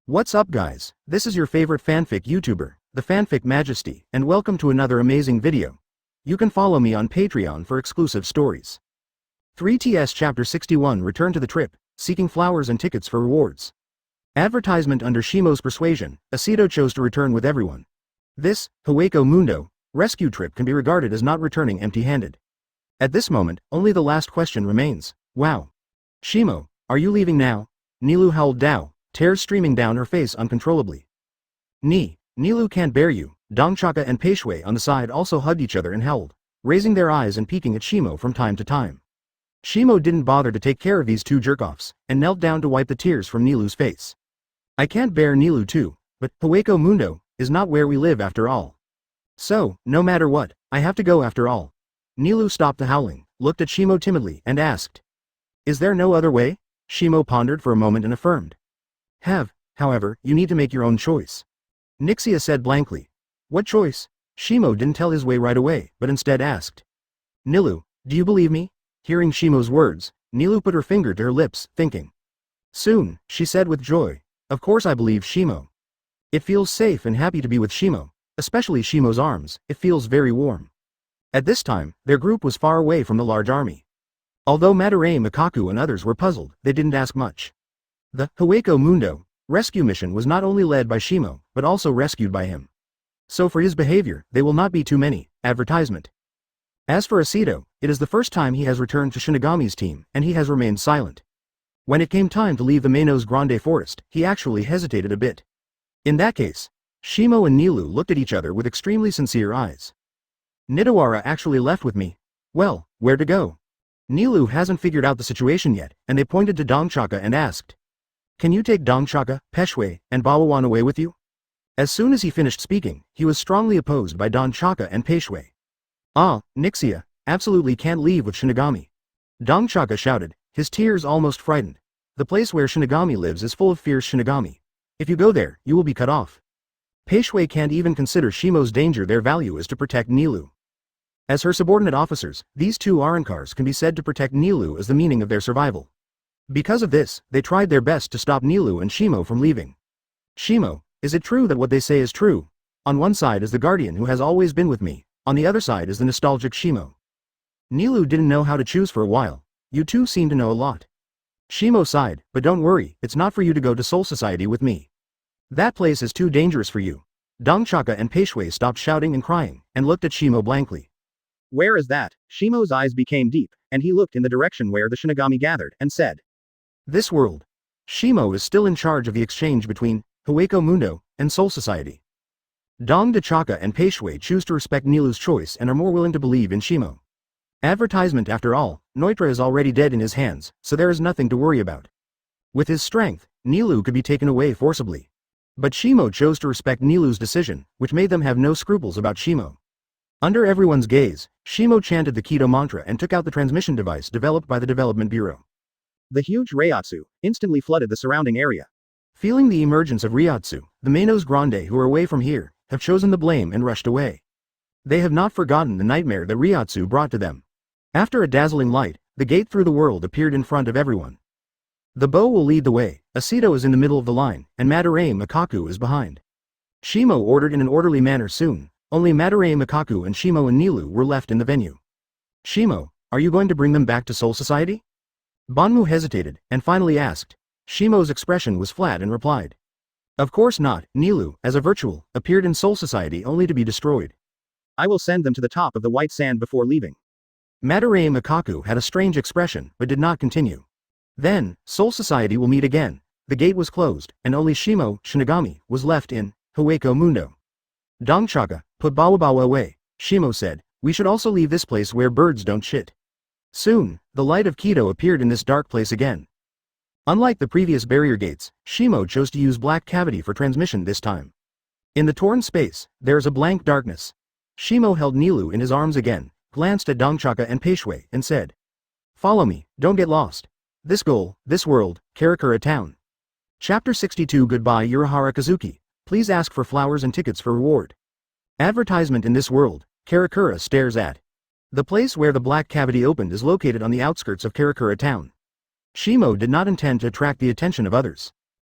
What's up guys, this is your favorite fanfic YouTuber, the Fanfic Majesty, and welcome to another amazing video. You can follow me on Patreon for exclusive stories. 3TS Chapter 61 Return to the Trip, Seeking Flowers and Tickets for Rewards. Advertisement under Shimo's persuasion, Aizen chose to return with everyone. This, Hueco Mundo, rescue trip can be regarded as not returning empty-handed. At this moment, only the last question remains. Wow. Shimo, are you leaving now? Nilu howled Dao, tears streaming down her face uncontrollably. Nilu can't bear you. Dongchaka and Peishui on the side also hugged each other and howled, raising their eyes and peeking at Shimo from time to time. Shimo didn't bother to take care of these two jerk-offs, and knelt down to wipe the tears from Nilu's face. I can't bear Nilu too, but Hueco Mundo is not where we live after all. So, no matter what, I have to go after all. Nilu stopped the howling, looked at Shimo timidly, and asked. Is there no other way? Shimo pondered for a moment and affirmed. However, you need to make your own choice. Nixia said blankly. What choice? Shimo didn't tell his way right away, but instead asked. Nilu, do you believe me? Hearing Shimo's words, Nilu put her finger to her lips, thinking. Soon, she said with joy. Of course I believe Shimo. It feels safe and happy to be with Shimo, especially Shimo's arms, it feels very warm. At this time, their group was far away from the large army. Although Madarame Mikaku and others were puzzled, they didn't ask much. The Hueco Mundo rescue mission was not only led by Shimo, but also rescued by him. So for his behavior, they will not be too many. Advertisement. As for Aizen, it is the first time he has returned to Shinigami's team, and he has remained silent. When it came time to leave the Menos Grande forest, he actually hesitated a bit. In that case, Shimo and Nilu looked at each other with extremely sincere eyes. Nidawara actually left with me. Well, where to go? Nilu hasn't figured out the situation yet, and they pointed to Dongchaka and asked. Can you take Dongchaka, Peishui, and Bawawan away with you? As soon as he finished speaking, he was strongly opposed by Dongchaka and Peishui. Ah, Nixia, absolutely can't leave with Shinigami. Dongchaka shouted, his tears almost frightened. The place where Shinigami lives is full of fierce Shinigami. If you go there, you will be cut off. Peishui can't even consider Shimo's danger. Their value is to protect Nilu. As her subordinate officers, these two Arankars can be said to protect Nilu as the meaning of their survival. Because of this, they tried their best to stop Nilu and Shimo from leaving. Shimo, is it true that what they say is true? On one side is the guardian who has always been with me, on the other side is the nostalgic Shimo. Nilu didn't know how to choose for a while. You two seem to know a lot. Shimo sighed, but don't worry, it's not for you to go to Soul Society with me. That place is too dangerous for you. Dongchaka and Peishui stopped shouting and crying, and looked at Shimo blankly. Where is that? Shimo's eyes became deep, and he looked in the direction where the Shinigami gathered, and said. This world. Shimo is still in charge of the exchange between Hueco Mundo and Soul Society. Dongchaka and Peishui choose to respect Nilu's choice and are more willing to believe in Shimo. Advertisement after all, Neutra is already dead in his hands, so there is nothing to worry about. With his strength, Nilu could be taken away forcibly. But Shimo chose to respect Nilu's decision, which made them have no scruples about Shimo. Under everyone's gaze, Shimo chanted the Kido mantra and took out the transmission device developed by the Development Bureau. The huge Reiatsu instantly flooded the surrounding area. Feeling the emergence of Reiatsu, the Menos Grande who are away from here, have chosen the blame and rushed away. They have not forgotten the nightmare that Reiatsu brought to them. After a dazzling light, the gate through the world appeared in front of everyone. The bow will lead the way, Aizen is in the middle of the line, and Madarame Mikaku is behind. Shimo ordered in an orderly manner soon, only Madarame Mikaku and Shimo and Nilu were left in the venue. Shimo, are you going to bring them back to Soul Society? Banmu hesitated, and finally asked. Shimo's expression was flat and replied. Of course not. Nilu, as a virtual, appeared in Soul Society only to be destroyed. I will send them to the top of the white sand before leaving. Madarame Mikaku had a strange expression, but did not continue. Then, Soul Society will meet again. The gate was closed, and only Shimo, Shinigami, was left in Hueco Mundo. Dongchaka, put Bawabawa away, Shimo said, we should also leave this place where birds don't shit. Soon, the light of Kido appeared in this dark place again. Unlike the previous barrier gates, Shimo chose to use black cavity for transmission this time. In the torn space, there is a blank darkness. Shimo held Nilu in his arms again, glanced at Dongchaka and Peishui, and said. Follow me, don't get lost. This goal, this world, Karakura Town. Chapter 62 Goodbye Urahara Kazuki, please ask for flowers and tickets for reward. Advertisement in this world, Karakura stares at. The place where the black cavity opened is located on the outskirts of Karakura Town. Shimo did not intend to attract the attention of others.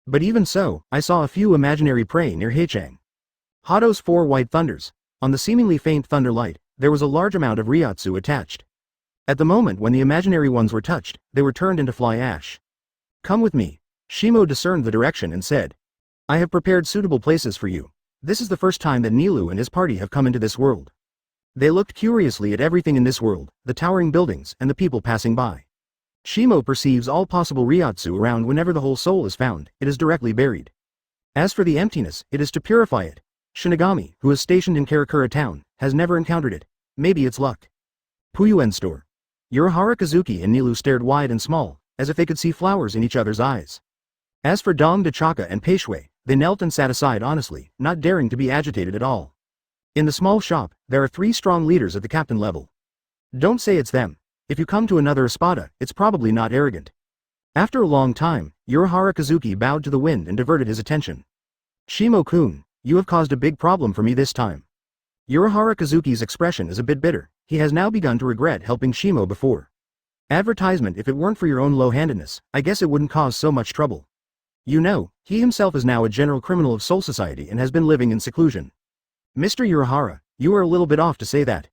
But even so, I saw a few imaginary prey near Heichang. Hato's 4 white thunders. On the seemingly faint thunder light, there was a large amount of ryotsu attached. At the moment when the imaginary ones were touched, they were turned into fly ash. Come with me. Shimo discerned the direction and said. I have prepared suitable places for you. This is the first time that Nilou and his party have come into this world. They looked curiously at everything in this world, the towering buildings and the people passing by. Shimo perceives all possible ryotsu around whenever the whole soul is found, it is directly buried. As for the emptiness, it is to purify it. Shinigami, who is stationed in Karakura town, has never encountered it. Maybe it's luck. Puyuen store. Urahara Kazuki and Nilou stared wide and small, as if they could see flowers in each other's eyes. As for Dong Dachaka and Peishui, they knelt and sat aside honestly, not daring to be agitated at all. In the small shop, there are 3 strong leaders at the captain level. Don't say it's them. If you come to another espada, it's probably not arrogant. After a long time, Urahara Kazuki bowed to the wind and diverted his attention. Shimo-kun, you have caused a big problem for me this time. Urahara Kazuki's expression is a bit bitter. He has now begun to regret helping Shimo before. Advertisement. If it weren't for your own low-handedness, I guess it wouldn't cause so much trouble. You know, he himself is now a general criminal of Soul Society and has been living in seclusion. Mr. Urahara, you are a little bit off to say that.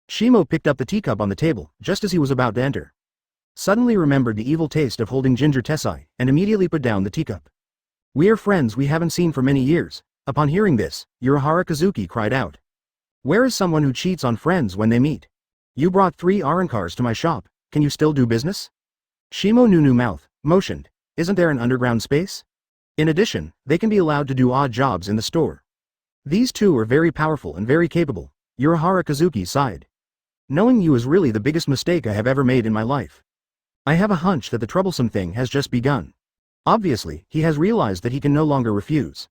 Shimo picked up the teacup on the table, just as he was about to enter. Suddenly remembered the evil taste of holding ginger tessai, and immediately put down the teacup. We are friends we haven't seen for many years. Upon hearing this, Urahara Kazuki cried out. Where is someone who cheats on friends when they meet? You brought 3 Arankars to my shop, can you still do business? Shimo Nunu mouth, motioned. Isn't there an underground space? In addition, they can be allowed to do odd jobs in the store. These 2 are very powerful and very capable. Urahara Kazuki sighed. Knowing you is really the biggest mistake I have ever made in my life. I have a hunch that the troublesome thing has just begun. Obviously, he has realized that he can no longer refuse.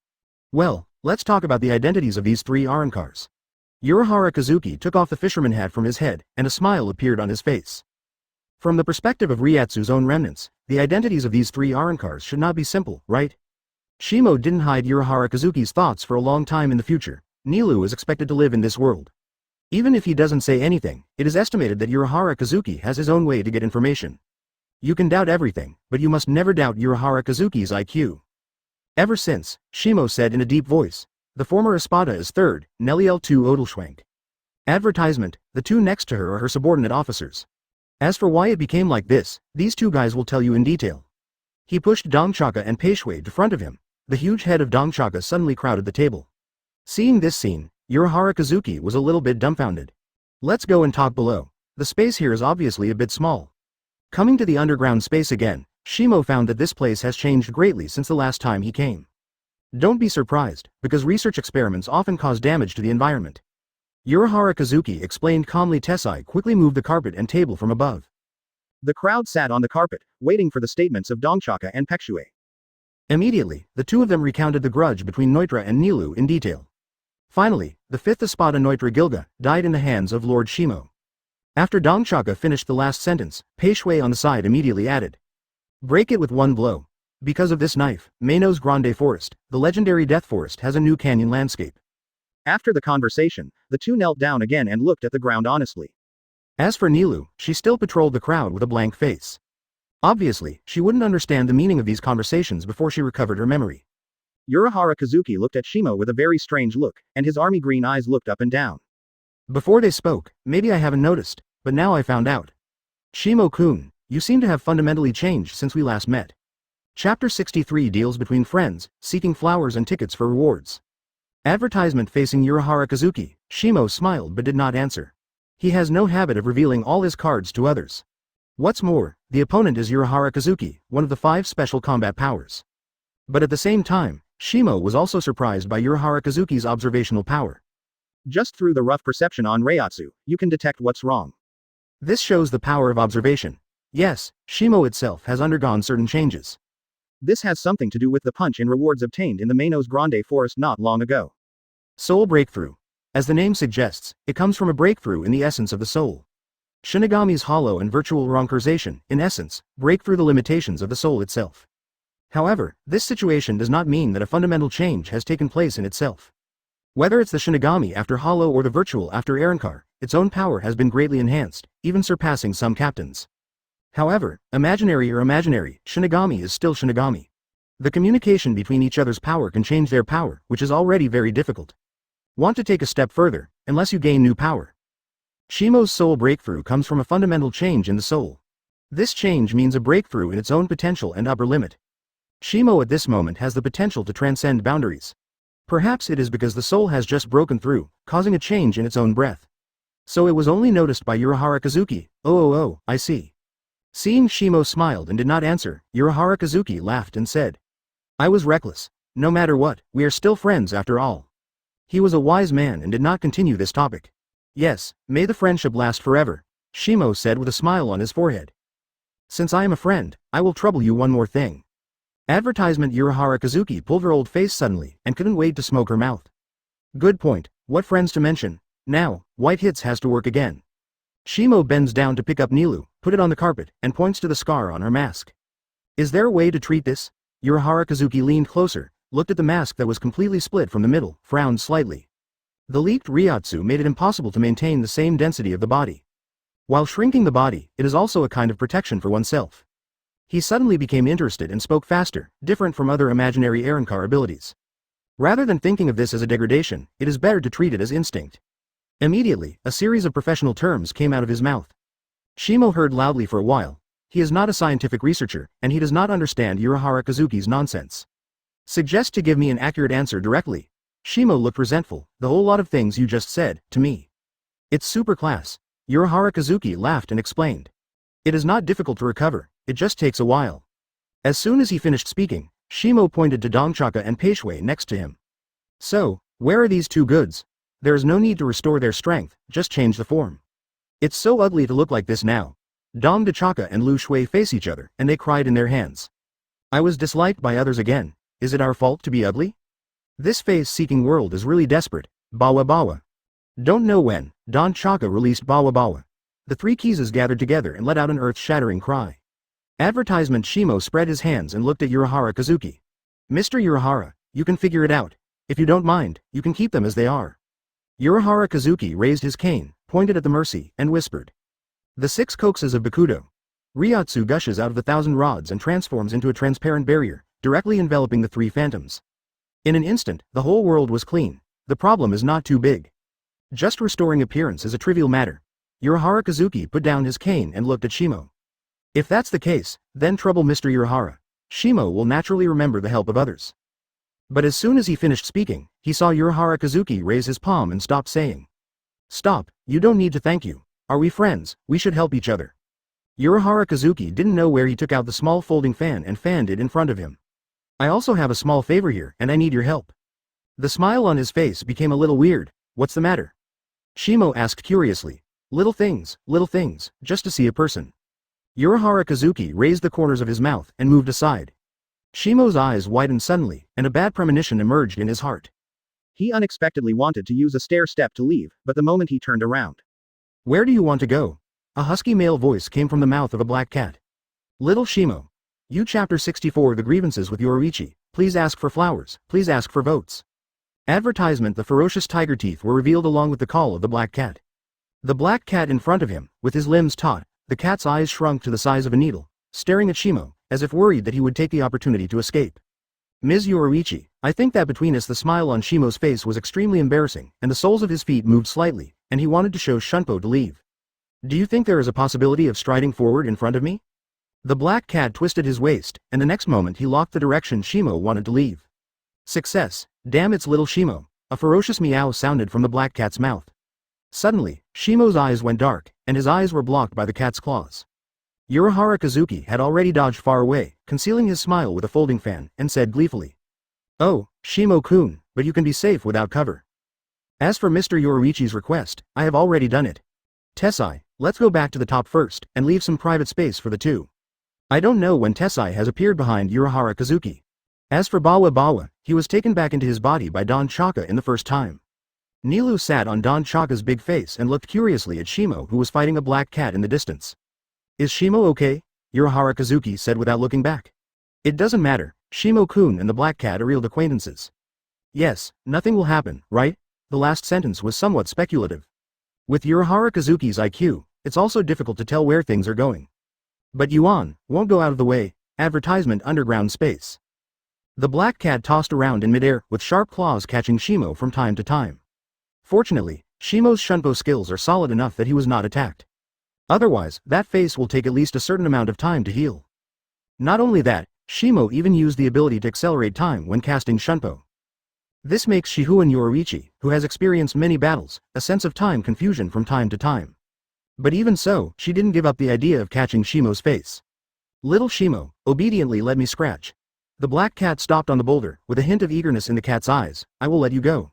Well, let's talk about the identities of these 3 Arankars. Urahara Kazuki took off the fisherman hat from his head, and a smile appeared on his face. From the perspective of Ryatsu's own remnants, the identities of these 3 Arankars should not be simple, right? Shimo didn't hide Urahara Kazuki's thoughts for a long time in the future. Nilou is expected to live in this world. Even if he doesn't say anything, it is estimated that Urahara Kazuki has his own way to get information. You can doubt everything, but you must never doubt Urahara Kazuki's IQ. Ever since, Shimo said in a deep voice. The former espada is 3rd, Neliel 2 Odelschwank. Advertisement, the 2 next to her are her subordinate officers. As for why it became like this, these 2 guys will tell you in detail. He pushed Dongchaka and Peishui to front of him. The huge head of Dongchaka suddenly crowded the table. Seeing this scene, Urahara Kazuki was a little bit dumbfounded. Let's go and talk below. The space here is obviously a bit small. Coming to the underground space again, Shimo found that this place has changed greatly since the last time he came. Don't be surprised, because research experiments often cause damage to the environment. Urahara Kazuki explained calmly. Tessai quickly moved the carpet and table from above. The crowd sat on the carpet, waiting for the statements of Dongchaka and Peishui. Immediately, the 2 of them recounted the grudge between Neutra and Nilou in detail. Finally, the 5th espada Neutra Gilga died in the hands of Lord Shimo. After Dongchaka finished the last sentence, Peishui on the side immediately added. Break it with 1 blow. Because of this knife, Menos Grande Forest, the legendary Death Forest has a new canyon landscape. After the conversation, the 2 knelt down again and looked at the ground honestly. As for Nilou, she still patrolled the crowd with a blank face. Obviously, she wouldn't understand the meaning of these conversations before she recovered her memory. Urahara Kazuki looked at Shimo with a very strange look, and his army green eyes looked up and down. Before they spoke, maybe I haven't noticed, but now I found out. Shimo-kun, you seem to have fundamentally changed since we last met. Chapter 63 deals between friends, seeking flowers and tickets for rewards. Advertisement facing Urahara Kazuki. Shimo smiled but did not answer. He has no habit of revealing all his cards to others. What's more, the opponent is Urahara Kazuki, one of the 5 special combat powers. But at the same time, Shimo was also surprised by Urahara Kazuki's observational power. Just through the rough perception on Reiatsu, you can detect what's wrong. This shows the power of observation. Yes, Shimo itself has undergone certain changes. This has something to do with the punch in rewards obtained in the Menos Grande Forest not long ago. Soul breakthrough. As the name suggests, it comes from a breakthrough in the essence of the soul. Shinigami's hollow and virtual rankarization, in essence, break through the limitations of the soul itself. However, this situation does not mean that a fundamental change has taken place in itself. Whether it's the Shinigami after hollow or the virtual after Arankar, its own power has been greatly enhanced, even surpassing some captains. However, imaginary or imaginary, Shinigami is still Shinigami. The communication between each other's power can change their power, which is already very difficult. Want to take a step further, unless you gain new power. Shimo's soul breakthrough comes from a fundamental change in the soul. This change means a breakthrough in its own potential and upper limit. Shimo at this moment has the potential to transcend boundaries. Perhaps it is because the soul has just broken through, causing a change in its own breath. So it was only noticed by Urahara Kazuki. Oh, I see. Seeing Shimo smiled and did not answer, Urahara Kazuki laughed and said, I was reckless. No matter what, we are still friends after all. He was a wise man and did not continue this topic. Yes, may the friendship last forever, Shimo said with a smile on his forehead. Since I am a friend, I will trouble you one more thing. Advertisement. Urahara Kazuki pulled her old face suddenly and couldn't wait to smoke her mouth. Good point, what friends to mention? Now, White Hits has to work again. Shimo bends down to pick up Nilu, put it on the carpet, and points to the scar on her mask. Is there a way to treat this? Urahara Kazuki leaned closer, looked at the mask that was completely split from the middle, frowned slightly. The leaked Ryatsu made it impossible to maintain the same density of the body. While shrinking the body, it is also a kind of protection for oneself. He suddenly became interested and spoke faster, different from other imaginary Arankar abilities. Rather than thinking of this as a degradation, it is better to treat it as instinct. Immediately, a series of professional terms came out of his mouth. Shimo heard loudly for a while. He is not a scientific researcher, and he does not understand Urahara Kazuki's nonsense. Suggest to give me an accurate answer directly. Shimo looked resentful. The whole lot of things you just said, to me. It's super class. Urahara Kazuki laughed and explained. It is not difficult to recover, it just takes a while. As soon as he finished speaking, Shimo pointed to Dongchaka and Peishui next to him. So, where are these two goods? There is no need to restore their strength, just change the form. It's so ugly to look like this now. Dong Dachaka and Lu Shui face each other, and they cried in their hands. I was disliked by others again. Is it our fault to be ugly? This face-seeking world is really desperate. Bawa Bawa. Don't know when, Don Chaka released Bawa Bawa. The three Kizas gathered together and let out an earth-shattering cry. Advertisement. Shimo spread his hands and looked at Urahara Kazuki. Mr. Urahara, you can figure it out. If you don't mind, you can keep them as they are. Urahara Kazuki raised his cane, pointed at the Mercy, and whispered. The 6 Kokusas of Bakuto. Ryatsu gushes out of the 1,000 rods and transforms into a transparent barrier, directly enveloping the 3 phantoms. In an instant, the whole world was clean. The problem is not too big. Just restoring appearance is a trivial matter. Urahara Kazuki put down his cane and looked at Shimo. If that's the case, then trouble Mr. Urahara. Shimo will naturally remember the help of others. But as soon as he finished speaking, he saw Urahara Kazuki raise his palm and stop saying. Stop, you don't need to thank you. Are we friends? We should help each other. Urahara Kazuki didn't know where he took out the small folding fan and fanned it in front of him. I also have a small favor here, and I need your help. The smile on his face became a little weird. What's the matter? Shimo asked curiously. Little things, just to see a person. Urahara Kazuki raised the corners of his mouth and moved aside. Shimo's eyes widened suddenly, and a bad premonition emerged in his heart. He unexpectedly wanted to use a stair step to leave, but the moment he turned around. Where do you want to go? A husky male voice came from the mouth of a black cat. Little Shimo. You Chapter 64 The Grievances with Yoruichi. Please ask for flowers, please ask for votes. Advertisement. The ferocious tiger teeth were revealed along with the call of the black cat. The black cat in front of him, with his limbs taut, the cat's eyes shrunk to the size of a needle, staring at Shimo, as if worried that he would take the opportunity to escape. Ms. Yoruichi, I think that between us the smile on Shimo's face was extremely embarrassing, and the soles of his feet moved slightly, and he wanted to show Shunpo to leave. Do you think there is a possibility of striding forward in front of me? The black cat twisted his waist, and the next moment he locked the direction Shimo wanted to leave. Success, damn it's little Shimo. A ferocious meow sounded from the black cat's mouth. Suddenly, Shimo's eyes went dark, and his eyes were blocked by the cat's claws. Urahara Kazuki had already dodged far away, concealing his smile with a folding fan, and said gleefully. Oh, Shimo-kun, but you can be safe without cover. As for Mr. Yoruichi's request, I have already done it. Tessai, let's go back to the top first, and leave some private space for the two. I don't know when Tessai has appeared behind Urahara Kazuki. As for Bawa Bawa, he was taken back into his body by Don Chaka in the first time. Nilu sat on Don Chaka's big face and looked curiously at Shimo, who was fighting a black cat in the distance. Is Shimo okay? Urahara Kazuki said without looking back. It doesn't matter, Shimo-kun and the black cat are real acquaintances. Yes, nothing will happen, right? The last sentence was somewhat speculative. With Urahara Kazuki's IQ, it's also difficult to tell where things are going. But Yuan won't go out of the way. Advertisement. Underground space. The black cat tossed around in midair, with sharp claws catching Shimo from time to time. Fortunately, Shimo's shunpo skills are solid enough that he was not attacked. Otherwise, that face will take at least a certain amount of time to heal. Not only that, Shimo even used the ability to accelerate time when casting shunpo. This makes Shihuan Yoruichi, who has experienced many battles, a sense of time confusion from time to time. But even so, she didn't give up the idea of catching Shimo's face. Little Shimo, obediently let me scratch. The black cat stopped on the boulder, with a hint of eagerness in the cat's eyes. I will let you go.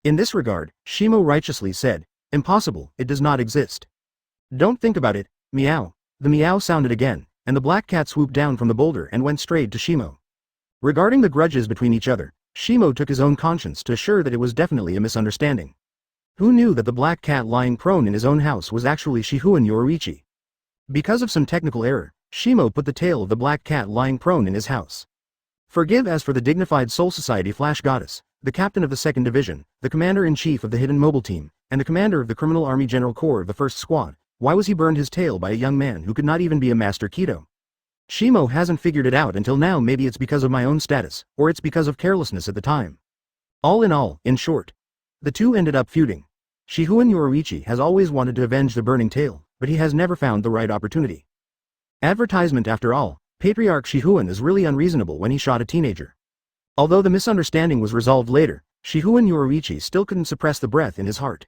In this regard, Shimo righteously said, impossible, it does not exist. Don't think about it, meow. The meow sounded again, and the black cat swooped down from the boulder and went straight to Shimo. Regarding the grudges between each other, Shimo took his own conscience to assure that it was definitely a misunderstanding. Who knew that the black cat lying prone in his own house was actually Shihuan Yoruichi? Because of some technical error, Shimo put the tail of the black cat lying prone in his house. Forgive as for the dignified Soul Society Flash Goddess, the captain of the 2nd Division, the commander-in-chief of the Hidden Mobile Team, and the commander of the Criminal Army General Corps of the 1st Squad, why was he burned his tail by a young man who could not even be a Master Kido? Shimo hasn't figured it out until now. Maybe it's because of my own status, or it's because of carelessness at the time. All, in short, the two ended up feuding. Shihuan Yoruichi has always wanted to avenge the burning tail, but he has never found the right opportunity. Advertisement after all, Patriarch Shihuan is really unreasonable when he shot a teenager. Although the misunderstanding was resolved later, Shihuan Yoruichi still couldn't suppress the breath in his heart.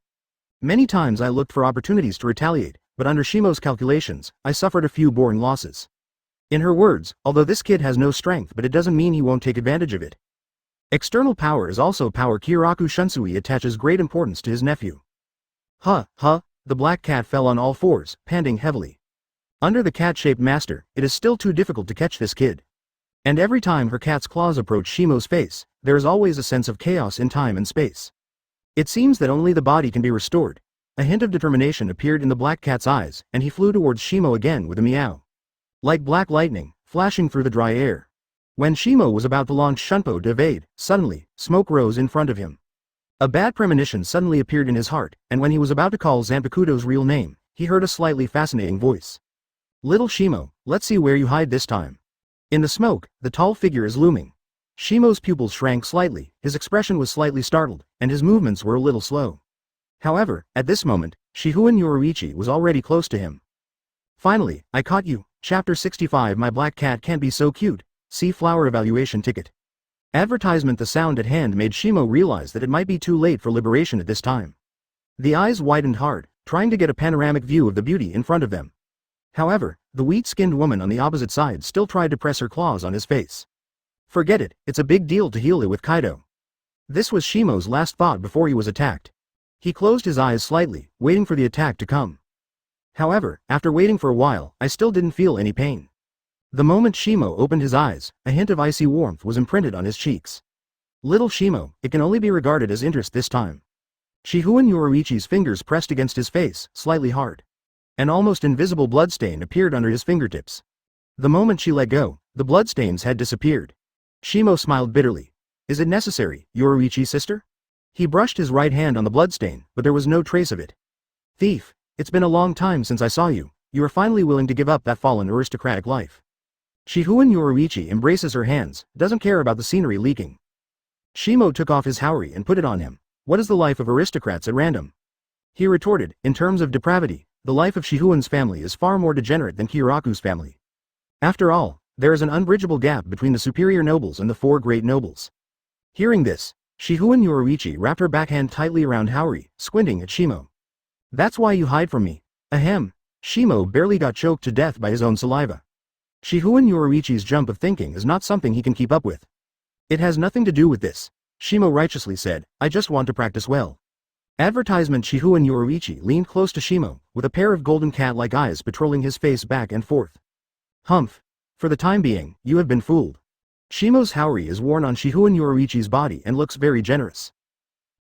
Many times I looked for opportunities to retaliate, but under Shimo's calculations, I suffered a few boring losses. In her words, although this kid has no strength, but it doesn't mean he won't take advantage of it. External power is also power. Kyōraku Shunsui attaches great importance to his nephew. The black cat fell on all fours, panting heavily. Under the cat-shaped master, it is still too difficult to catch this kid. And every time her cat's claws approach Shimo's face, there is always a sense of chaos in time and space. It seems that only the body can be restored. A hint of determination appeared in the black cat's eyes, and he flew towards Shimo again with a meow. Like black lightning, flashing through the dry air. When Shimo was about to launch shunpo to evade, suddenly, smoke rose in front of him. A bad premonition suddenly appeared in his heart, and when he was about to call Zanpakuto's real name, he heard a slightly fascinating voice. Little Shimo, let's see where you hide this time. In the smoke, the tall figure is looming. Shimo's pupils shrank slightly, his expression was slightly startled, and his movements were a little slow. However, at this moment, Shihuan Yoruichi was already close to him. Finally, I caught you. Chapter 65. My black cat can't be so cute. See flower evaluation ticket. Advertisement. The sound at hand made Shimo realize that it might be too late for liberation at this time. The eyes widened hard, trying to get a panoramic view of the beauty in front of them. However, the wheat-skinned woman on the opposite side still tried to press her claws on his face. Forget it, it's a big deal to heal it with Kaido. This was Shimo's last thought before he was attacked. He closed his eyes slightly, waiting for the attack to come. However, after waiting for a while, I still didn't feel any pain. The moment Shimo opened his eyes, a hint of icy warmth was imprinted on his cheeks. Little Shimo, it can only be regarded as interest this time. Shihuan Yoruichi's fingers pressed against his face, slightly hard. An almost invisible bloodstain appeared under his fingertips. The moment she let go, the bloodstains had disappeared. Shimo smiled bitterly. Is it necessary, Yoruichi sister? He brushed his right hand on the bloodstain, but there was no trace of it. Thief, it's been a long time since I saw you. You are finally willing to give up that fallen aristocratic life. Shihuan Yoruichi embraces her hands, doesn't care about the scenery leaking. Shimo took off his haori and put it on him. What is the life of aristocrats at random? He retorted, in terms of depravity, the life of Shihuan's family is far more degenerate than Kyōraku's family. After all, there is an unbridgeable gap between the superior nobles and the 4 great nobles. Hearing this, Shihuan Yoruichi wrapped her backhand tightly around haori, squinting at Shimo. That's why you hide from me. Ahem. Shimo barely got choked to death by his own saliva. Shihuan Yoruichi's jump of thinking is not something he can keep up with. It has nothing to do with this, Shimo righteously said, I just want to practice well. Advertisement. Shihuan Yoruichi leaned close to Shimo, with a pair of golden cat-like eyes patrolling his face back and forth. Humph. For the time being, you have been fooled. Shimo's haori is worn on Shihuan Yoruichi's body and looks very generous.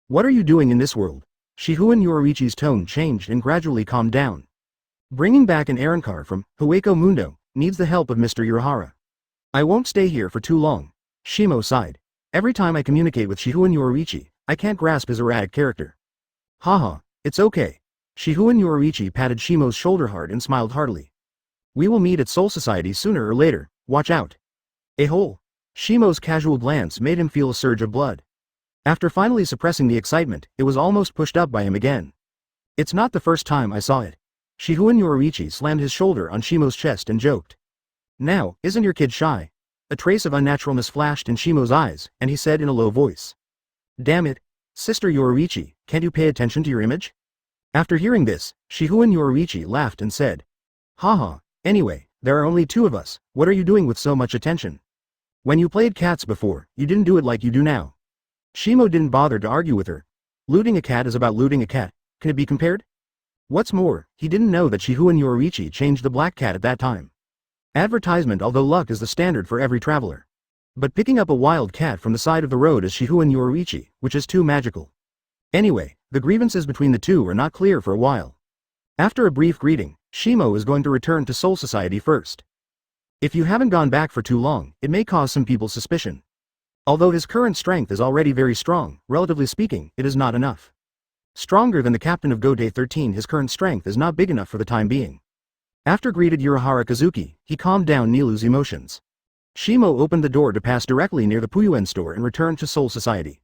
What are you doing in this world? Shihuan Yoruichi's tone changed and gradually calmed down. Bringing back an errand car from Hueco Mundo needs the help of Mr. Urahara. I won't stay here for too long. Shimo sighed. Every time I communicate with Shihuan Yoruichi, I can't grasp his erratic character. Haha, it's okay. Shihuan Yoruichi patted Shimo's shoulder hard and smiled heartily. We will meet at Soul Society sooner or later, watch out. A hole. Shimo's casual glance made him feel a surge of blood. After finally suppressing the excitement, it was almost pushed up by him again. It's not the first time I saw it. Subduing Yoruichi slammed his shoulder on Shimo's chest and joked. Now, isn't your kid shy? A trace of unnaturalness flashed in Shimo's eyes, and he said in a low voice. Damn it, Sister Yoruichi, can't you pay attention to your image? After hearing this, Subduing Yoruichi laughed and said. Haha, anyway, there are only two of us, what are you doing with so much attention? When you played cats before, you didn't do it like you do now. Shimo didn't bother to argue with her. Looting a cat is about looting a cat, can it be compared? What's more, he didn't know that Subduing Yoruichi changed the black cat at that time. Advertisement. Although luck is the standard for every traveler. But picking up a wild cat from the side of the road is Subduing Yoruichi, which is too magical. Anyway, the grievances between the two are not clear for a while. After a brief greeting, Shimo is going to return to Soul Society first. If you haven't gone back for too long, it may cause some people's suspicion. Although his current strength is already very strong, relatively speaking, it is not enough. Stronger than the captain of Go Day 13, his current strength is not big enough for the time being. After greeted Urahara Kazuki, he calmed down Nilu's emotions. Shimo opened the door to pass directly near the Puyuen store and returned to Soul Society.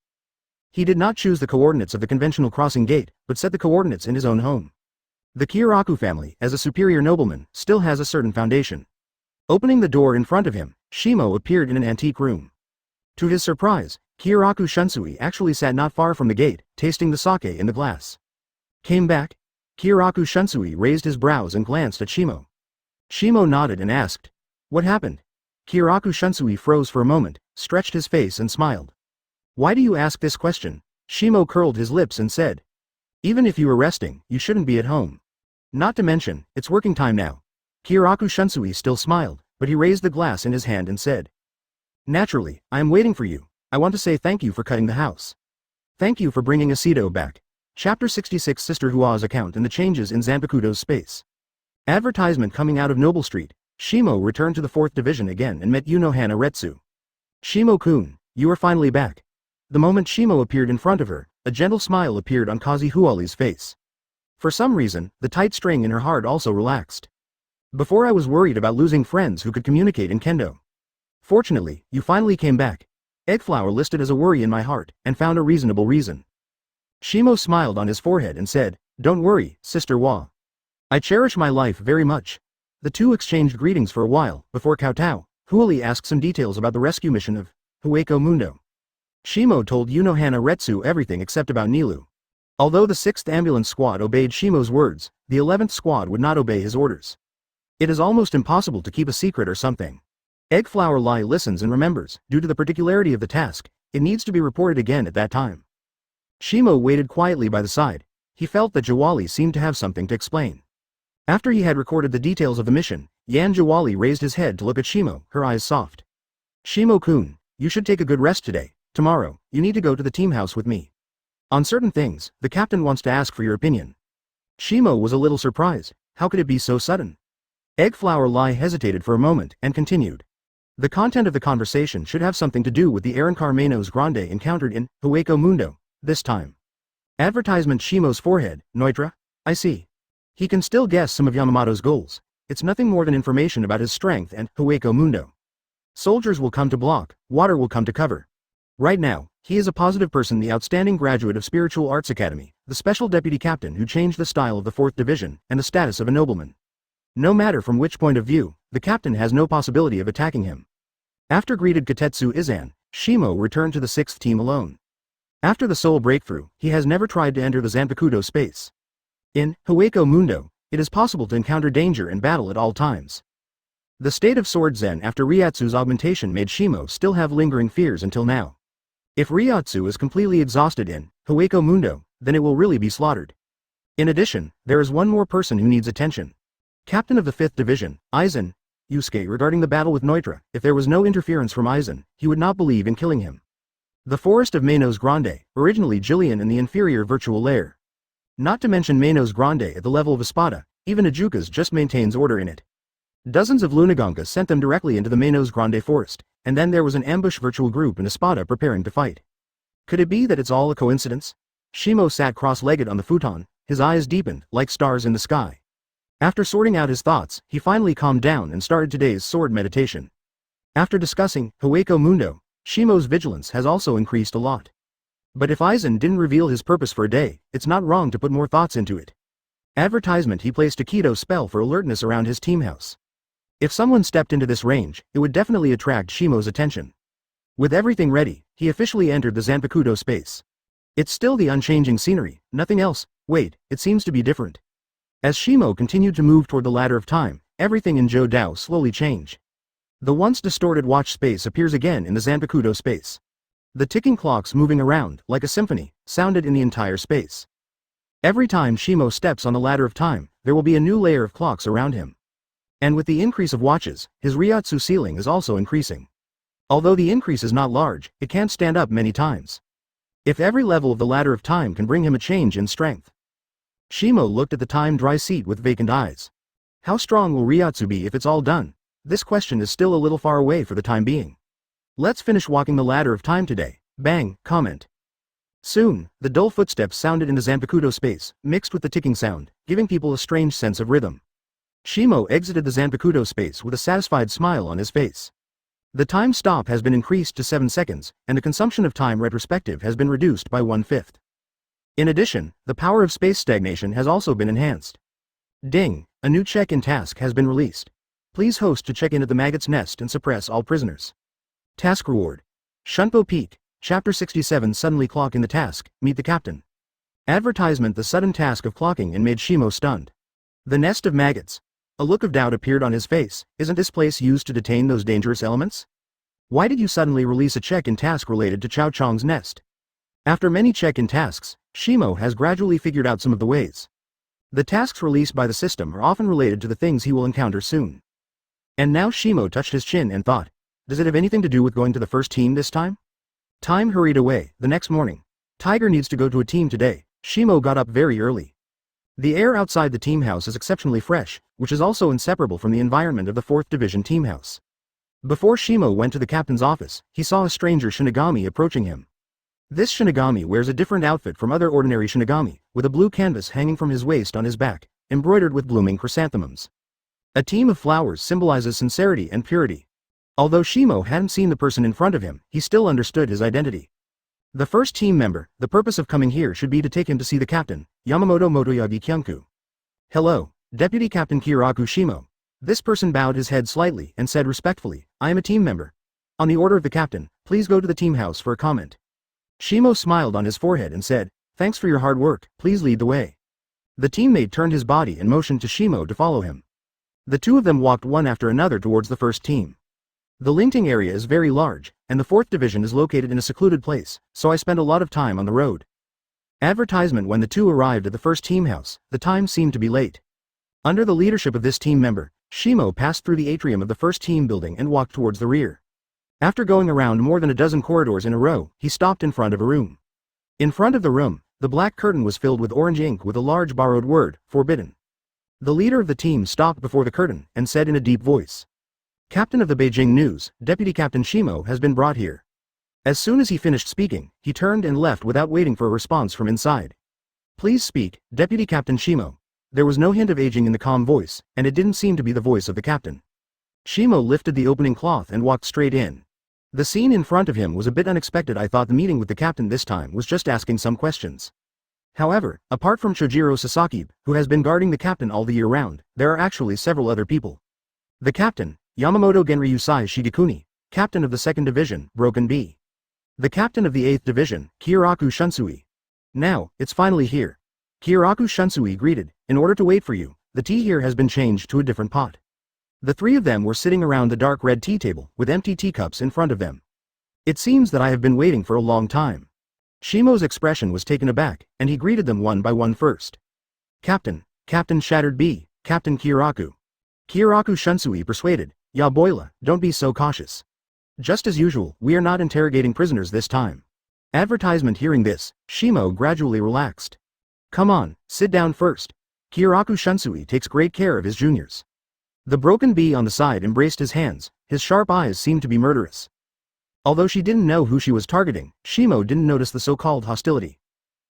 He did not choose the coordinates of the conventional crossing gate, but set the coordinates in his own home. The Kyōraku family, as a superior nobleman, still has a certain foundation. Opening the door in front of him, Shimo appeared in an antique room. To his surprise, Kyōraku Shunsui actually sat not far from the gate, tasting the sake in the glass. Came back? Kyōraku Shunsui raised his brows and glanced at Shimo. Shimo nodded and asked. What happened? Kyōraku Shunsui froze for a moment, stretched his face and smiled. Why do you ask this question? Shimo curled his lips and said. Even if you were resting, you shouldn't be at home. Not to mention, it's working time now. Kyōraku Shunsui still smiled, but he raised the glass in his hand and said. Naturally, I am waiting for you. I want to say thank you for cutting the house. Thank you for bringing Asido back. Chapter 66 Sister Hua's account and the changes in Zanpakuto's space. Advertisement. Coming out of Noble Street, Shimo returned to the 4th Division again and met Unohana Retsu. Shimo-kun, you are finally back. The moment Shimo appeared in front of her, a gentle smile appeared on Kazi Huali's face. For some reason, the tight string in her heart also relaxed. Before I was worried about losing friends who could communicate in kendo. Fortunately, you finally came back. Eggflower listed as a worry in my heart, and found a reasonable reason. Shimo smiled on his forehead and said, Don't worry, Sister Hua. I cherish my life very much. The two exchanged greetings for a while, before Kowtow, Huali asked some details about the rescue mission of Hueco Mundo. Shimo told Unohana Retsu everything except about Nilu. Although the 6th Ambulance Squad obeyed Shimo's words, the 11th Squad would not obey his orders. It is almost impossible to keep a secret or something. Eggflower Lai listens and remembers. Due to the particularity of the task, it needs to be reported again at that time. Shimo waited quietly by the side. He felt that Jawali seemed to have something to explain. After he had recorded the details of the mission, Yan Jawali raised his head to look at Shimo, her eyes soft. Shimo-kun, you should take a good rest today. Tomorrow, you need to go to the team house with me. On certain things, the captain wants to ask for your opinion. Shimo was a little surprised. How could it be so sudden? Eggflower Lai hesitated for a moment and continued. The content of the conversation should have something to do with the Arrancar Menos Grande encountered in Hueco Mundo, this time. Advertisement. Shimo's forehead. Neutra? I see. He can still guess some of Yamamoto's goals. It's nothing more than information about his strength and Hueco Mundo. Soldiers will come to block, water will come to cover. Right now, he is a positive person, the outstanding graduate of Spiritual Arts Academy, the special deputy captain who changed the style of the 4th Division, and the status of a nobleman. No matter from which point of view, the captain has no possibility of attacking him. After greeted Katetsu Izan, Shimo returned to the 6th team alone. After the soul breakthrough, he has never tried to enter the Zanpakuto space. In Hueco Mundo, it is possible to encounter danger and battle at all times. The state of Sword Zen after Ryatsu's augmentation made Shimo still have lingering fears until now. If Ryatsu is completely exhausted in Hueco Mundo, then it will really be slaughtered. In addition, there is one more person who needs attention. Captain of the 5th Division, Aizen, Yusuke. Regarding the battle with Neutra, if there was no interference from Aizen, he would not believe in killing him. The forest of Menos Grande, originally Jillian in the inferior virtual layer. Not to mention Menos Grande at the level of Espada, even Ajuka's just maintains order in it. Dozens of Lunagonga sent them directly into the Menos Grande forest, and then there was an ambush virtual group in Espada preparing to fight. Could it be that it's all a coincidence? Shimo sat cross-legged on the futon, his eyes deepened, like stars in the sky. After sorting out his thoughts, he finally calmed down and started today's sword meditation. After discussing Hueco Mundo, Shimo's vigilance has also increased a lot. But if Aizen didn't reveal his purpose for a day, it's not wrong to put more thoughts into it. Advertisement: he placed a Kido spell for alertness around his team house. If someone stepped into this range, it would definitely attract Shimo's attention. With everything ready, he officially entered the Zanpakuto space. It's still the unchanging scenery, nothing else. Wait, it seems to be different. As Shimo continued to move toward the ladder of time, everything in Joudao slowly changed. The once distorted watch space appears again in the Zanpakuto space. The ticking clocks moving around, like a symphony, sounded in the entire space. Every time Shimo steps on the ladder of time, there will be a new layer of clocks around him. And with the increase of watches, his Ryotsu ceiling is also increasing. Although the increase is not large, it can't stand up many times. If every level of the ladder of time can bring him a change in strength. Shimo looked at the time-dry seat with vacant eyes. How strong will Ryotsu be if it's all done? This question is still a little far away for the time being. Let's finish walking the ladder of time today. Bang, comment. Soon, the dull footsteps sounded in the Zanpakuto space, mixed with the ticking sound, giving people a strange sense of rhythm. Shimo exited the Zanpakuto space with a satisfied smile on his face. The time stop has been increased to 7 seconds, and the consumption of time retrospective has been reduced by 1/5. In addition, the power of space stagnation has also been enhanced. Ding, a new check-in task has been released. Please host to check in at the Maggots nest and suppress all prisoners. Task reward. Shunpo Peak, Chapter 67. Suddenly clock in the task, meet the captain. Advertisement: the sudden task of clocking in made Shimo stunned. The nest of maggots. A look of doubt appeared on his face. Isn't this place used to detain those dangerous elements? Why did you suddenly release a check-in task related to Chao Chong's nest? After many check-in tasks, Shimo has gradually figured out some of the ways. The tasks released by the system are often related to the things he will encounter soon. And now Shimo touched his chin and thought, does it have anything to do with going to the first team this time? Time hurried away. The next morning. Tiger needs to go to a team today. Shimo got up very early. The air outside the team house is exceptionally fresh, which is also inseparable from the environment of the 4th Division team house. Before Shimo went to the captain's office, he saw a stranger shinigami approaching him. This shinigami wears a different outfit from other ordinary shinigami, with a blue canvas hanging from his waist on his back, embroidered with blooming chrysanthemums. A team of flowers symbolizes sincerity and purity. Although Shimo hadn't seen the person in front of him, he still understood his identity. The first team member, the purpose of coming here should be to take him to see the captain, Yamamoto Motoyagi Kyunku. Hello, Deputy Captain Kyōraku Shimo. This person bowed his head slightly and said respectfully, I am a team member. On the order of the captain, please go to the team house for a comment. Shimo smiled on his forehead and said, thanks for your hard work, please lead the way. The teammate turned his body and motioned to Shimo to follow him. The two of them walked one after another towards the first team. The Lingting area is very large, and the 4th Division is located in a secluded place, so I spent a lot of time on the road. Advertisement: when the two arrived at the first team house, the time seemed to be late. Under the leadership of this team member, Shimo passed through the atrium of the first team building and walked towards the rear. After going around more than a dozen corridors in a row, he stopped in front of a room. In front of the room, the black curtain was filled with orange ink with a large borrowed word, forbidden. The leader of the team stopped before the curtain and said in a deep voice, Captain of the Beijing News, Deputy Captain Shimo has been brought here. As soon as he finished speaking, he turned and left without waiting for a response from inside. Please speak, Deputy Captain Shimo. There was no hint of aging in the calm voice, and it didn't seem to be the voice of the captain. Shimo lifted the opening cloth and walked straight in. The scene in front of him was a bit unexpected. I thought the meeting with the captain this time was just asking some questions. However, apart from Shojiro Sasaki, who has been guarding the captain all the year round, there are actually several other people. The captain, Yamamoto Genryusai Shigekuni, captain of the 2nd Division, Broken B. The captain of the 8th Division, Kyōraku Shunsui. Now, it's finally here. Kyōraku Shunsui greeted, in order to wait for you, the tea here has been changed to a different pot. The three of them were sitting around the dark red tea table, with empty teacups in front of them. It seems that I have been waiting for a long time. Shimo's expression was taken aback, and he greeted them one by one first. Captain, Captain Shattered B, Captain Kyōraku. Kyōraku Shunsui persuaded, Ya Boila, don't be so cautious. Just as usual, we are not interrogating prisoners this time. Advertisement: hearing this, Shimo gradually relaxed. Come on, sit down first. Kyōraku Shunsui takes great care of his juniors. The broken bee on the side embraced his hands, his sharp eyes seemed to be murderous. Although she didn't know who she was targeting, Shimo didn't notice the so-called hostility.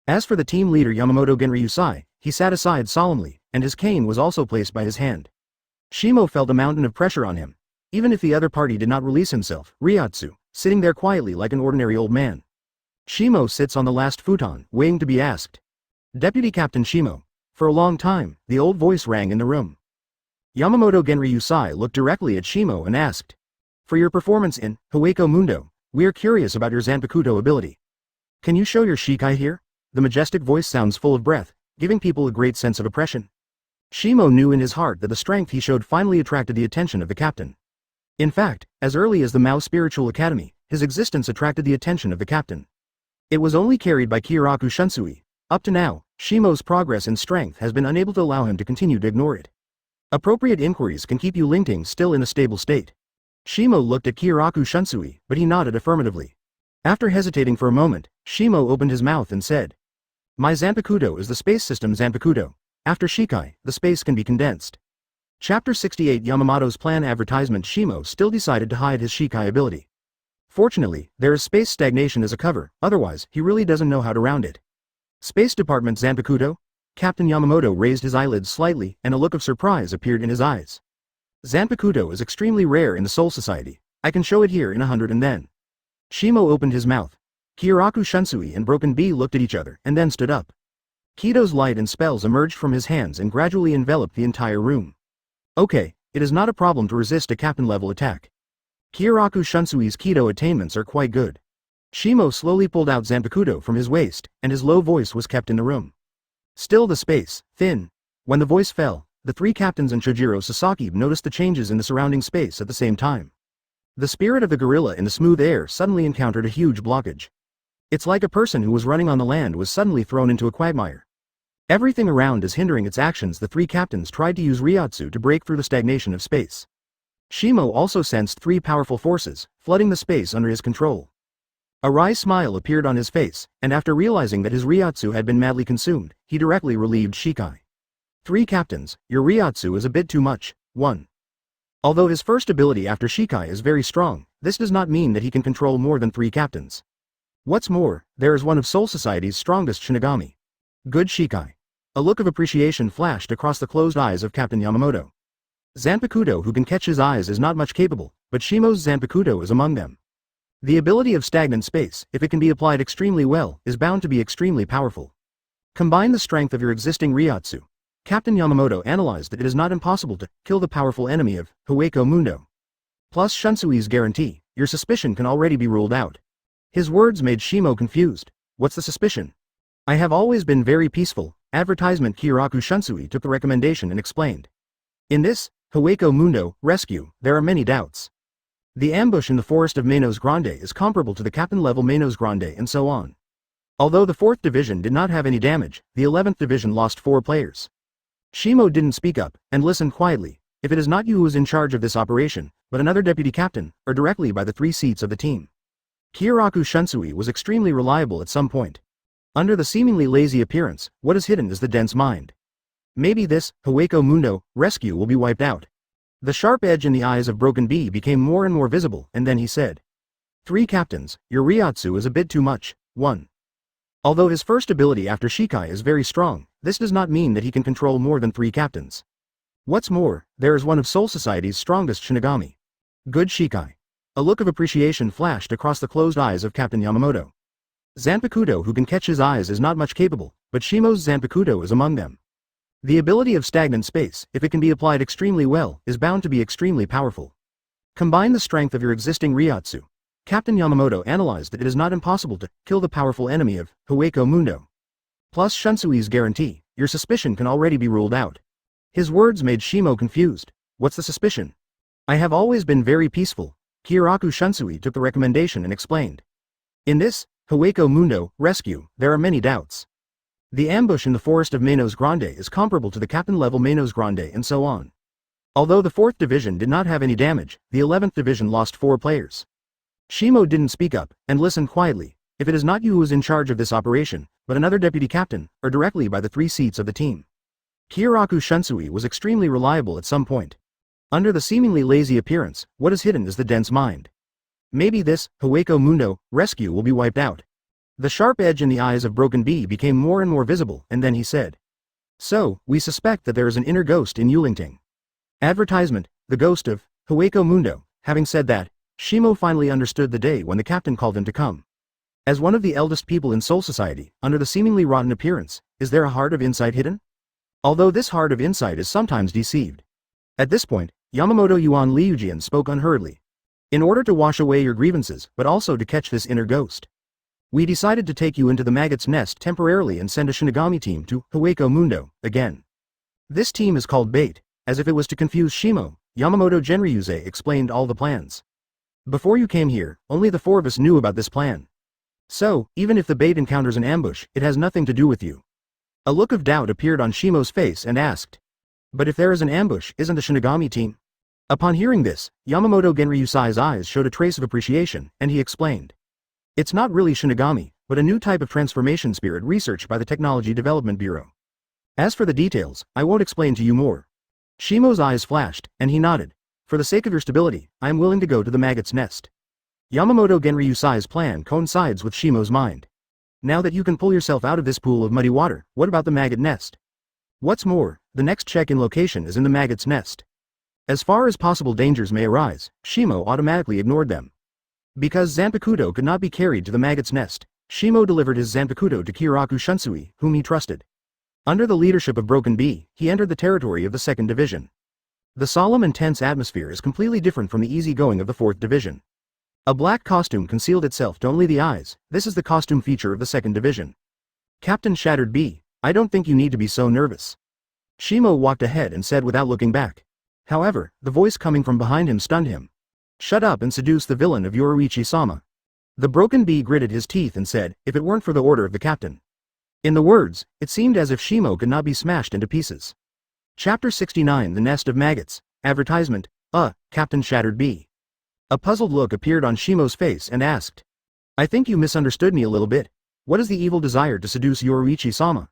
As for the team leader Yamamoto Genryusai, he sat aside solemnly, and his cane was also placed by his hand. Shimo felt a mountain of pressure on him. Even if the other party did not release himself, Ryotsu, sitting there quietly like an ordinary old man. Shimo sits on the last futon, waiting to be asked. Deputy Captain Shimo. For a long time, the old voice rang in the room. Yamamoto Genryusai looked directly at Shimo and asked. For your performance in Hueco Mundo, we are curious about your Zanpakuto ability. Can you show your Shikai here? The majestic voice sounds full of breath, giving people a great sense of oppression. Shimo knew in his heart that the strength he showed finally attracted the attention of the captain. In fact, as early as the Mao Spiritual Academy, his existence attracted the attention of the captain. It was only carried by Kyōraku Shunsui. Up to now, Shimo's progress in strength has been unable to allow him to continue to ignore it. Appropriate inquiries can keep you linking still in a stable state. Shimo looked at Kyōraku Shunsui, but he nodded affirmatively. After hesitating for a moment, Shimo opened his mouth and said, My Zanpakuto is the space system Zanpakuto. After Shikai, the space can be condensed. Chapter 68 Yamamoto's plan advertisement. Shimo still decided to hide his Shikai ability. Fortunately, there is space stagnation as a cover, otherwise he really doesn't know how to round it. Space Department Zanpakuto? Captain Yamamoto raised his eyelids slightly and a look of surprise appeared in his eyes. Zanpakuto is extremely rare in the Soul Society. I can show it here in 100 and then. Shimo opened his mouth. Kyōraku Shunsui and Broken B looked at each other and then stood up. Kido's light and spells emerged from his hands and gradually enveloped the entire room. Okay, it is not a problem to resist a captain-level attack. Kyōraku Shunsui's Kido attainments are quite good. Shimo slowly pulled out Zanpakuto from his waist, and his low voice was kept in the room. Still the space, thin. When the voice fell, the three captains and Chojiro Sasaki noticed the changes in the surrounding space at the same time. The spirit of the gorilla in the smooth air suddenly encountered a huge blockage. It's like a person who was running on the land was suddenly thrown into a quagmire. Everything around is hindering its actions. The three captains tried to use Ryotsu to break through the stagnation of space. Shimo also sensed three powerful forces, flooding the space under his control. A wry smile appeared on his face, and after realizing that his Ryotsu had been madly consumed, he directly relieved Shikai. Three captains, your Ryotsu is a bit too much. 1. Although his first ability after Shikai is very strong, this does not mean that he can control more than three captains. What's more, there is one of Soul Society's strongest shinigami. Good Shikai. A look of appreciation flashed across the closed eyes of Captain Yamamoto. Zanpakuto who can catch his eyes is not much capable, but Shimo's Zanpakuto is among them. The ability of stagnant space, if it can be applied extremely well, is bound to be extremely powerful. Combine the strength of your existing Ryotsu. Captain Yamamoto analyzed that it is not impossible to kill the powerful enemy of Hueco Mundo. Plus Shunsui's guarantee, your suspicion can already be ruled out. His words made Shimo confused. What's the suspicion? I have always been very peaceful. Advertisement. Kyōraku Shunsui took the recommendation and explained. In this, Hueco Mundo, rescue, there are many doubts. The ambush in the forest of Menos Grande is comparable to the captain-level Menos Grande and so on. Although the 4th Division did not have any damage, the 11th Division lost 4 players. Shimo didn't speak up, and listened quietly. If it is not you who is in charge of this operation, but another deputy captain, or directly by the 3 seats of the team. Kyōraku Shunsui was extremely reliable at some point. Under the seemingly lazy appearance, what is hidden is the dense mind. Maybe this, Hueco Mundo, rescue will be wiped out. The sharp edge in the eyes of Broken B became more and more visible, and then he said. 3 captains, your Ryotsu is a bit too much. 1. Although his first ability after Shikai is very strong, this does not mean that he can control more than 3 captains. What's more, there is one of Soul Society's strongest shinigami. Good Shikai. A look of appreciation flashed across the closed eyes of Captain Yamamoto. Zanpakuto who can catch his eyes is not much capable, but Shimo's Zanpakuto is among them. The ability of stagnant space, if it can be applied extremely well, is bound to be extremely powerful. Combine the strength of your existing Ryotsu. Captain Yamamoto analyzed that it is not impossible to kill the powerful enemy of Hueco Mundo. Plus Shunsui's guarantee, your suspicion can already be ruled out. His words made Shimo confused. What's the suspicion? I have always been very peaceful. Kyōraku Shunsui took the recommendation and explained. In this, Hueco Mundo, rescue, there are many doubts. The ambush in the forest of Menos Grande is comparable to the captain-level Menos Grande and so on. Although the 4th Division did not have any damage, the 11th Division lost 4 players. Shimo didn't speak up, and listened quietly. If it is not you who is in charge of this operation, but another deputy captain, or directly by the 3 seats of the team. Kyōraku Shunsui was extremely reliable at some point. Under the seemingly lazy appearance, what is hidden is the dense mind. Maybe this, Hueco Mundo, rescue will be wiped out. The sharp edge in the eyes of Broken B became more and more visible, and then he said. So, we suspect that there is an inner ghost in Yulingting. Advertisement, the ghost of Hueco Mundo, Having said that, Shimo finally understood the day when the captain called him to come. As one of the eldest people in Soul Society, under the seemingly rotten appearance, is there a heart of insight hidden? Although this heart of insight is sometimes deceived. At this point, Yamamoto Yuan Liujian spoke unhurriedly. In order to wash away your grievances, but also to catch this inner ghost, we decided to take you into the Maggots' nest temporarily and send a shinigami team to Hueco Mundo, again. This team is called Bait, as if it was to confuse Shimo. Yamamoto Genryuze explained all the plans. Before you came here, only the four of us knew about this plan. So, even if the Bait encounters an ambush, it has nothing to do with you. A look of doubt appeared on Shimo's face and asked. But if there is an ambush, isn't the shinigami team? Upon hearing this, Yamamoto Genryuse's eyes showed a trace of appreciation, and he explained. It's not really shinigami, but a new type of transformation spirit researched by the Technology Development Bureau. As for the details, I won't explain to you more. Shimo's eyes flashed, and he nodded. For the sake of your stability, I am willing to go to the Maggots' nest. Yamamoto Genryuse's plan coincides with Shimo's mind. Now that you can pull yourself out of this pool of muddy water, what about the Maggot nest? What's more, the next check-in location is in the Maggots' nest. As far as possible dangers may arise, Shimo automatically ignored them. Because Zanpakuto could not be carried to the Maggots' nest, Shimo delivered his Zanpakuto to Kyōraku Shunsui, whom he trusted. Under the leadership of Broken Bee, he entered the territory of the 2nd Division. The solemn and tense atmosphere is completely different from the easygoing of the 4th Division. A black costume concealed itself to only the eyes. This is the costume feature of the 2nd Division. Captain Shattered Bee, I don't think you need to be so nervous. Shimo walked ahead and said without looking back. However, the voice coming from behind him stunned him. Shut up and seduce the villain of Yoruichi-sama. The Broken Bee gritted his teeth and said, if it weren't for the order of the captain. In the words, it seemed as if Shimo could not be smashed into pieces. Chapter 69 The Nest of Maggots. Advertisement. Captain Shattered Bee. A puzzled look appeared on Shimo's face and asked. I think you misunderstood me a little bit. What is the evil desire to seduce Yoruichi-sama?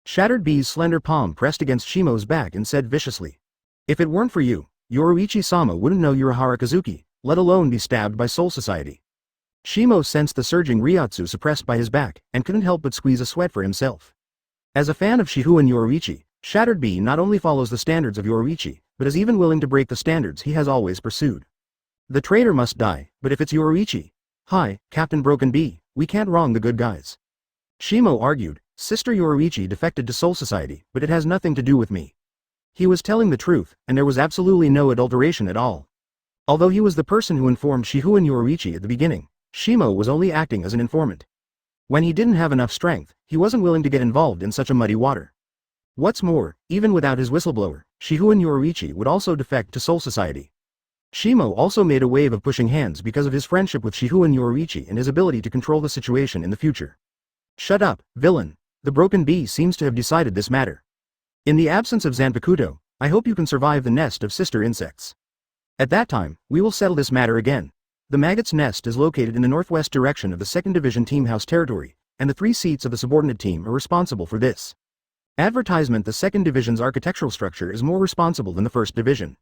Shattered Bee's slender palm pressed against Shimo's back and said viciously. If it weren't for you, Yoruichi-sama wouldn't know Urahara Kazuki, let alone be stabbed by Soul Society. Shimo sensed the surging Ryotsu suppressed by his back, and couldn't help but squeeze a sweat for himself. As a fan of Shihuan Yoruichi, Shattered Bee not only follows the standards of Yoruichi, but is even willing to break the standards he has always pursued. The traitor must die, but if it's Yoruichi, hi, Captain Broken Bee, we can't wrong the good guys. Shimo argued, Sister Yoruichi defected to Soul Society, but it has nothing to do with me. He was telling the truth, and there was absolutely no adulteration at all. Although he was the person who informed Shihuan Yoruichi at the beginning, Shimo was only acting as an informant. When he didn't have enough strength, he wasn't willing to get involved in such a muddy water. What's more, even without his whistleblower, Shihuan Yoruichi would also defect to Soul Society. Shimo also made a wave of pushing hands because of his friendship with Shihuan Yoruichi and his ability to control the situation in the future. Shut up, villain. The Broken Bee seems to have decided this matter. In the absence of Zanpakuto, I hope you can survive the nest of sister insects. At that time, we will settle this matter again. The Maggots' nest is located in the northwest direction of the 2nd Division Team House territory, and the 3 seats of the subordinate team are responsible for this. Advertisement. The 2nd Division's architectural structure is more responsible than the 1st Division.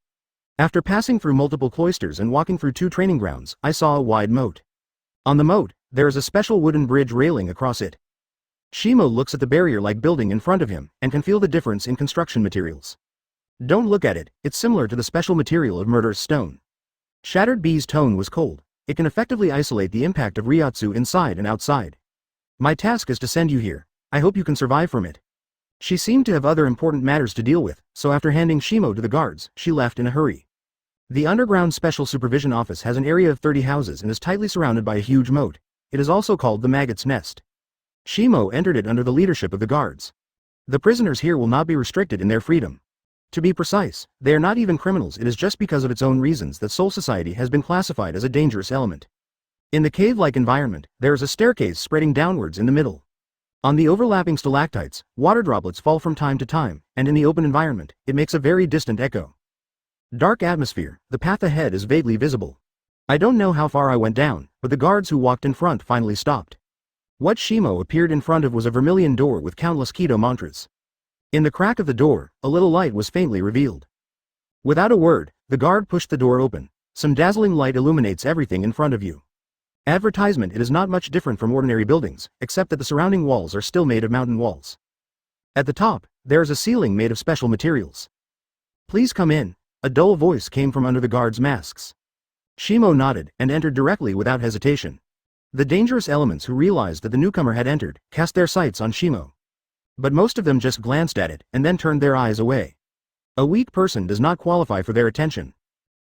After passing through multiple cloisters and walking through 2 training grounds, I saw a wide moat. On the moat, there is a special wooden bridge railing across it. Shimo looks at the barrier-like building in front of him, and can feel the difference in construction materials. Don't look at it, it's similar to the special material of murderous stone. Shattered Bee's tone was cold. It can effectively isolate the impact of Ryotsu inside and outside. My task is to send you here. I hope you can survive from it. She seemed to have other important matters to deal with, so after handing Shimo to the guards, she left in a hurry. The Underground Special Supervision Office has an area of 30 houses and is tightly surrounded by a huge moat. It is also called the Maggots' Nest. Shimo entered it under the leadership of the guards. The prisoners here will not be restricted in their freedom. To be precise, they are not even criminals. It is just because of its own reasons that Soul Society has been classified as a dangerous element. In the cave-like environment, there is a staircase spreading downwards in the middle. On the overlapping stalactites, water droplets fall from time to time, and in the open environment, it makes a very distant echo. Dark atmosphere, the path ahead is vaguely visible. I don't know how far I went down, but the guards who walked in front finally stopped. What Shimo appeared in front of was a vermilion door with countless Kido mantras. In the crack of the door, a little light was faintly revealed. Without a word, the guard pushed the door open. Some dazzling light illuminates everything in front of you. Advertisement. It is not much different from ordinary buildings, except that the surrounding walls are still made of mountain walls. At the top, there is a ceiling made of special materials. Please come in. A dull voice came from under the guards' masks. Shimo nodded and entered directly without hesitation. The dangerous elements who realized that the newcomer had entered, cast their sights on Shimo. But most of them just glanced at it and then turned their eyes away. A weak person does not qualify for their attention.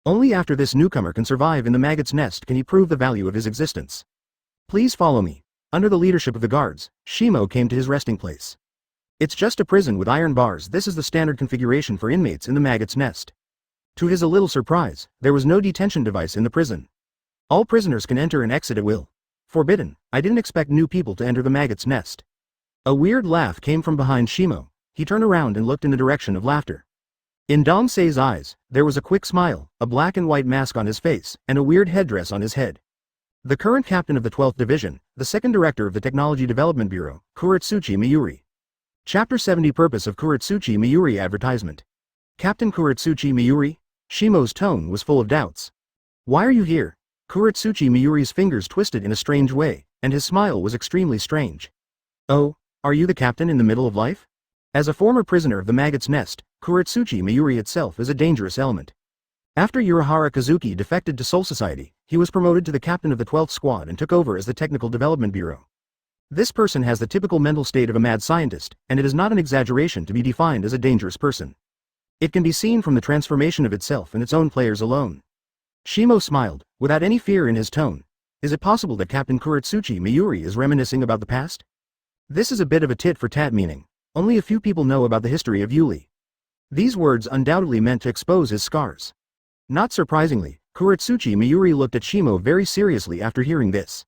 Only after this newcomer can survive in the Maggots' nest can he prove the value of his existence. Please follow me. Under the leadership of the guards, Shimo came to his resting place. It's just a prison with iron bars. This is the standard configuration for inmates in the Maggots' nest. To his a little surprise, there was no detention device in the prison. All prisoners can enter and exit at will. Forbidden. I didn't expect new people to enter the Maggots' nest. A weird laugh came from behind Shimo. He turned around and looked in the direction of laughter. In Dong-sei's eyes, there was a quick smile, a black and white mask on his face, and a weird headdress on his head. The current captain of the 12th Division, the second director of the Technology Development Bureau, Kuretsuchi Mayuri. Chapter 70 Purpose of Kuretsuchi Mayuri Advertisement. Captain Kuretsuchi Mayuri? Shimo's tone was full of doubts. Why are you here? Kuretsuchi Mayuri's fingers twisted in a strange way, and his smile was extremely strange. Oh, are you the captain in the middle of life? As a former prisoner of the Maggots' nest, Kuretsuchi Mayuri itself is a dangerous element. After Urahara Kazuki defected to Soul Society, he was promoted to the captain of the 12th Squad and took over as the Technical Development Bureau. This person has the typical mental state of a mad scientist, and it is not an exaggeration to be defined as a dangerous person. It can be seen from the transformation of itself and its own players alone. Shimo smiled, without any fear in his tone. Is it possible that Captain Kuretsuchi Mayuri is reminiscing about the past? This is a bit of a tit-for-tat meaning. Only a few people know about the history of Yuli. These words undoubtedly meant to expose his scars. Not surprisingly, Kuretsuchi Mayuri looked at Shimo very seriously after hearing this.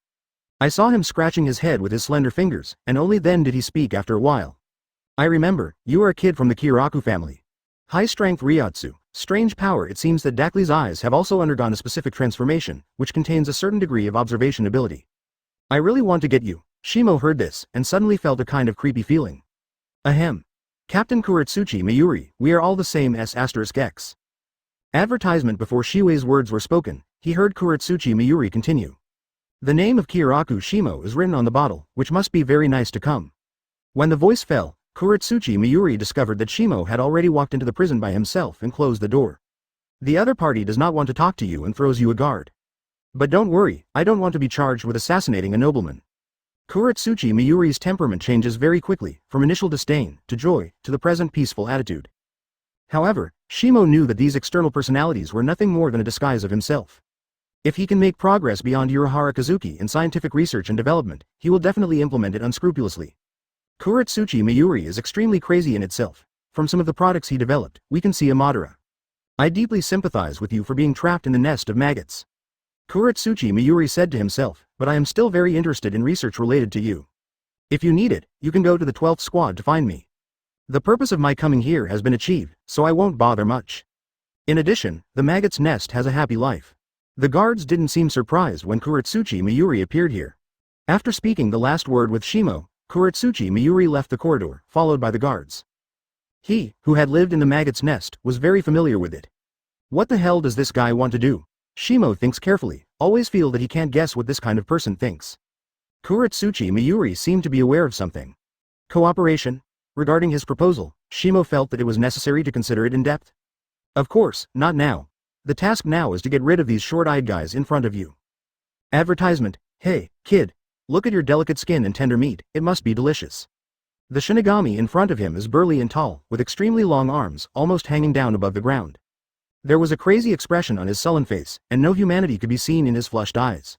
I saw him scratching his head with his slender fingers, and only then did he speak after a while. I remember, you are a kid from the Kyōraku family. High-strength Ryotsu, strange power. It seems that Dakli's eyes have also undergone a specific transformation, which contains a certain degree of observation ability. I really want to get you. Shimo heard this, and suddenly felt a kind of creepy feeling. Ahem. Captain Kuretsuchi Mayuri, we are all the same S***X. Advertisement. Before Shiwei's words were spoken, he heard Kuretsuchi Mayuri continue. The name of Kyōraku Shimo is written on the bottle, which must be very nice to come. When the voice fell, Kuretsuchi Mayuri discovered that Shimo had already walked into the prison by himself and closed the door. The other party does not want to talk to you and throws you a guard. But don't worry, I don't want to be charged with assassinating a nobleman. Kuretsuchi Mayuri's temperament changes very quickly, from initial disdain, to joy, to the present peaceful attitude. However, Shimo knew that these external personalities were nothing more than a disguise of himself. If he can make progress beyond Urahara Kazuki in scientific research and development, he will definitely implement it unscrupulously. Kuretsuchi Mayuri is extremely crazy in itself. From some of the products he developed, we can see a Madara. I deeply sympathize with you for being trapped in the nest of maggots. Kuretsuchi Mayuri said to himself, but I am still very interested in research related to you. If you need it, you can go to the 12th Squad to find me. The purpose of my coming here has been achieved, so I won't bother much. In addition, the Maggots' nest has a happy life. The guards didn't seem surprised when Kuretsuchi Mayuri appeared here. After speaking the last word with Shimo, Kuretsuchi Mayuri left the corridor, followed by the guards. He, who had lived in the Maggots' nest, was very familiar with it. What the hell does this guy want to do? Shimo thinks carefully, always feel that he can't guess what this kind of person thinks. Kuretsuchi Mayuri seemed to be aware of something. Cooperation? Regarding his proposal, Shimo felt that it was necessary to consider it in depth. Of course, not now. The task now is to get rid of these short-eyed guys in front of you. Advertisement. Hey, kid. Look at your delicate skin and tender meat, it must be delicious. The shinigami in front of him is burly and tall, with extremely long arms, almost hanging down above the ground. There was a crazy expression on his sullen face, and no humanity could be seen in his flushed eyes.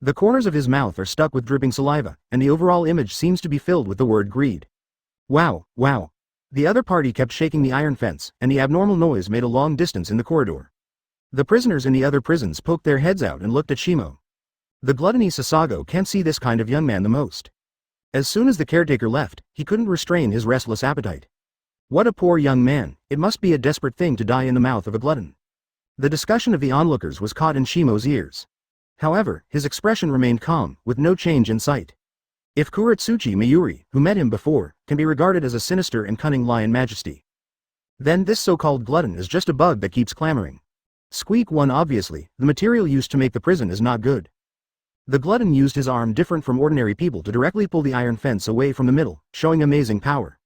The corners of his mouth are stuck with dripping saliva, and the overall image seems to be filled with the word greed. Wow, wow. The other party kept shaking the iron fence, and the abnormal noise made a long distance in the corridor. The prisoners in the other prisons poked their heads out and looked at Shimo. The gluttony Sasago can't see this kind of young man the most. As soon as the caretaker left, he couldn't restrain his restless appetite. What a poor young man, it must be a desperate thing to die in the mouth of a glutton. The discussion of the onlookers was caught in Shimo's ears. However, his expression remained calm, with no change in sight. If Kuretsuchi Mayuri, who met him before, can be regarded as a sinister and cunning lion majesty, then this so-called glutton is just a bug that keeps clamoring. Squeak one. Obviously, the material used to make the prison is not good. The glutton used his arm different from ordinary people to directly pull the iron fence away from the middle, showing amazing power.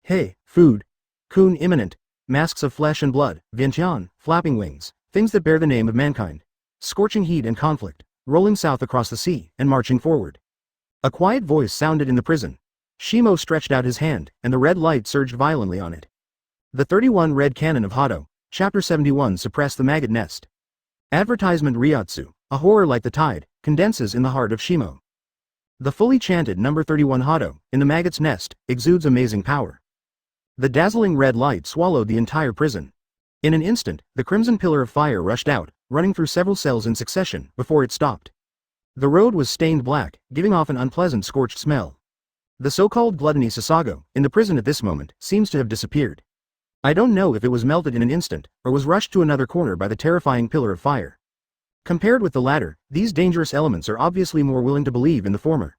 Hey, food. Kun imminent. Masks of flesh and blood, Vientian, flapping wings, things that bear the name of mankind. scorching heat and conflict, rolling south across the sea, and marching forward. A quiet voice sounded in the prison. Shimo stretched out his hand, and the red light surged violently on it. The 31 Red Cannon of Hado, Chapter 71 Suppress the Maggot Nest. Advertisement Ryotsu, a horror like the tide, condenses in the heart of Shimo. The fully chanted number 31 Hado, in the maggot's nest, exudes amazing power. The dazzling red light swallowed the entire prison. In an instant, the crimson pillar of fire rushed out, running through several cells in succession, before it stopped. The road was stained black, giving off an unpleasant scorched smell. The so-called gluttony Sasago, in the prison at this moment, seems to have disappeared. I don't know if it was melted in an instant, or was rushed to another corner by the terrifying pillar of fire. Compared with the latter, these dangerous elements are obviously more willing to believe in the former.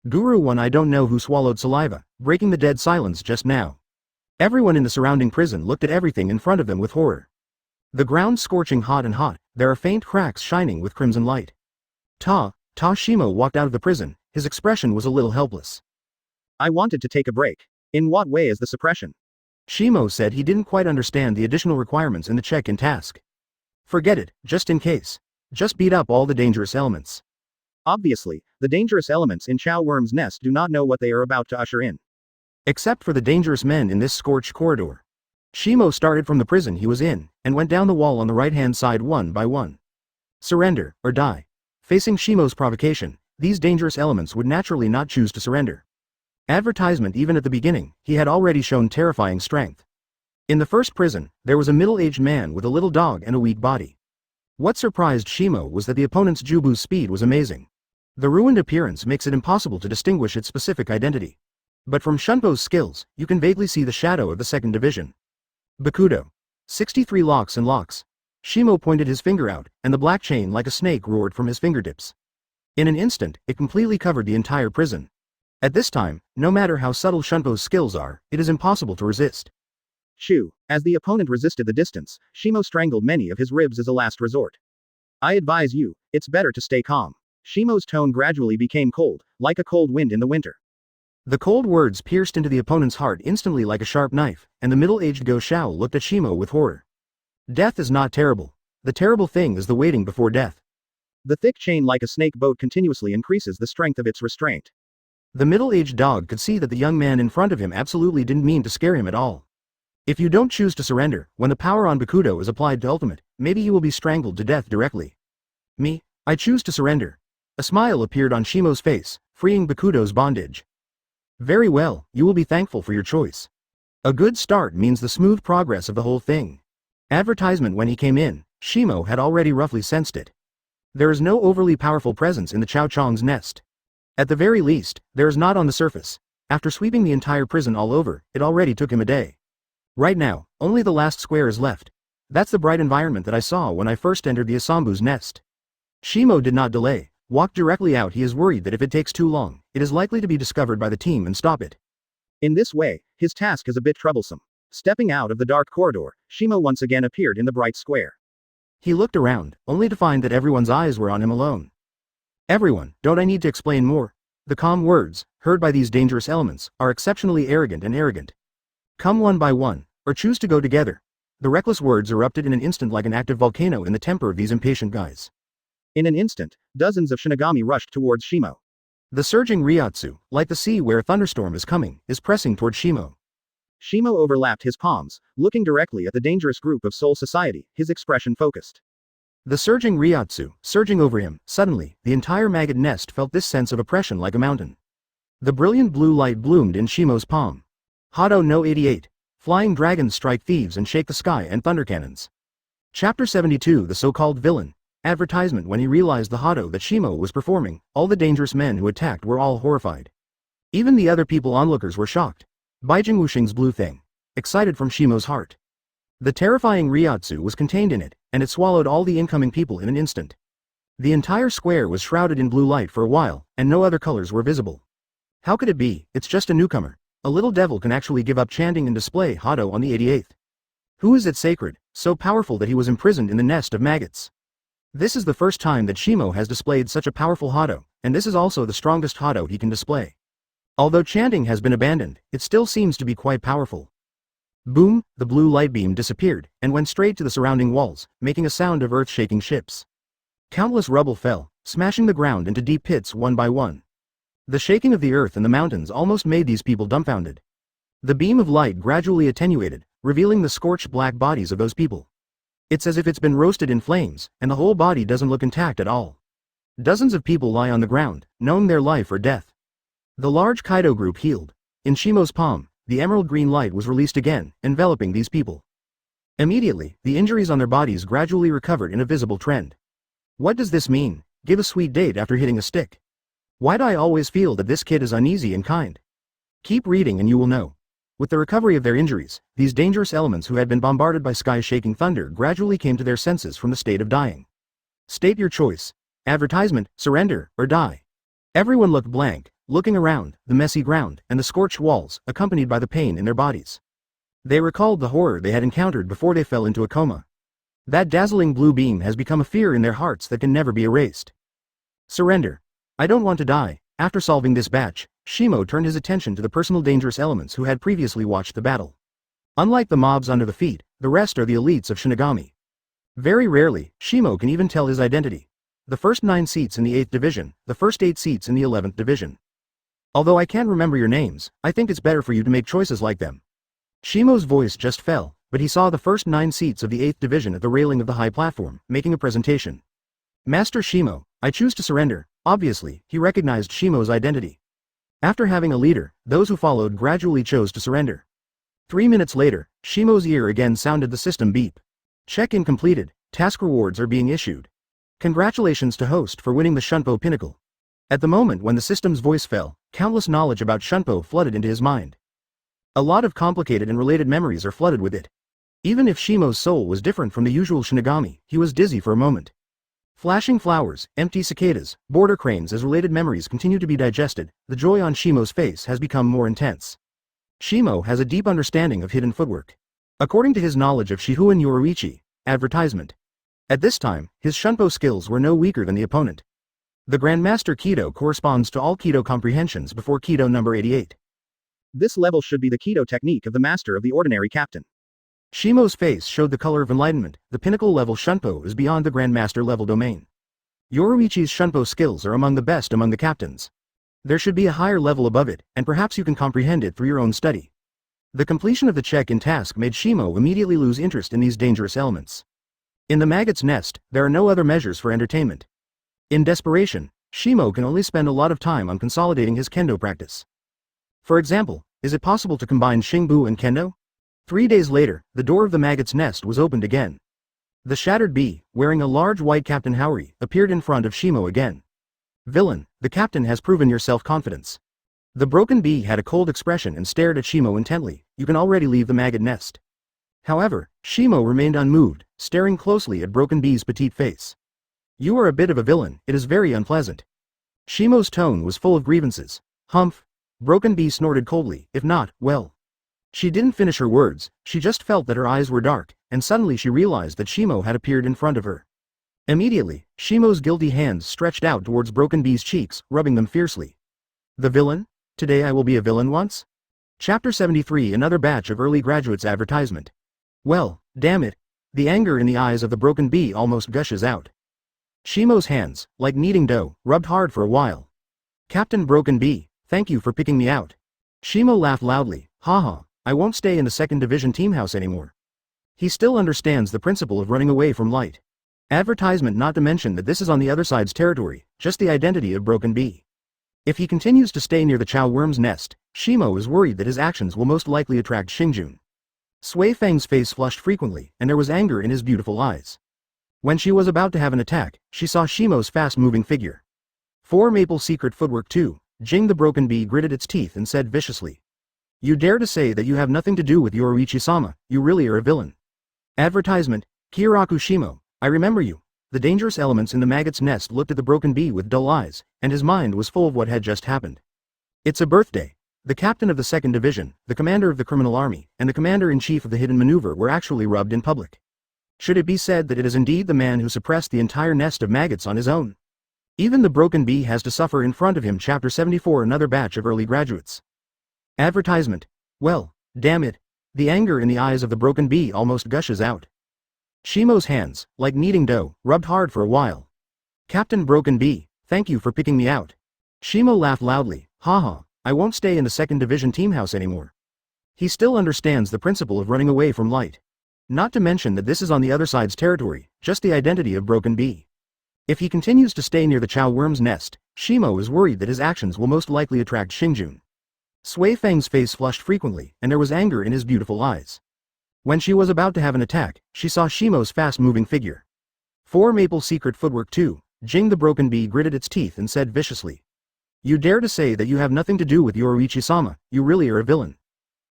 Guru One, I don't know who swallowed saliva, breaking the dead silence just now. Everyone in the surrounding prison looked at everything in front of them with horror. The ground scorching hot and hot, there are faint cracks shining with crimson light. Shimo walked out of the prison, his expression was a little helpless. I wanted to take a break. In what way is the suppression? Shimo said he didn't quite understand the additional requirements in the check-in task. Forget it, just in case. Just beat up all the dangerous elements. Obviously, the dangerous elements in Chow Worm's nest do not know what they are about to usher in. Except for the dangerous men in this scorched corridor. Shimo started from the prison he was in, and went down the wall on the right-hand side one by one. Surrender, or die. Facing Shimo's provocation, these dangerous elements would naturally not choose to surrender. Advertisement even at the beginning, he had already shown terrifying strength. In the first prison, there was a middle-aged man with a little dog and a weak body. What surprised Shimo was that the opponent's Jubu's speed was amazing. The ruined appearance makes it impossible to distinguish its specific identity. But from Shunpo's skills, you can vaguely see the shadow of the second division. Bakuto. 63 locks and locks. Shimo pointed his finger out, and the black chain like a snake roared from his fingertips. In an instant, it completely covered the entire prison. At this time, no matter how subtle Shunpo's skills are, it is impossible to resist. Shoo. As the opponent resisted the distance, Shimo strangled many of his ribs as a last resort. I advise you, it's better to stay calm. Shimo's tone gradually became cold, like a cold wind in the winter. The cold words pierced into the opponent's heart instantly like a sharp knife, and the middle-aged Go Shao looked at Shimo with horror. Death is not terrible. The terrible thing is the waiting before death. The thick chain like a snake boat continuously increases the strength of its restraint. The middle-aged dog could see that the young man in front of him absolutely didn't mean to scare him at all. If you don't choose to surrender, when the power on Bakuto is applied to ultimate, maybe you will be strangled to death directly. Me? I choose to surrender. A smile appeared on Shimo's face, freeing Bakuto's bondage. Very well, you will be thankful for your choice. A good start means the smooth progress of the whole thing. Advertisement when he came in, Shimo had already roughly sensed it. There is no overly powerful presence in the Chao Chong's nest. At the very least, there is not on the surface. After sweeping the entire prison all over, it already took him a day. Right now, only the last square is left. That's the bright environment that I saw when I first entered the Asambu's nest. Shimo did not delay, walked directly out. He is worried that if it takes too long, it is likely to be discovered by the team and stop it. In this way, his task is a bit troublesome. Stepping out of the dark corridor, Shimo once again appeared in the bright square. He looked around, only to find that everyone's eyes were on him alone. Everyone, don't I need to explain more? The calm words, heard by these dangerous elements, are exceptionally arrogant and arrogant. Come one by one, or choose to go together. The reckless words erupted in an instant like an active volcano in the temper of these impatient guys. In an instant, dozens of shinigami rushed towards Shimo. The surging Ryotsu, like the sea where a thunderstorm is coming, is pressing toward Shimo. Shimo overlapped his palms, looking directly at the dangerous group of Soul Society, his expression focused. The surging Ryotsu, surging over him, suddenly, the entire maggot nest felt this sense of oppression like a mountain. The brilliant blue light bloomed in Shimo's palm. Hado no 88. Flying dragons strike thieves and shake the sky and thunder cannons. Chapter 72 The so-called villain. Advertisement when he realized the Hado that Shimo was performing, all the dangerous men who attacked were all horrified. Even the other people onlookers were shocked. Baijing Wuxing's blue thing. Excited from Shimo's heart. The terrifying Ryotsu was contained in it, and it swallowed all the incoming people in an instant. The entire square was shrouded in blue light for a while, and no other colors were visible. How could it be? It's just a newcomer. A little devil can actually give up chanting and display Hado on the 88th. Who is it sacred, so powerful that he was imprisoned in the nest of maggots? This is the first time that Shimo has displayed such a powerful Hado, and this is also the strongest Hado he can display. Although chanting has been abandoned, it still seems to be quite powerful. Boom, the blue light beam disappeared, and went straight to the surrounding walls, making a sound of earth-shaking ships. Countless rubble fell, smashing the ground into deep pits one by one. The shaking of the earth and the mountains almost made these people dumbfounded. The beam of light gradually attenuated, revealing the scorched black bodies of those people. It's as if it's been roasted in flames, and the whole body doesn't look intact at all. Dozens of people lie on the ground, knowing their life or death. The large Kaido group healed. In Shimo's palm, the emerald green light was released again, enveloping these people. Immediately, the injuries on their bodies gradually recovered in a visible trend. What does this mean? Give a sweet date after hitting a stick. Why do I always feel that this kid is uneasy and kind? Keep reading and you will know. With the recovery of their injuries, these dangerous elements who had been bombarded by sky-shaking thunder gradually came to their senses from the state of dying. State your choice. Advertisement, surrender, or die. Everyone looked blank, looking around, the messy ground, and the scorched walls, accompanied by the pain in their bodies. They recalled the horror they had encountered before they fell into a coma. That dazzling blue beam has become a fear in their hearts that can never be erased. Surrender. I don't want to die. After solving this batch, Shimo turned his attention to the personal dangerous elements who had previously watched the battle. Unlike the mobs under the feet, the rest are the elites of Shinigami. Very rarely, Shimo can even tell his identity. The first 9 seats in the 8th division, the first 8 seats in the 11th division. Although I can't remember your names, I think it's better for you to make choices like them. Shimo's voice just fell, but he saw the first 9 seats of the 8th division at the railing of the high platform, making a presentation. Master Shimo, I choose to surrender. Obviously, he recognized Shimo's identity. After having a leader, those who followed gradually chose to surrender. 3 minutes later, Shimo's ear again sounded the system beep. Check-in completed, task rewards are being issued. Congratulations to host for winning the Shunpo Pinnacle. At the moment when the system's voice fell, countless knowledge about Shunpo flooded into his mind. A lot of complicated and related memories are flooded with it. Even if Shimo's soul was different from the usual Shinigami, he was dizzy for a moment. Flashing flowers, empty cicadas, border cranes as related memories continue to be digested, the joy on Shimo's face has become more intense. Shimo has a deep understanding of hidden footwork. According to his knowledge of Shihuan Yoruichi, advertisement. At this time, his Shunpo skills were no weaker than the opponent. The Grandmaster Kido corresponds to all Kido comprehensions before Kido number 88. This level should be the Kido technique of the master of the ordinary captain. Shimo's face showed the color of enlightenment. The pinnacle level Shunpo is beyond the Grandmaster level domain. Yoruichi's Shunpo skills are among the best among the captains. There should be a higher level above it, and perhaps you can comprehend it through your own study. The completion of the check-in task made Shimo immediately lose interest in these dangerous elements. In the Maggots' nest, there are no other measures for entertainment. In desperation, Shimo can only spend a lot of time on consolidating his kendo practice. For example, is it possible to combine Shingbu and kendo? 3 days later, the door of the Maggots' nest was opened again. The shattered bee, wearing a large white Captain Haori, appeared in front of Shimo again. Villain, the captain has proven your self-confidence. The broken bee had a cold expression and stared at Shimo intently. You can already leave the maggot nest. However, Shimo remained unmoved, staring closely at Broken Bee's petite face. You are a bit of a villain, it is very unpleasant. Shimo's tone was full of grievances. Humph. Broken Bee snorted coldly, if not, well. She didn't finish her words, she just felt that her eyes were dark, and suddenly she realized that Shimo had appeared in front of her. Immediately, Shimo's guilty hands stretched out towards Broken Bee's cheeks, rubbing them fiercely. The villain? Today I will be a villain once? Chapter 73. Another batch of early graduates advertisement. Well, damn it. The anger in the eyes of the Broken Bee almost gushes out. Shimo's hands, like kneading dough, rubbed hard for a while. Captain Broken Bee, thank you for picking me out. Shimo laughed loudly. Haha, I won't stay in the 2nd Division team house anymore. He still understands the principle of running away from light. Advertisement, not to mention that this is on the other side's territory, just the identity of Broken Bee. If he continues to stay near the Chow Worm's nest, Shimo is worried that his actions will most likely attract Xingjun. Sui Feng's face flushed frequently, and there was anger in his beautiful eyes. When she was about to have an attack, she saw Shimo's fast-moving figure. 4 Maple Secret Footwork 2, Jing the Broken Bee gritted its teeth and said viciously. You dare to say that you have nothing to do with Yoruichi-sama, you really are a villain. Advertisement, Kyōraku Shimo, I remember you. The dangerous elements in the Maggot's nest looked at the Broken Bee with dull eyes, and his mind was full of what had just happened. It's a birthday. The captain of the 2nd Division, the commander of the criminal army, and the commander-in-chief of the hidden maneuver were actually rubbed in public. Should it be said that it is indeed the man who suppressed the entire nest of maggots on his own? Even the Broken Bee has to suffer in front of him. Chapter 74. Another batch of early graduates. Advertisement. Well, damn it. The anger in the eyes of the Broken Bee almost gushes out. Shimo's hands, like kneading dough, rubbed hard for a while. Captain Broken Bee, thank you for picking me out. Shimo laughed loudly, haha, I won't stay in the 2nd Division team house anymore. He still understands the principle of running away from light. Not to mention that this is on the other side's territory, just the identity of Broken Bee. If he continues to stay near the Chow Worm's nest, Shimo is worried that his actions will most likely attract Xingjun. Sui Feng's face flushed frequently, and there was anger in his beautiful eyes. When she was about to have an attack, she saw Shimo's fast-moving figure. 4 Maple Secret Footwork 2, Jing the Broken Bee gritted its teeth and said viciously. You dare to say that you have nothing to do with Yoruichi-sama, you really are a villain.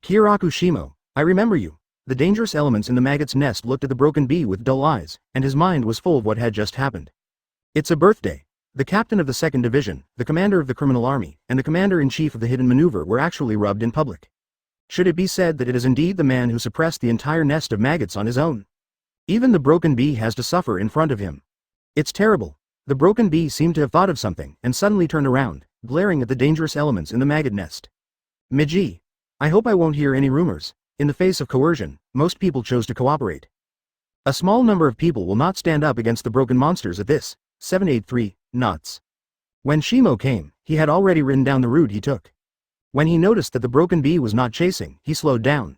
Kyōraku Shimo, I remember you. The dangerous elements in the Maggots' nest looked at the Broken Bee with dull eyes, and his mind was full of what had just happened. It's a birthday. The captain of the 2nd Division, the commander of the criminal army, and the commander-in-chief of the hidden maneuver were actually rubbed in public. Should it be said that it is indeed the man who suppressed the entire nest of maggots on his own? Even the Broken Bee has to suffer in front of him. It's terrible. The Broken Bee seemed to have thought of something, and suddenly turned around, glaring at the dangerous elements in the maggot nest. Miji. I hope I won't hear any rumors. In the face of coercion, most people chose to cooperate. A small number of people will not stand up against the broken monsters at this. 783, knots. When Shimo came, he had already written down the route he took. When he noticed that the Broken Bee was not chasing, he slowed down.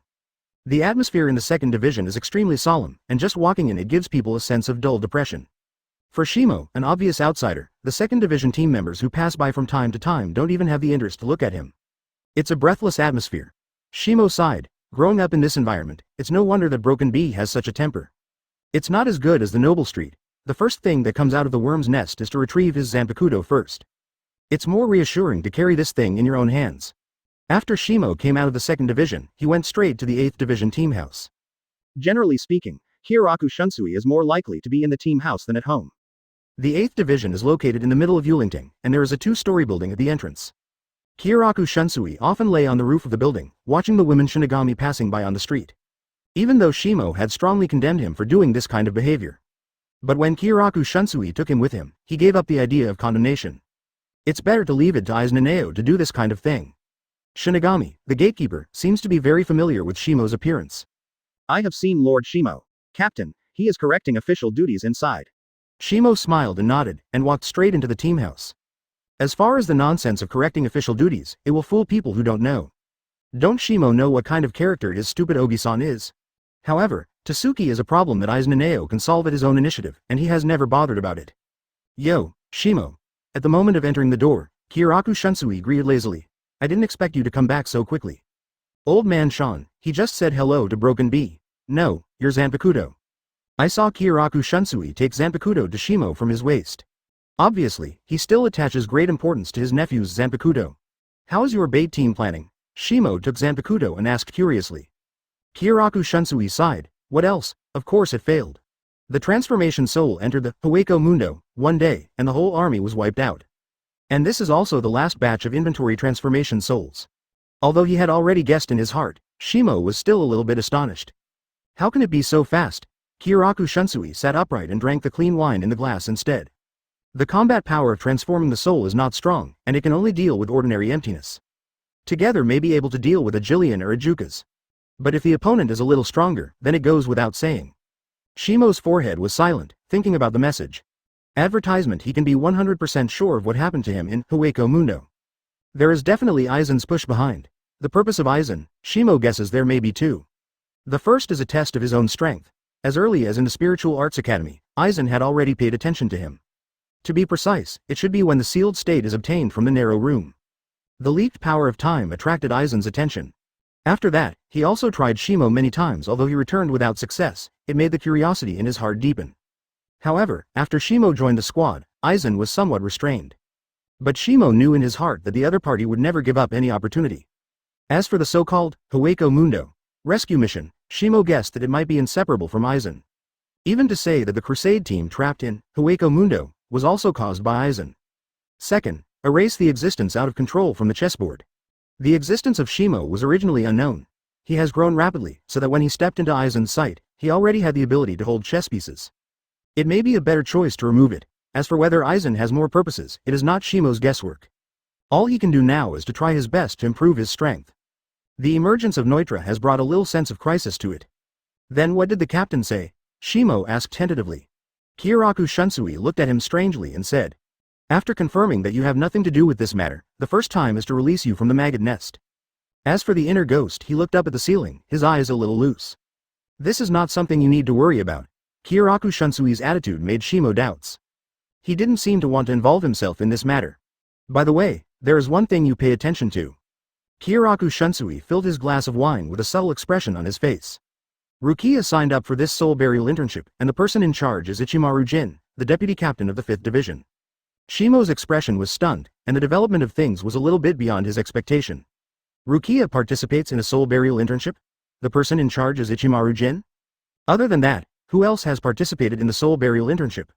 The atmosphere in the 2nd Division is extremely solemn, and just walking in it gives people a sense of dull depression. For Shimo, an obvious outsider, the 2nd Division team members who pass by from time to time don't even have the interest to look at him. It's a breathless atmosphere. Shimo sighed. Growing up in this environment, it's no wonder that Broken Bee has such a temper. It's not as good as the Noble Street. The first thing that comes out of the worm's nest is to retrieve his Zanpakuto first. It's more reassuring to carry this thing in your own hands. After Shimo came out of the 2nd Division, he went straight to the 8th Division team house. Generally speaking, Kyōraku Shunsui is more likely to be in the team house than at home. The 8th Division is located in the middle of Yulingting, and there is a 2-story building at the entrance. Kyōraku Shunsui often lay on the roof of the building, watching the women shinigami passing by on the street. Even though Shimo had strongly condemned him for doing this kind of behavior. But when Kyōraku Shunsui took him with him, he gave up the idea of condemnation. It's better to leave it to Aizen to do this kind of thing. Shinigami, the gatekeeper, seems to be very familiar with Shimo's appearance. I have seen Lord Shimo. Captain, he is correcting official duties inside. Shimo smiled and nodded, and walked straight into the team house. As far as the nonsense of correcting official duties, it will fool people who don't know. Don't Shimo know what kind of character his stupid Ogi-san is? However, Tasuki is a problem that Aizen can solve at his own initiative, and he has never bothered about it. Yo, Shimo. At the moment of entering the door, Kyōraku Shunsui greeted lazily. I didn't expect you to come back so quickly. Old man Sean, he just said hello to Broken Bee. No, you're Zanpakuto. I saw Kyōraku Shunsui take Zanpakuto to Shimo from his waist. Obviously, he still attaches great importance to his nephew's Zanpakuto. How is your bait team planning? Shimo took Zanpakuto and asked curiously. Kyōraku Shunsui sighed. What else? Of course it failed. The transformation soul entered the Hueco Mundo one day, and the whole army was wiped out. And this is also the last batch of inventory transformation souls. Although he had already guessed in his heart, Shimo was still a little bit astonished. How can it be so fast? Kyōraku Shunsui sat upright and drank the clean wine in the glass instead. The combat power of transforming the soul is not strong, and it can only deal with ordinary emptiness. Together may be able to deal with a Jillian or a Jukas. But if the opponent is a little stronger, then it goes without saying. Shimo's forehead was silent, thinking about the message. Advertisement. He can be 100% sure of what happened to him in Hueco Mundo. There is definitely Aizen's push behind. The purpose of Aizen, Shimo guesses there may be two. The first is a test of his own strength. As early as in the Spiritual Arts Academy, Aizen had already paid attention to him. To be precise, it should be when the sealed state is obtained from the narrow room. The leaked power of time attracted Aizen's attention. After that, he also tried Shimo many times. Although he returned without success, it made the curiosity in his heart deepen. However, after Shimo joined the squad, Aizen was somewhat restrained. But Shimo knew in his heart that the other party would never give up any opportunity. As for the so-called Hueco Mundo rescue mission, Shimo guessed that it might be inseparable from Aizen. Even to say that the Crusade team trapped in Hueco Mundo was also caused by Aizen. Second, erase the existence out of control from the chessboard. The existence of Shimo was originally unknown. He has grown rapidly, so that when he stepped into Aizen's sight, he already had the ability to hold chess pieces. It may be a better choice to remove it. As for whether Aizen has more purposes, it is not Shimo's guesswork. All he can do now is to try his best to improve his strength. The emergence of Neutra has brought a little sense of crisis to it. Then what did the captain say? Shimo asked tentatively. Kyōraku Shunsui looked at him strangely and said, "After confirming that you have nothing to do with this matter, the first time is to release you from the maggot nest." As for the inner ghost, he looked up at the ceiling, his eyes a little loose. "This is not something you need to worry about." Kyōraku Shunsui's attitude made Shimo doubts. He didn't seem to want to involve himself in this matter. "By the way, there is one thing you pay attention to." Kyōraku Shunsui filled his glass of wine with a subtle expression on his face. "Rukia signed up for this soul burial internship, and the person in charge is Ichimaru Jin, the deputy captain of the 5th Division." Shimo's expression was stunned, and the development of things was a little bit beyond his expectation. Rukia participates in a soul burial internship? The person in charge is Ichimaru Jin? Other than that, who else has participated in the soul burial internship?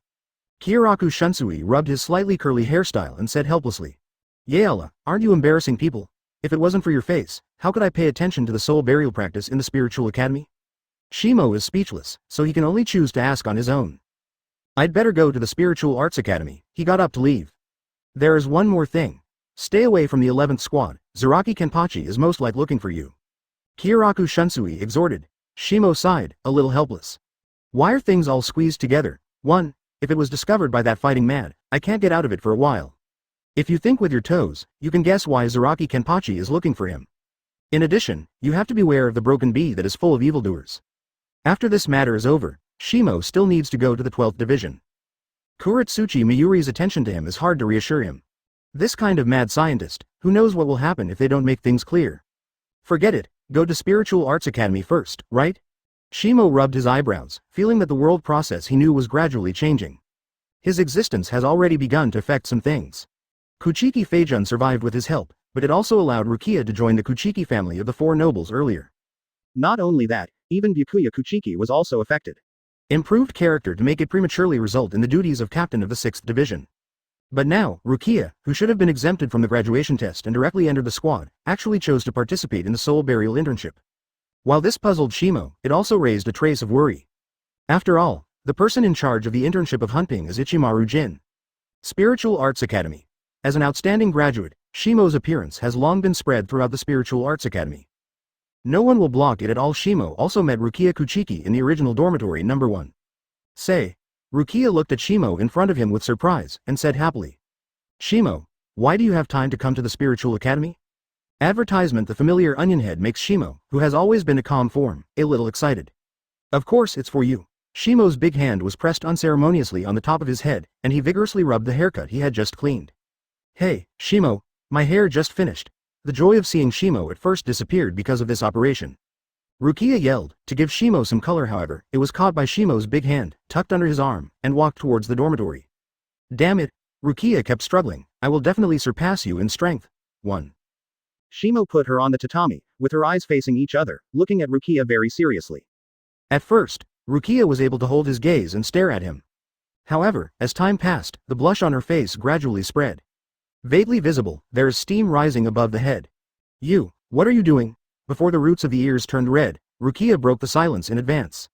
Kyōraku Shunsui rubbed his slightly curly hairstyle and said helplessly, "Yaela, aren't you embarrassing people? If it wasn't for your face, how could I pay attention to the soul burial practice in the spiritual academy?" Shimo is speechless, so he can only choose to ask on his own. "I'd better go to the spiritual arts academy." He got up to leave. "There is one more thing. Stay away from the 11th squad. Zaraki Kenpachi is most like looking for you." Kyōraku Shunsui exhorted. Shimo sighed, a little helpless. "Why are things all squeezed together? One, if it was discovered by that fighting mad, I can't get out of it for a while. If you think with your toes, you can guess why Zaraki Kenpachi is looking for him. In addition, you have to beware of the broken bee that is full of evildoers. After this matter is over, Shimo still needs to go to the 12th Division." Kuretsuchi Mayuri's attention to him is hard to reassure him. This kind of mad scientist, who knows what will happen if they don't make things clear? "Forget it, go to Spiritual Arts Academy first, right?" Shimo rubbed his eyebrows, feeling that the world process he knew was gradually changing. His existence has already begun to affect some things. Kuchiki Feijun survived with his help, but it also allowed Rukia to join the Kuchiki family of the 4 nobles earlier. Not only that, even Byakuya Kuchiki was also affected. Improved character to make it prematurely result in the duties of captain of the 6th Division. But now, Rukia, who should have been exempted from the graduation test and directly entered the squad, actually chose to participate in the soul burial internship. While this puzzled Shimo, it also raised a trace of worry. After all, the person in charge of the internship of hunting is Ichimaru Jin. Spiritual Arts Academy. As an outstanding graduate, Shimo's appearance has long been spread throughout the Spiritual Arts Academy. No one will block it at all. Shimo also met Rukia Kuchiki in the original dormitory number 1. Say. Rukia looked at Shimo in front of him with surprise, and said happily. "Shimo, why do you have time to come to the Spiritual Academy?" Advertisement. The familiar onion head makes Shimo, who has always been a calm form, a little excited. "Of course it's for you." Shimo's big hand was pressed unceremoniously on the top of his head, and he vigorously rubbed the haircut he had just cleaned. "Hey, Shimo, my hair just finished." The joy of seeing Shimo at first disappeared because of this operation. Rukia yelled, to give Shimo some color. However, it was caught by Shimo's big hand, tucked under his arm, and walked towards the dormitory. "Damn it," Rukia kept struggling, "I will definitely surpass you in strength." 1. Shimo put her on the tatami, with her eyes facing each other, looking at Rukia very seriously. At first, Rukia was able to hold his gaze and stare at him. However, as time passed, the blush on her face gradually spread. Vaguely visible, there is steam rising above the head. "You, what are you doing?" Before the roots of the ears turned red, Rukia broke the silence in advance.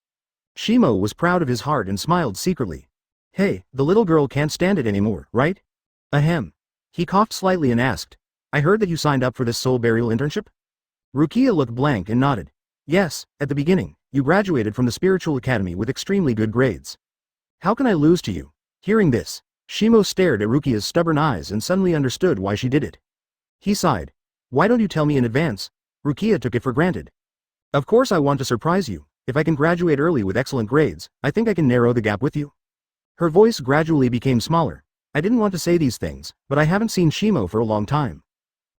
Shimo was proud of his heart and smiled secretly. "Hey, the little girl can't stand it anymore, right?" "Ahem." He coughed slightly and asked, "I heard that you signed up for this soul burial internship?" Rukia looked blank and nodded. "Yes, at the beginning, you graduated from the Spiritual Academy with extremely good grades. How can I lose to you?" Hearing this, Shimo stared at Rukia's stubborn eyes and suddenly understood why she did it. He sighed. "Why don't you tell me in advance?" Rukia took it for granted. "Of course I want to surprise you. If I can graduate early with excellent grades, I think I can narrow the gap with you." Her voice gradually became smaller. "I didn't want to say these things, but I haven't seen Shimo for a long time."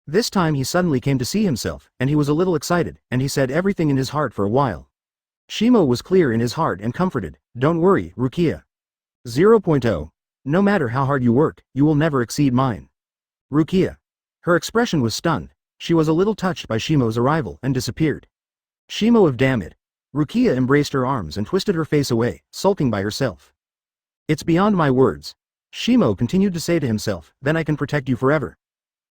This time he suddenly came to see himself, and he was a little excited, and he said everything in his heart for a while. Shimo was clear in his heart and comforted. "Don't worry, Rukia. 0.0. No matter how hard you work, you will never exceed mine." Rukia. Her expression was stunned. She was a little touched by Shimo's arrival and disappeared. "Shimo of damn it." Rukia embraced her arms and twisted her face away, sulking by herself. "It's beyond my words." Shimo continued to say to himself, "Then I can protect you forever."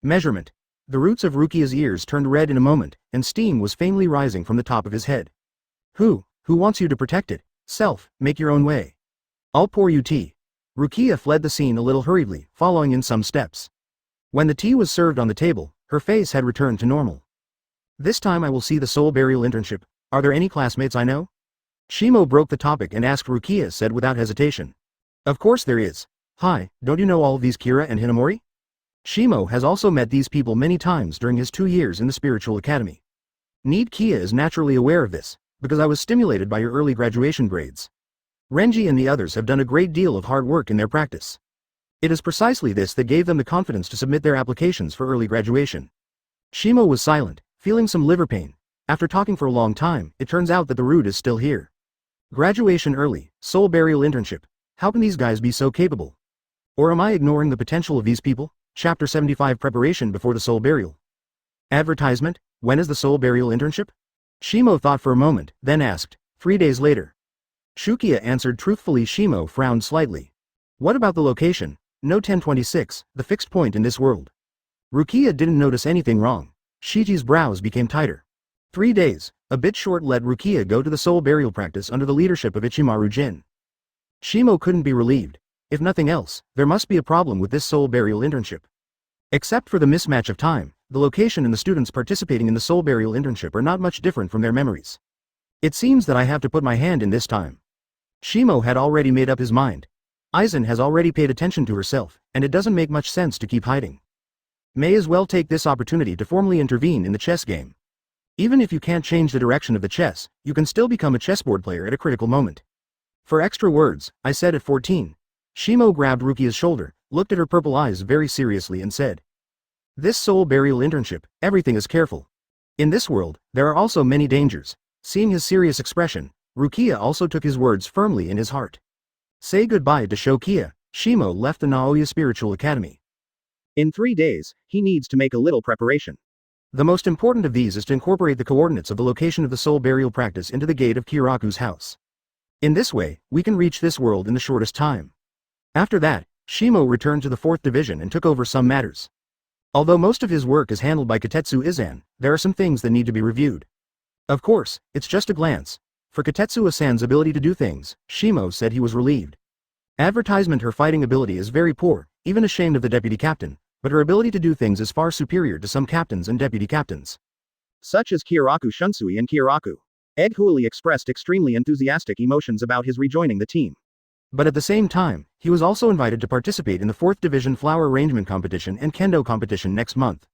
Measurement. The roots of Rukia's ears turned red in a moment, and steam was faintly rising from the top of his head. Who wants you to protect it? Self, make your own way. I'll pour you tea." Rukia fled the scene a little hurriedly, following in some steps. When the tea was served on the table, her face had returned to normal. "This time I will see the soul burial internship. Are there any classmates I know?" Shimo broke the topic and asked. Rukia said without hesitation. Of course there is. Hi, don't you know all of these Kira and Hinamori? Shimo has also met these people many times during his 2 years in the spiritual academy. Kia is naturally aware of this, because I was stimulated by your early graduation grades. Renji and the others have done a great deal of hard work in their practice. It is precisely this that gave them the confidence to submit their applications for early graduation. Shimo was silent, feeling some liver pain. After talking for a long time, it turns out that the root is still here. Graduation early, soul burial internship. How can these guys be so capable? Or am I ignoring the potential of these people? Chapter 75 Preparation before the soul burial. Advertisement, when is the soul burial internship? Shimo thought for a moment, then asked, 3 days later. Rukia answered truthfully. Shimo frowned slightly. What about the location? No 1026, the fixed point in this world. Rukia didn't notice anything wrong. Shiji's brows became tighter. 3 days, a bit short. Let Rukia go to the soul burial practice under the leadership of Ichimaru Jin. Shimo couldn't be relieved. If nothing else, there must be a problem with this soul burial internship. Except for the mismatch of time, the location and the students participating in the soul burial internship are not much different from their memories. It seems that I have to put my hand in this time. Shimo had already made up his mind. Aizen has already paid attention to herself, and it doesn't make much sense to keep hiding. May as well take this opportunity to formally intervene in the chess game. Even if you can't change the direction of the chess, you can still become a chessboard player at a critical moment. For extra words, I said at 14. Shimo grabbed Rukia's shoulder, looked at her purple eyes very seriously and said. This soul burial internship, everything is careful. In this world, there are also many dangers. Seeing his serious expression, Rukia also took his words firmly in his heart. Say goodbye to Shokia. Shimo left the Naoya Spiritual Academy. In 3 days, he needs to make a little preparation. The most important of these is to incorporate the coordinates of the location of the soul burial practice into the gate of Kyōraku's house. In this way, we can reach this world in the shortest time. After that, Shimo returned to the 4th Division and took over some matters. Although most of his work is handled by Katetsu Izan, there are some things that need to be reviewed. Of course, it's just a glance. For Katetsu Izan's ability to do things, Shimo said he was relieved. Advertisement: her fighting ability is very poor, even ashamed of the deputy captain, but her ability to do things is far superior to some captains and deputy captains. Such as Kyōraku Shunsui and Kyōraku. Hueco expressed extremely enthusiastic emotions about his rejoining the team. But at the same time, he was also invited to participate in the 4th Division Flower Arrangement Competition and Kendo Competition next month.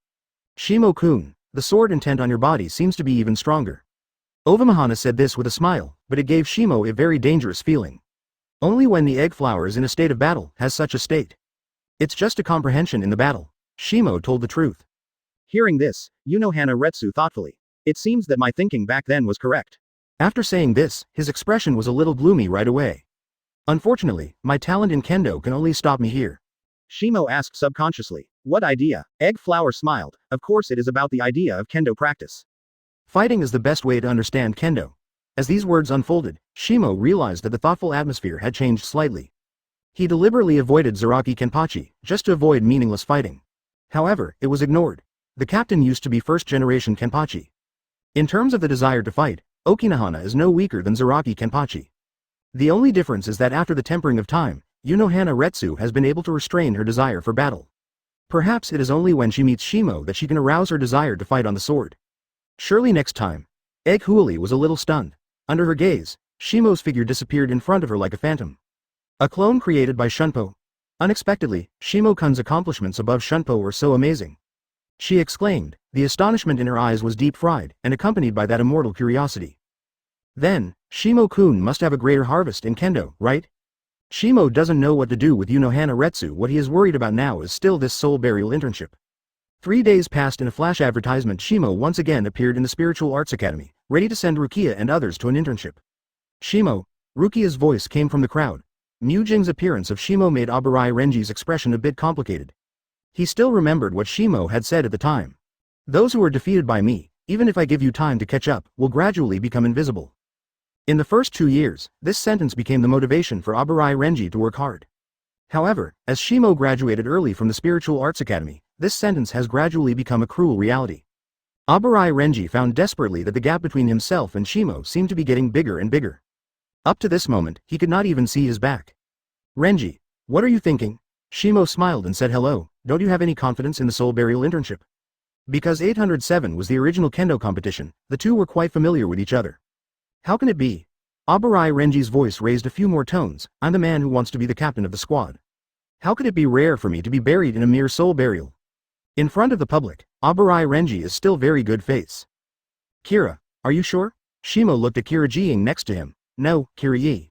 Shimo-kun, the sword intent on your body seems to be even stronger. Ovamahana said this with a smile, but it gave Shimo a very dangerous feeling. Only when the egg flower is in a state of battle has such a state. It's just a comprehension in the battle. Shimo told the truth. Hearing this, Unohana retsu thoughtfully. It seems that my thinking back then was correct. After saying this, his expression was a little gloomy right away. Unfortunately, my talent in kendo can only stop me here. Shimo asked subconsciously. What idea? Egg flower smiled. Of course it is about the idea of kendo practice. Fighting is the best way to understand kendo. As these words unfolded, Shimo realized that the thoughtful atmosphere had changed slightly. He deliberately avoided Zaraki Kenpachi, just to avoid meaningless fighting. However, it was ignored. The captain used to be first-generation Kenpachi. In terms of the desire to fight, Okinahana is no weaker than Zaraki Kenpachi. The only difference is that after the tempering of time, Unohana retsu has been able to restrain her desire for battle. Perhaps it is only when she meets Shimo that she can arouse her desire to fight on the sword. Surely next time. Egg Huali was a little stunned. Under her gaze, Shimo's figure disappeared in front of her like a phantom. A clone created by Shunpo. Unexpectedly, Shimo-kun's accomplishments above Shunpo were so amazing. She exclaimed, the astonishment in her eyes was deep-fried, and accompanied by that immortal curiosity. Then, Shimo-kun must have a greater harvest in kendo, right? Shimo doesn't know what to do with Unohana retsu. What he is worried about now is still this soul burial internship. 3 days passed. In a flash advertisement, Shimo once again appeared in the Spiritual Arts Academy, ready to send Rukia and others to an internship. Shimo. Rukia's voice came from the crowd. Mujing's appearance of Shimo made Abarai Renji's expression a bit complicated. He still remembered what Shimo had said at the time. Those who are defeated by me, even if I give you time to catch up, will gradually become invisible. In the first 2 years, this sentence became the motivation for Abarai Renji to work hard. However, as Shimo graduated early from the Spiritual Arts Academy, this sentence has gradually become a cruel reality. Abarai Renji found desperately that the gap between himself and Shimo seemed to be getting bigger and bigger. Up to this moment, he could not even see his back. Renji, what are you thinking? Shimo smiled and said hello, don't you have any confidence in the soul burial internship? Because 807 was the original kendo competition, the two were quite familiar with each other. How can it be? Abarai Renji's voice raised a few more tones. I'm the man who wants to be the captain of the squad. How could it be rare for me to be buried in a mere soul burial? In front of the public, Abarai Renji is still very good face. Kira, are you sure? Shimo looked at Kira Jiing next to him. No, Kira Yi.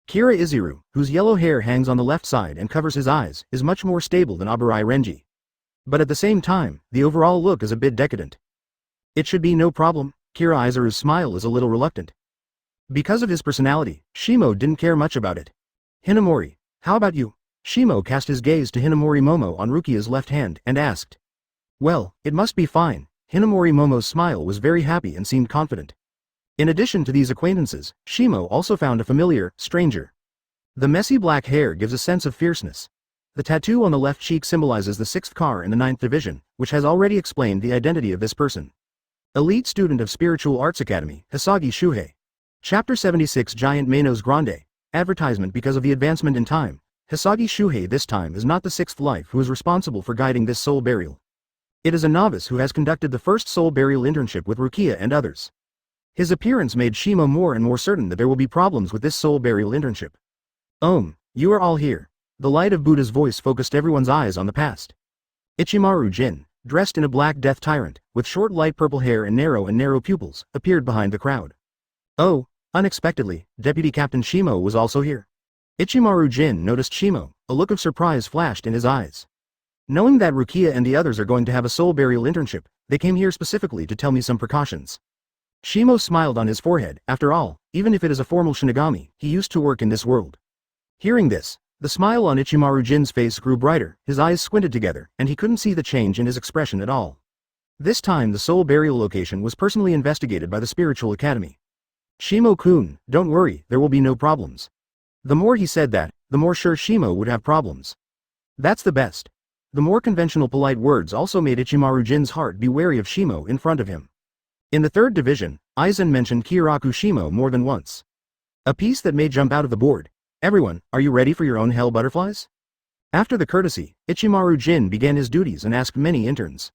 Kira Izuru, whose yellow hair hangs on the left side and covers his eyes, is much more stable than Abarai Renji. But at the same time, the overall look is a bit decadent. It should be no problem. Kira Izuru's smile is a little reluctant. Because of his personality, Shimo didn't care much about it. Hinamori, how about you? Shimo cast his gaze to Hinamori Momo on Rukia's left hand and asked. Well, it must be fine. Hinamori Momo's smile was very happy and seemed confident. In addition to these acquaintances, Shimo also found a familiar stranger. The messy black hair gives a sense of fierceness. The tattoo on the left cheek symbolizes the 6th car in the 9th division, which has already explained the identity of this person. Elite student of Spiritual Arts Academy, Hisagi Shuhei. Chapter 76 Giant Menos Grande. Advertisement. Because of the advancement in time, Hisagi Shuhei this time is not the 6th life who is responsible for guiding this soul burial. It is a novice who has conducted the first soul burial internship with Rukia and others. His appearance made Shimo more and more certain that there will be problems with this soul burial internship. You are all here. The light of Buddha's voice focused everyone's eyes on the past. Ichimaru Jin, dressed in a black death tyrant, with short light purple hair and narrow pupils, appeared behind the crowd. Oh, unexpectedly, Deputy Captain Shimo was also here. Ichimaru Jin noticed Shimo, a look of surprise flashed in his eyes. Knowing that Rukia and the others are going to have a soul burial internship, they came here specifically to tell me some precautions. Shimo smiled on his forehead. After all, even if it is a formal shinigami, he used to work in this world. Hearing this, the smile on Ichimaru Jin's face grew brighter, his eyes squinted together, and he couldn't see the change in his expression at all. This time the soul burial location was personally investigated by the Spiritual Academy. Shimo-kun, don't worry, there will be no problems. The more he said that, the more sure Shimo would have problems. That's the best. The more conventional polite words also made Ichimaru Jin's heart be wary of Shimo in front of him. In the 3rd division, Aizen mentioned Kyōraku Shimo more than once. A piece that may jump out of the board. Everyone, are you ready for your own hell butterflies? After the courtesy, Ichimaru Jin began his duties and asked many interns.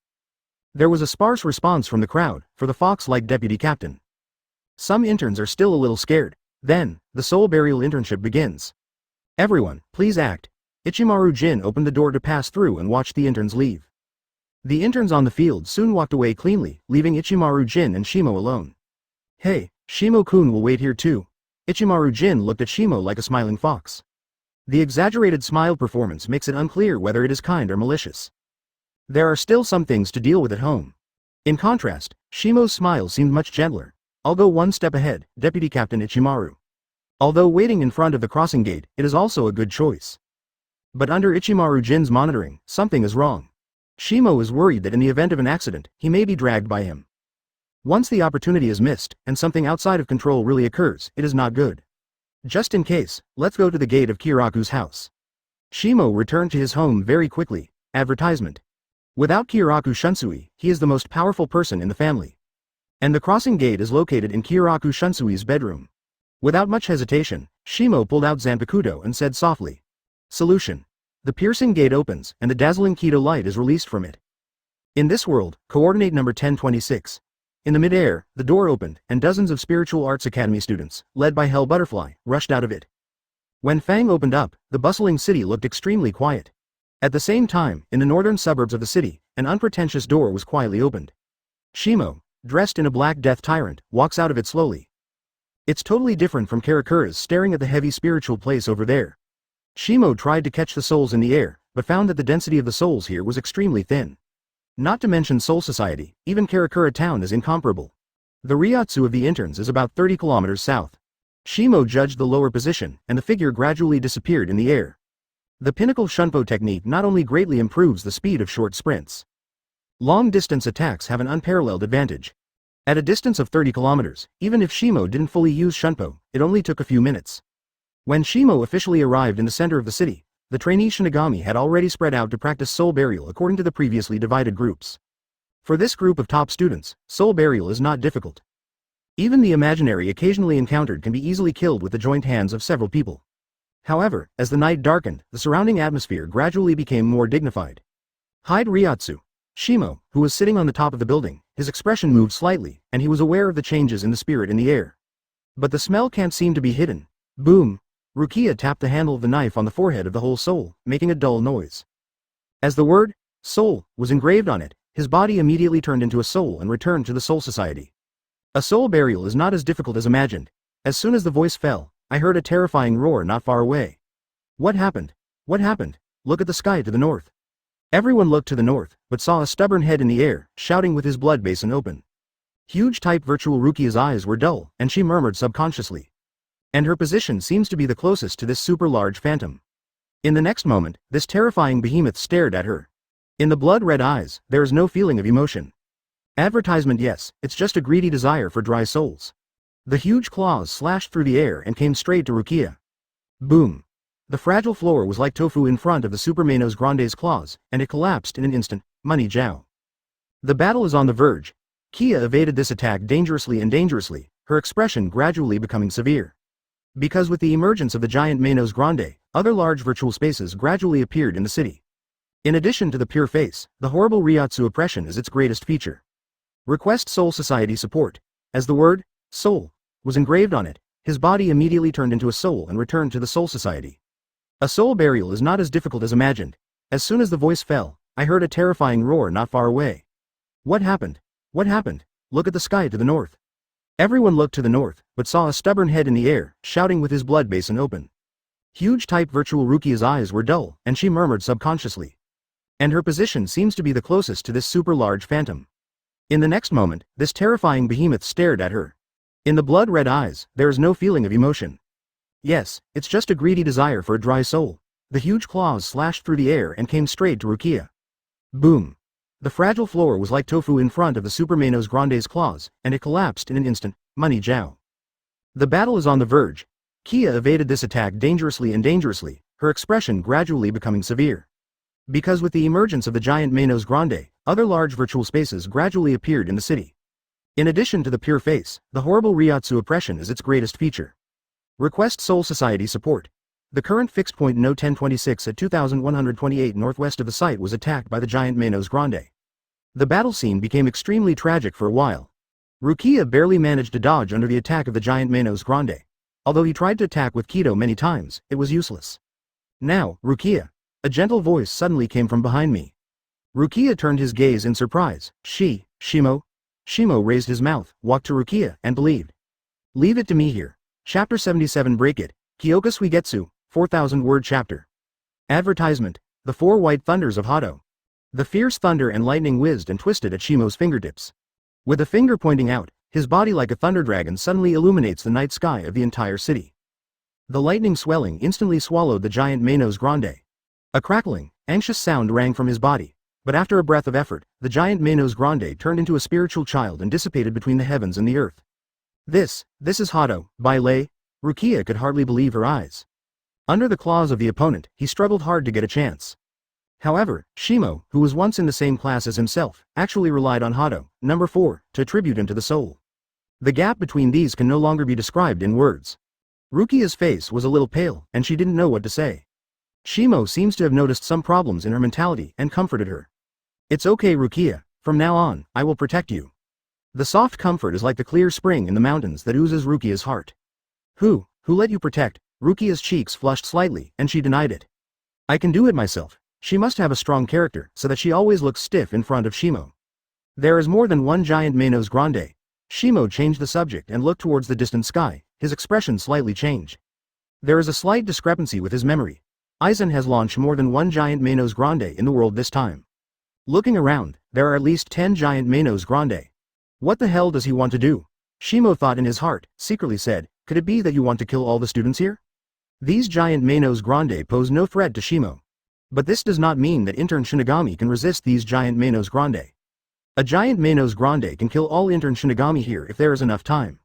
There was a sparse response from the crowd, for the fox-like deputy captain. Some interns are still a little scared. Then, the soul burial internship begins. Everyone, please act. Ichimaru Jin opened the door to pass through and watched the interns leave. The interns on the field soon walked away cleanly, leaving Ichimaru Jin and Shimo alone. Hey, Shimo-kun will wait here too. Ichimaru Jin looked at Shimo like a smiling fox. The exaggerated smile performance makes it unclear whether it is kind or malicious. There are still some things to deal with at home. In contrast, Shimo's smile seemed much gentler. I'll go one step ahead, Deputy Captain Ichimaru. Although waiting in front of the crossing gate, it is also a good choice. But under Ichimaru Jin's monitoring, something is wrong. Shimo is worried that in the event of an accident, he may be dragged by him. Once the opportunity is missed, and something outside of control really occurs, it is not good. Just in case, let's go to the gate of Kyōraku's house. Shimo returned to his home very quickly. Advertisement. Without Kyōraku Shunsui, he is the most powerful person in the family. And the crossing gate is located in Kyōraku Shunsui's bedroom. Without much hesitation, Shimo pulled out Zanpakuto and said softly. Solution. The piercing gate opens, and the dazzling Keto light is released from it. In this world, coordinate number 1026. In the mid-air, the door opened, and dozens of Spiritual Arts Academy students, led by Hell Butterfly, rushed out of it. When Fang opened up, the bustling city looked extremely quiet. At the same time, in the northern suburbs of the city, an unpretentious door was quietly opened. Shimo, dressed in a black death tyrant, walks out of it slowly. It's totally different from Karakura's staring at the heavy spiritual place over there. Shimo tried to catch the souls in the air, but found that the density of the souls here was extremely thin. Not to mention Soul Society, even Karakura town is incomparable. The Ryotsu of the interns is about 30 kilometers south. Shimo judged the lower position, and the figure gradually disappeared in the air. The pinnacle Shunpo technique not only greatly improves the speed of short sprints. Long-distance attacks have an unparalleled advantage. At a distance of 30 kilometers, even if Shimo didn't fully use Shunpo, it only took a few minutes. When Shimo officially arrived in the center of the city, the trainee Shinigami had already spread out to practice soul burial according to the previously divided groups. For this group of top students, soul burial is not difficult. Even the imaginary occasionally encountered can be easily killed with the joint hands of several people. However, as the night darkened, the surrounding atmosphere gradually became more dignified. Hide Ryotsu. Shimo, who was sitting on the top of the building, his expression moved slightly, and he was aware of the changes in the spirit in the air. But the smell can't seem to be hidden. Boom! Rukia tapped the handle of the knife on the forehead of the whole soul, making a dull noise. As the word, soul, was engraved on it, his body immediately turned into a soul and returned to the Soul Society. A soul burial is not as difficult as imagined. As soon as the voice fell, I heard a terrifying roar not far away. What happened? What happened? Look at the sky to the north. Everyone looked to the north, but saw a stubborn head in the air, shouting with his blood basin open. Huge type virtual Rukia's eyes were dull, and she murmured subconsciously. And her position seems to be the closest to this super large phantom. In the next moment, this terrifying behemoth stared at her. In the blood-red eyes, there is no feeling of emotion. Advertisement, yes, it's just a greedy desire for dry souls. The huge claws slashed through the air and came straight to Rukia. Boom! The fragile floor was like tofu in front of the Super Menos Grande's claws, and it collapsed in an instant. Money Jiao. The battle is on the verge. Kia evaded this attack dangerously, her expression gradually becoming severe. Because with the emergence of the giant Menos Grande, other large virtual spaces gradually appeared in the city. In addition to the pure face, the horrible Ryotsu oppression is its greatest feature. Request Soul Society support. As the word, soul, was engraved on it, his body immediately turned into a soul and returned to the Soul Society. A soul burial is not as difficult as imagined. As soon as the voice fell, I heard a terrifying roar not far away. What happened? What happened? Look at the sky to the north. Everyone looked to the north, but saw a stubborn head in the air, shouting with his blood basin open. Huge type virtual Rukia's eyes were dull, and she murmured subconsciously. And her position seems to be the closest to this super large phantom. In the next moment, this terrifying behemoth stared at her. In the blood-red eyes, there is no feeling of emotion. Yes, it's just a greedy desire for a dry soul. The huge claws slashed through the air and came straight to Rukia. Boom! The fragile floor was like tofu in front of the Super Menos Grande's claws, and it collapsed in an instant. Money Jiao. The battle is on the verge. Kia evaded this attack dangerously, her expression gradually becoming severe. Because with the emergence of the giant Menos Grande, other large virtual spaces gradually appeared in the city. In addition to the pure face, the horrible Ryotsu oppression is its greatest feature. Request Soul Society support. The current fixed point No 1026 at 2128 northwest of the site was attacked by the giant Menos Grande. The battle scene became extremely tragic for a while. Rukia barely managed to dodge under the attack of the giant Menos Grande. Although he tried to attack with Kido many times, it was useless. Now, Rukia. A gentle voice suddenly came from behind me. Rukia turned his gaze in surprise. Shimo? Shimo raised his mouth, walked to Rukia, and believed. Leave it to me here. Chapter 77 Break It, Kyoka Suigetsu, 4,000-word chapter. Advertisement, the four white thunders of Hado. The fierce thunder and lightning whizzed and twisted at Shimo's fingertips. With a finger pointing out, his body like a thunder dragon suddenly illuminates the night sky of the entire city. The lightning swelling instantly swallowed the giant Menos Grande. A crackling, anxious sound rang from his body, but after a breath of effort, the giant Menos Grande turned into a spiritual child and dissipated between the heavens and the earth. This is Hado, by Lei. Rukia could hardly believe her eyes. Under the claws of the opponent, he struggled hard to get a chance. However, Shimo, who was once in the same class as himself, actually relied on Hado, number 4, to attribute him to the soul. The gap between these can no longer be described in words. Rukia's face was a little pale, and she didn't know what to say. Shimo seems to have noticed some problems in her mentality and comforted her. It's okay, Rukia, from now on, I will protect you. The soft comfort is like the clear spring in the mountains that oozes Rukia's heart. Who let you protect? Rukia's cheeks flushed slightly, and she denied it. I can do it myself. She must have a strong character, so that she always looks stiff in front of Shimo. There is more than one giant Menos Grande. Shimo changed the subject and looked towards the distant sky, his expression slightly changed. There is a slight discrepancy with his memory. Aizen has launched more than one giant Menos Grande in the world this time. Looking around, there are at least 10 giant Menos Grande. What the hell does he want to do? Shimo thought in his heart, secretly said, could it be that you want to kill all the students here? These giant Menos Grande pose no threat to Shimo. But this does not mean that intern Shinigami can resist these giant Menos Grande. A giant Menos Grande can kill all intern Shinigami here if there is enough time.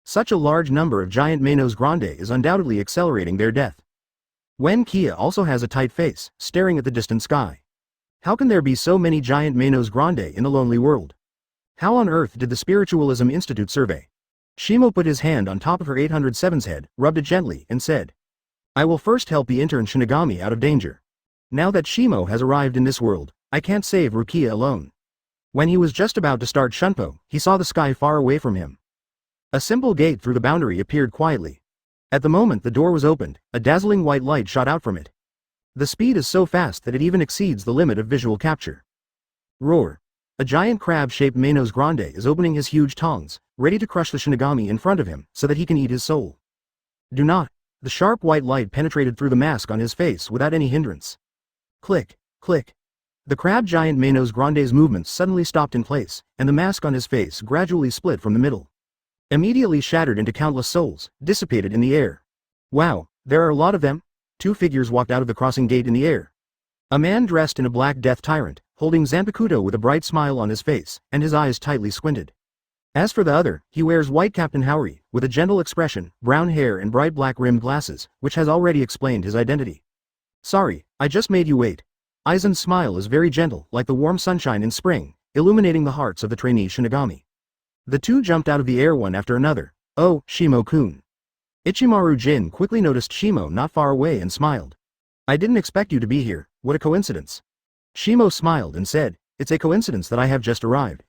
Such a large number of giant Menos Grande is undoubtedly accelerating their death. When Kia also has a tight face, staring at the distant sky. How can there be so many giant Menos Grande in the lonely world? How on earth did the Spiritualism Institute survey? Shimo put his hand on top of her 807's head, rubbed it gently, and said, I will first help the intern Shinigami out of danger. Now that Shimo has arrived in this world, I can't save Rukia alone. When he was just about to start Shunpo, he saw the sky far away from him. A simple gate through the boundary appeared quietly. At the moment the door was opened, a dazzling white light shot out from it. The speed is so fast that it even exceeds the limit of visual capture. Roar. A giant crab-shaped Menos Grande is opening his huge tongs, ready to crush the shinigami in front of him so that he can eat his soul. Do not. The sharp white light penetrated through the mask on his face without any hindrance. Click, click. The crab giant Menos Grande's movements suddenly stopped in place, and the mask on his face gradually split from the middle. Immediately shattered into countless souls, dissipated in the air. Wow, there are a lot of them? Two figures walked out of the crossing gate in the air. A man dressed in a black death tyrant, holding Zanpakuto with a bright smile on his face, and his eyes tightly squinted. As for the other, he wears white Captain Haori, with a gentle expression, brown hair and bright black-rimmed glasses, which has already explained his identity. Sorry, I just made you wait. Aizen's smile is very gentle, like the warm sunshine in spring, illuminating the hearts of the trainee shinigami. The two jumped out of the air one after another. Oh, Shimo-kun. Ichimaru Jin quickly noticed Shimo not far away and smiled. I didn't expect you to be here, what a coincidence. Shimo smiled and said, it's a coincidence that I have just arrived.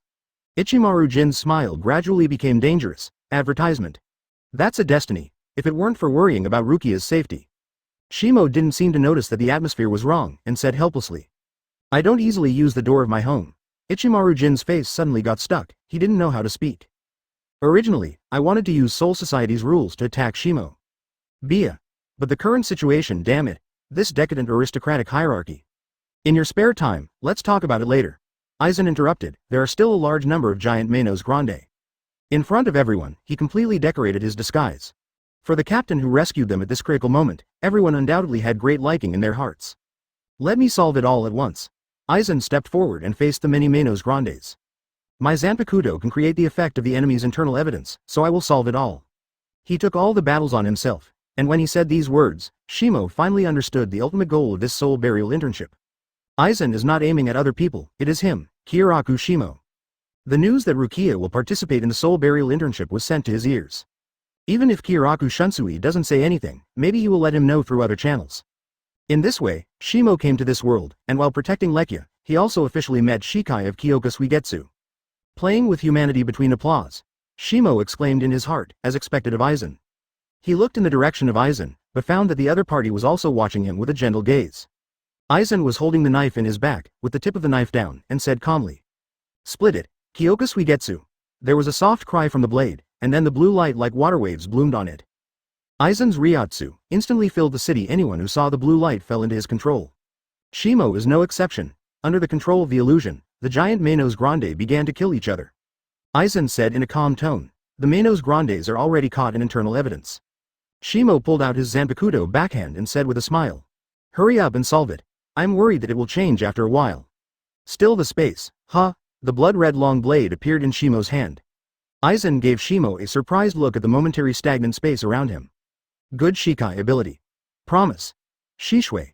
Ichimaru Jin's smile gradually became dangerous. Advertisement. That's a destiny, if it weren't for worrying about Rukia's safety. Shimo didn't seem to notice that the atmosphere was wrong, and said helplessly. I don't easily use the door of my home. Ichimaru Jin's face suddenly got stuck, he didn't know how to speak. Originally, I wanted to use Soul Society's rules to attack Shimo. But the current situation, damn it, this decadent aristocratic hierarchy. In your spare time, let's talk about it later. Aizen interrupted, there are still a large number of giant Menos Grande. In front of everyone, he completely decorated his disguise. For the captain who rescued them at this critical moment, everyone undoubtedly had great liking in their hearts. Let me solve it all at once. Aizen stepped forward and faced the many Menos Grandes. My Zanpakuto can create the effect of the enemy's internal evidence, so I will solve it all. He took all the battles on himself, and when he said these words, Shimo finally understood the ultimate goal of this soul burial internship. Aizen is not aiming at other people, it is him, Kyōraku Shimo. The news that Rukia will participate in the soul burial internship was sent to his ears. Even if Kyōraku Shunsui doesn't say anything, maybe he will let him know through other channels. In this way, Shimo came to this world, and while protecting Rukia, he also officially met Shikai of Kyōraku Shunsui. Playing with humanity between applause, Shimo exclaimed in his heart, as expected of Aizen. He looked in the direction of Aizen, but found that the other party was also watching him with a gentle gaze. Aizen was holding the knife in his back, with the tip of the knife down, and said calmly. Split it, Kyōraku Shunsui. There was a soft cry from the blade, and then the blue light like water waves bloomed on it. Aizen's Ryotsu instantly filled the city. Anyone who saw the blue light fell into his control. Shimo is no exception. Under the control of the illusion, the giant Menos Grande began to kill each other. Aizen said in a calm tone, the Menos Grandes are already caught in internal evidence. Shimo pulled out his Zanpakuto backhand and said with a smile. Hurry up and solve it. I'm worried that it will change after a while. Still the space, huh? The blood-red long blade appeared in Shimo's hand. Aizen gave Shimo a surprised look at the momentary stagnant space around him. Good Shikai ability. Promise. Shishui.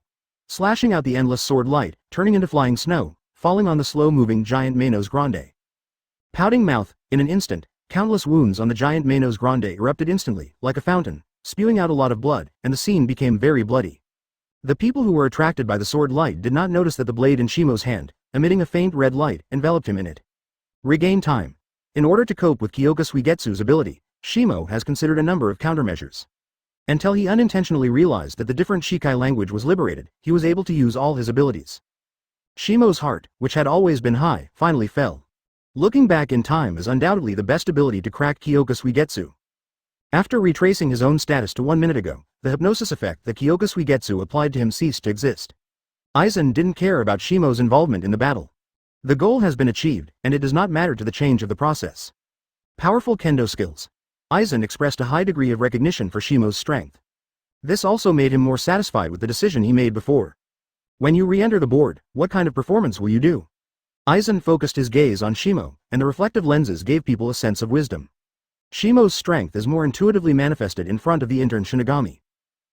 Slashing out the endless sword light, turning into flying snow, falling on the slow-moving giant Menos Grande. Pouting mouth, in an instant, countless wounds on the giant Menos Grande erupted instantly, like a fountain, spewing out a lot of blood, and the scene became very bloody. The people who were attracted by the sword light did not notice that the blade in Shimo's hand, emitting a faint red light, enveloped him in it. Regain time. In order to cope with Kyōraku Shunsui ability, Shimo has considered a number of countermeasures. Until he unintentionally realized that the different Shikai language was liberated, he was able to use all his abilities. Shimo's heart, which had always been high, finally fell. Looking back in time is undoubtedly the best ability to crack Kyōraku Shunsui. After retracing his own status to 1 minute ago, the hypnosis effect that Kyōraku Shunsui applied to him ceased to exist. Aizen didn't care about Shimo's involvement in the battle. The goal has been achieved, and it does not matter to the change of the process. Powerful kendo skills. Aizen expressed a high degree of recognition for Shimo's strength. This also made him more satisfied with the decision he made before. When you re-enter the board, what kind of performance will you do? Aizen focused his gaze on Shimo, and the reflective lenses gave people a sense of wisdom. Shimo's strength is more intuitively manifested in front of the intern shinigami.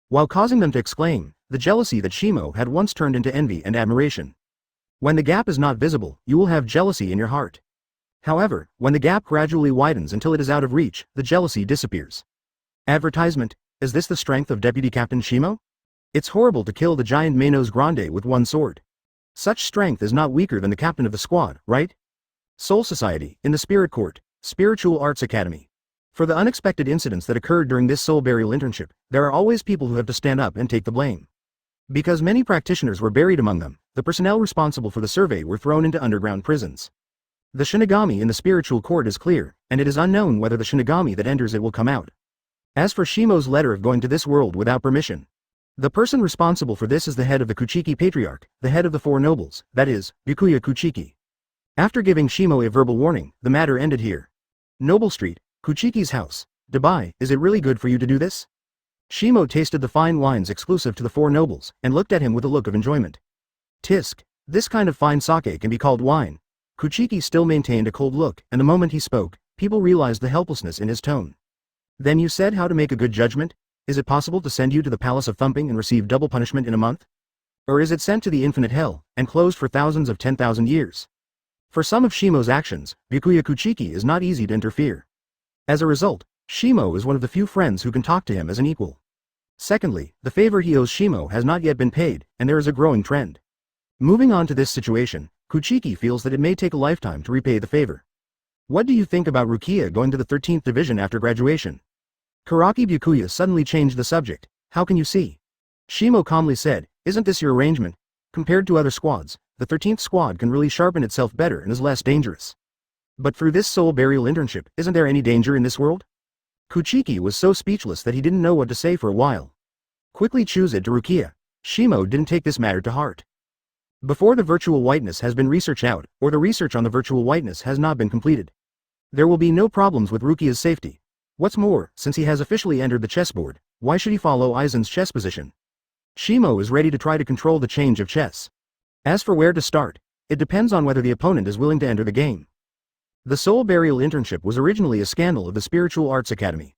While causing them to exclaim, the jealousy that Shimo had once turned into envy and admiration. When the gap is not visible, you will have jealousy in your heart. However, when the gap gradually widens until it is out of reach, the jealousy disappears. Advertisement, is this the strength of Deputy Captain Shimo? It's horrible to kill the giant Menos Grande with one sword. Such strength is not weaker than the captain of the squad, right? Soul Society, in the Spirit Court, Spiritual Arts Academy. For the unexpected incidents that occurred during this soul burial internship, there are always people who have to stand up and take the blame. Because many practitioners were buried among them, the personnel responsible for the survey were thrown into underground prisons. The shinigami in the spiritual court is clear, and it is unknown whether the shinigami that enters it will come out. As for Shimo's letter of going to this world without permission, the person responsible for this is the head of the Kuchiki Patriarch, the head of the four nobles, that is, Byakuya Kuchiki. After giving Shimo a verbal warning, the matter ended here. Noble Street, Kuchiki's house. Dubai, is it really good for you to do this? Shimo tasted the fine wines exclusive to the four nobles, and looked at him with a look of enjoyment. Tisk. This kind of fine sake can be called wine. Kuchiki still maintained a cold look, and the moment he spoke, people realized the helplessness in his tone. Then you said how to make a good judgment? Is it possible to send you to the Palace of Thumping and receive double punishment in a month? Or is it sent to the infinite hell, and closed for thousands of 10,000 years? For some of Shimo's actions, Byakuya Kuchiki is not easy to interfere. As a result, Shimo is one of the few friends who can talk to him as an equal. Secondly, the favor he owes Shimo has not yet been paid, and there is a growing trend. Moving on to this situation, Kuchiki feels that it may take a lifetime to repay the favor. What do you think about Rukia going to the 13th division after graduation? Karaki Byakuya suddenly changed the subject. How can you see? Shimo calmly said, isn't this your arrangement? Compared to other squads, the 13th squad can really sharpen itself better and is less dangerous. But through this soul burial internship, isn't there any danger in this world? Kuchiki was so speechless that he didn't know what to say for a while. Quickly choose it to Rukia. Shimo didn't take this matter to heart. Before the virtual whiteness has been researched out, or the research on the virtual whiteness has not been completed, there will be no problems with Rukia's safety. What's more, since he has officially entered the chessboard, why should he follow Aizen's chess position? Shimo is ready to try to control the change of chess. As for where to start, it depends on whether the opponent is willing to enter the game. The Soul Burial Internship was originally a scandal of the Spiritual Arts Academy.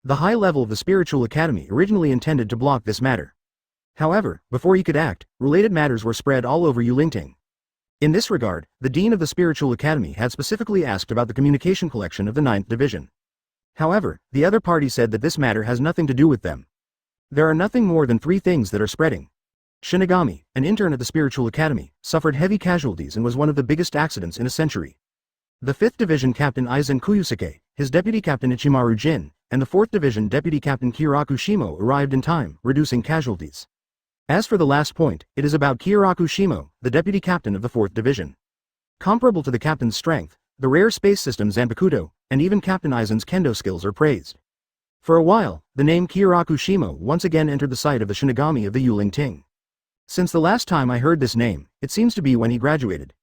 The high level of the Spiritual Academy originally intended to block this matter. However, before he could act, related matters were spread all over Yulingting. In this regard, the Dean of the Spiritual Academy had specifically asked about the communication collection of the 9th Division. However, the other party said that this matter has nothing to do with them. There are nothing more than 3 things that are spreading. Shinigami, an intern at the Spiritual Academy, suffered heavy casualties and was one of the biggest accidents in a century. The 5th Division Captain Aizen Kuyusuke, his deputy captain Ichimaru Jin, and the 4th Division Deputy Captain Kyōraku Shimo arrived in time, reducing casualties. As for the last point, it is about Kyōraku Shimo, the deputy captain of the 4th Division. Comparable to the captain's strength, the rare space system Zanpakuto, and even Captain Aizen's kendo skills are praised. For a while, the name Kyōraku Shimo once again entered the sight of the shinigami of the Yulingting. Since the last time I heard this name, it seems to be when he graduated.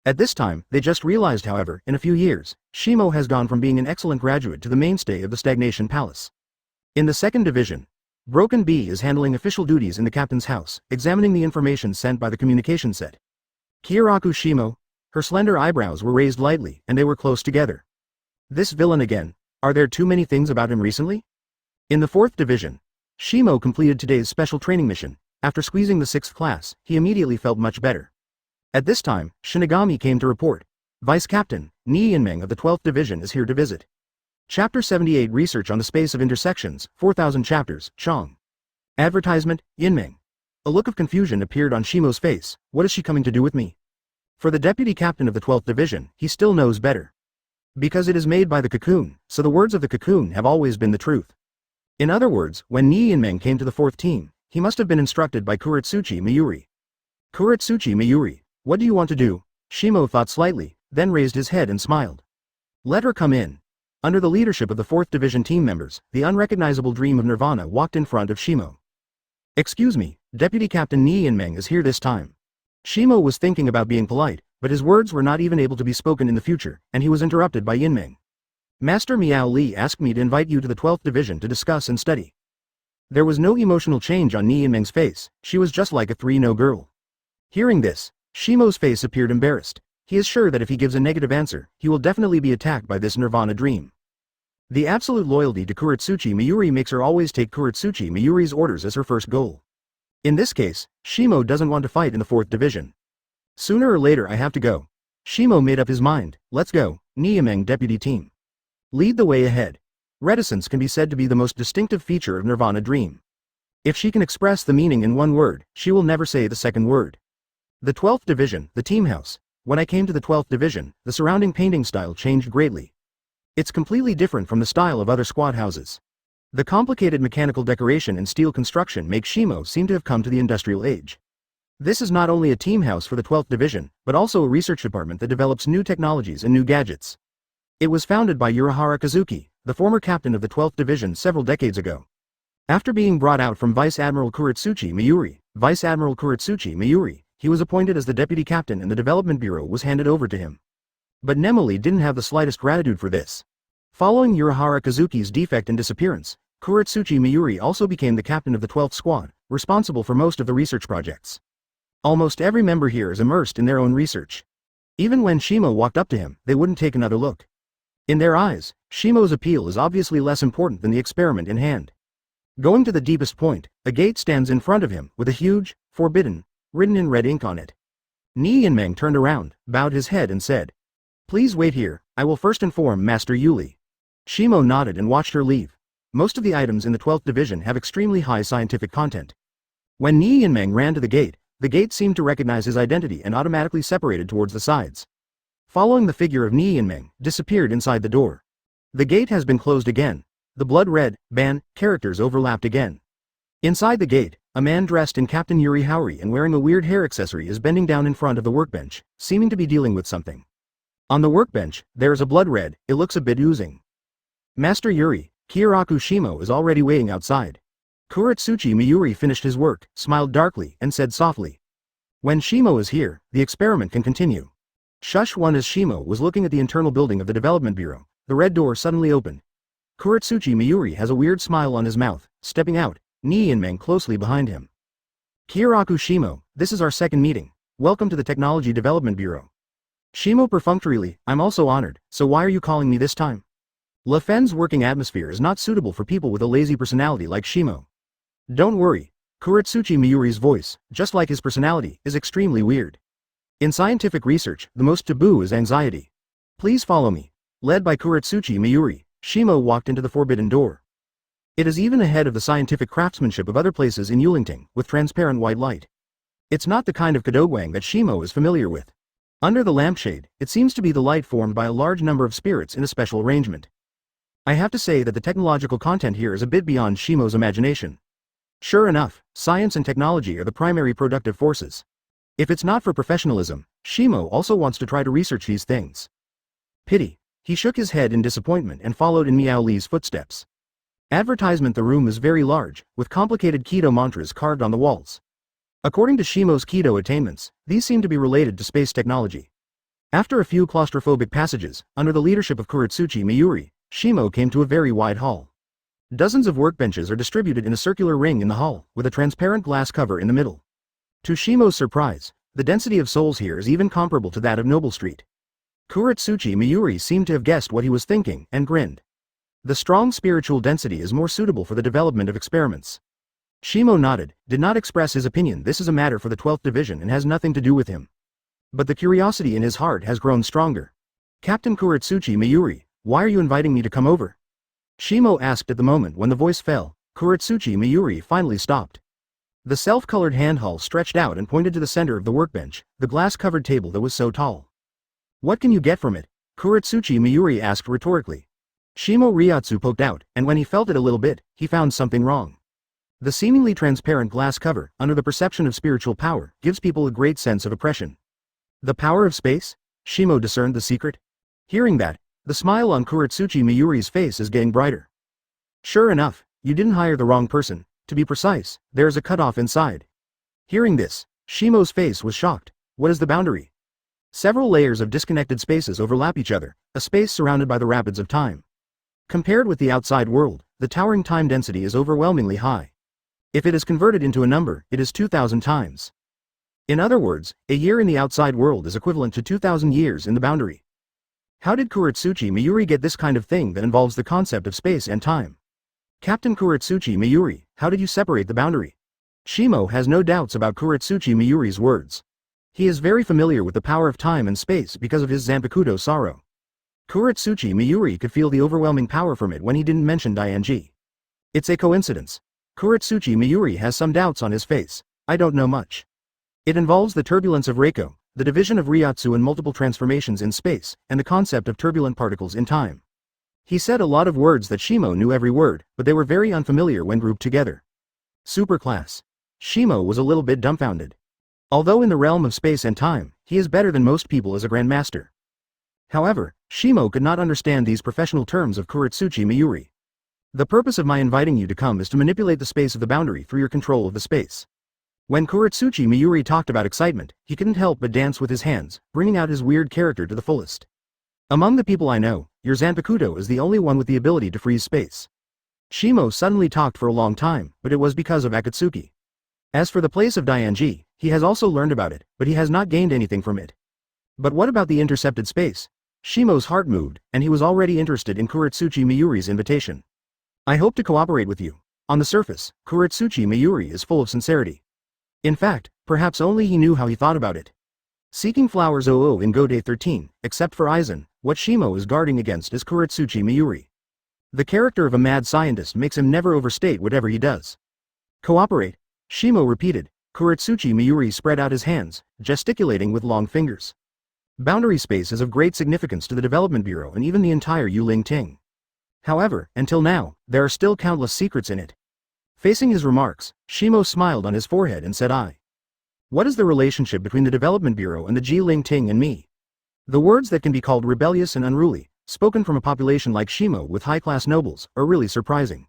At this time, they just realized however, in a few years, Shimo has gone from being an excellent graduate to the mainstay of the Stagnation Palace. In the 2nd Division, Broken B is handling official duties in the captain's house, examining the information sent by the communication set. Kyōraku Shimo, her slender eyebrows were raised lightly, and they were close together. This villain again, are there too many things about him recently? In the 4th Division, Shimo completed today's special training mission. After squeezing the 6th class, he immediately felt much better. At this time, Shinigami came to report. Vice Captain, Ni Yinmeng of the 12th Division is here to visit. Chapter 78 Research on the Space of Intersections, 4,000 chapters, Chong. Advertisement, Yinmeng. A look of confusion appeared on Shimo's face. What is she coming to do with me? For the Deputy Captain of the 12th Division, he still knows better. Because it is made by the cocoon, so the words of the cocoon have always been the truth. In other words, when Ni Yinmeng came to the 4th team, he must have been instructed by Kuretsuchi Mayuri. Kuretsuchi Mayuri, what do you want to do? Shimo thought slightly, then raised his head and smiled. Let her come in. Under the leadership of the 4th Division team members, the unrecognizable dream of Nirvana walked in front of Shimo. Excuse me, Deputy Captain Ni Yinmeng is here this time. Shimo was thinking about being polite, but his words were not even able to be spoken in the future, and he was interrupted by Yinmeng. Master Miao Li asked me to invite you to the 12th Division to discuss and study. There was no emotional change on Ni Yinmeng's face, she was just like a 3-no girl. Hearing this, Shimo's face appeared embarrassed. He is sure that if he gives a negative answer, he will definitely be attacked by this Nirvana dream. The absolute loyalty to Kuretsuchi Mayuri makes her always take Kuretsuchi Mayuri's orders as her first goal. In this case, Shimo doesn't want to fight in the 4th Division. Sooner or later I have to go. Shimo made up his mind. Let's go, Ni Yinmeng deputy team. Lead the way ahead. Reticence can be said to be the most distinctive feature of Nirvana dream. If she can express the meaning in one word, she will never say the second word. The 12th Division, the team house. When I came to the 12th Division, the surrounding painting style changed greatly. It's completely different from the style of other squad houses. The complicated mechanical decoration and steel construction make Shimo seem to have come to the industrial age. This is not only a team house for the 12th Division, but also a research department that develops new technologies and new gadgets. It was founded by Urahara Kazuki, the former captain of the 12th Division several decades ago. After being brought out from Vice Admiral Kuretsuchi Mayuri, he was appointed as the deputy captain and the development bureau was handed over to him. But Nemoli didn't have the slightest gratitude for this. Following Urahara Kazuki's defect and disappearance, Kuretsuchi Mayuri also became the captain of the 12th Squad, responsible for most of the research projects. Almost every member here is immersed in their own research. Even when Shimo walked up to him, they wouldn't take another look. In their eyes, Shimo's appeal is obviously less important than the experiment in hand. Going to the deepest point, a gate stands in front of him, with a huge, forbidden, written in red ink on it. Ni Yinmeng turned around, bowed his head and said, "Please wait here, I will first inform Master Yuli." Shimo nodded and watched her leave. Most of the items in the 12th Division have extremely high scientific content. When Ni Yinmeng ran to the gate seemed to recognize his identity and automatically separated towards the sides. Following the figure of Ni Yinmeng, disappeared inside the door. The gate has been closed again. The blood-red, ban, characters overlapped again. Inside the gate, a man dressed in Captain Yuri Houri and wearing a weird hair accessory is bending down in front of the workbench, seeming to be dealing with something. On the workbench, there is a blood red, it looks a bit oozing. Master Yuri, Kyōraku Shimo is already waiting outside. Kuretsuchi Mayuri finished his work, smiled darkly, and said softly, "When Shimo is here, the experiment can continue." Shush one. As Shimo was looking at the internal building of the Development Bureau, the red door suddenly opened. Kuretsuchi Mayuri has a weird smile on his mouth, stepping out, Ni Yinmeng closely behind him. "Kyōraku Shimo, this is our second meeting. Welcome to the Technology Development Bureau." Shimo perfunctorily, "I'm also honored, so why are you calling me this time?" Le Fen's working atmosphere is not suitable for people with a lazy personality like Shimo. "Don't worry." Kuretsuchi Mayuri's voice, just like his personality, is extremely weird. In scientific research, the most taboo is anxiety. "Please follow me." Led by Kuretsuchi Mayuri, Shimo walked into the forbidden door. It is even ahead of the scientific craftsmanship of other places in Yulingting, with transparent white light. It's not the kind of Kadogwang that Shimo is familiar with. Under the lampshade, it seems to be the light formed by a large number of spirits in a special arrangement. I have to say that the technological content here is a bit beyond Shimo's imagination. Sure enough, science and technology are the primary productive forces. If it's not for professionalism, Shimo also wants to try to research these things. Pity. He shook his head in disappointment and followed in Miao Li's footsteps. Advertisement. The room is very large, with complicated Kido mantras carved on the walls. According to Shimo's Kido attainments, these seem to be related to space technology. After a few claustrophobic passages, under the leadership of Kuretsuchi Mayuri, Shimo came to a very wide hall. Dozens of workbenches are distributed in a circular ring in the hall, with a transparent glass cover in the middle. To Shimo's surprise, the density of souls here is even comparable to that of Noble Street. Kuretsuchi Mayuri seemed to have guessed what he was thinking, and grinned. The strong spiritual density is more suitable for the development of experiments. Shimo nodded, did not express his opinion. This is a matter for the 12th Division and has nothing to do with him. But the curiosity in his heart has grown stronger. "Captain Kuretsuchi Mayuri, why are you inviting me to come over?" Shimo asked. At the moment when the voice fell, Kuretsuchi Mayuri finally stopped. The self-colored handheld stretched out and pointed to the center of the workbench, the glass-covered table that was so tall. "What can you get from it?" Kuretsuchi Mayuri asked rhetorically. Shimo Ryatsu poked out, and when he felt it a little bit, he found something wrong. The seemingly transparent glass cover, under the perception of spiritual power, gives people a great sense of oppression. The power of space? Shimo discerned the secret. Hearing that, the smile on Kuretsuchi Mayuri's face is getting brighter. "Sure enough, you didn't hire the wrong person. To be precise, there is a cutoff inside." Hearing this, Shimo's face was shocked. What is the boundary? Several layers of disconnected spaces overlap each other, a space surrounded by the rapids of time. Compared with the outside world, the towering time density is overwhelmingly high. If it is converted into a number, it is 2,000 times. In other words, a year in the outside world is equivalent to 2,000 years in the boundary. How did Kuretsuchi Mayuri get this kind of thing that involves the concept of space and time? "Captain Kuretsuchi Mayuri, how did you separate the boundary?" Shimo has no doubts about Kuretsuchi Mayuri's words. He is very familiar with the power of time and space because of his Zanpakuto sorrow. Kuretsuchi Mayuri could feel the overwhelming power from it when he didn't mention Dianji. It's a coincidence. Kuretsuchi Mayuri has some doubts on his face. "I don't know much. It involves the turbulence of Reiko, the division of Ryatsu and multiple transformations in space, and the concept of turbulent particles in time." He said a lot of words that Shimo knew every word, but they were very unfamiliar when grouped together. Superclass. Shimo was a little bit dumbfounded. Although in the realm of space and time, he is better than most people as a grandmaster. However, Shimo could not understand these professional terms of Kuretsuchi Mayuri. The purpose of my inviting you to come is to manipulate the space of the boundary through your control of the space. When Kuretsuchi Mayuri talked about excitement, he couldn't help but dance with his hands, bringing out his weird character to the fullest. Among the people I know, your Zanpakuto is the only one with the ability to freeze space. Shimo suddenly talked for a long time, but it was because of Akatsuki. As for the place of Dianji, he has also learned about it, but he has not gained anything from it. But what about the intercepted space? Shimo's heart moved, and he was already interested in Kuretsuchi Mayuri's invitation. I hope to cooperate with you. On the surface, Kuretsuchi Mayuri is full of sincerity. In fact, perhaps only he knew how he thought about it. Seeking flowers OO in Gode 13, except for Aizen, what Shimo is guarding against is Kuretsuchi Mayuri. The character of a mad scientist makes him never overstate whatever he does. Cooperate, Shimo repeated. Kuretsuchi Mayuri spread out his hands, gesticulating with long fingers. Boundary space is of great significance to the Development Bureau and even the entire Yuling Ting. However, until now, there are still countless secrets in it. Facing his remarks, Shimo smiled on his forehead and said what is the relationship between the Development Bureau and the Jiling Ting and me? The words that can be called rebellious and unruly, spoken from a population like Shimo with high-class nobles, are really surprising.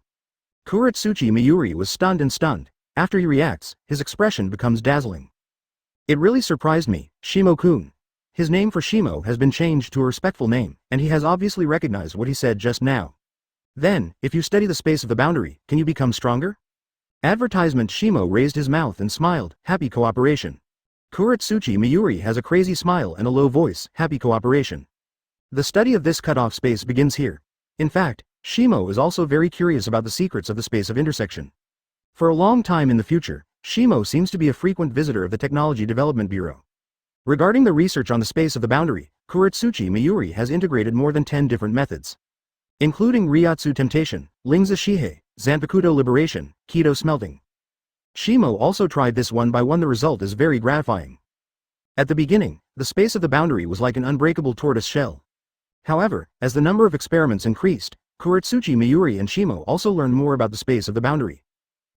Kuretsuchi Mayuri was stunned and stunned. After he reacts, his expression becomes dazzling. It really surprised me, Shimo-kun. His name for Shimo has been changed to a respectful name, and he has obviously recognized what he said just now. Then, if you study the space of the boundary, can you become stronger? Advertisement. Shimo raised his mouth and smiled, happy cooperation. Kuretsuchi Mayuri has a crazy smile and a low voice, happy cooperation. The study of this cut-off space begins here. In fact, Shimo is also very curious about the secrets of the space of intersection. For a long time in the future, Shimo seems to be a frequent visitor of the Technology Development Bureau. Regarding the research on the space of the boundary, Kuretsuchi Mayuri has integrated more than 10 different methods, including Ryatsu Temptation, Lingza Shihei, Zanpakuto Liberation, Kido Smelting. Shimo also tried this one by one. The result is very gratifying. At the beginning, the space of the boundary was like an unbreakable tortoise shell. However, as the number of experiments increased, Kuretsuchi Mayuri and Shimo also learned more about the space of the boundary.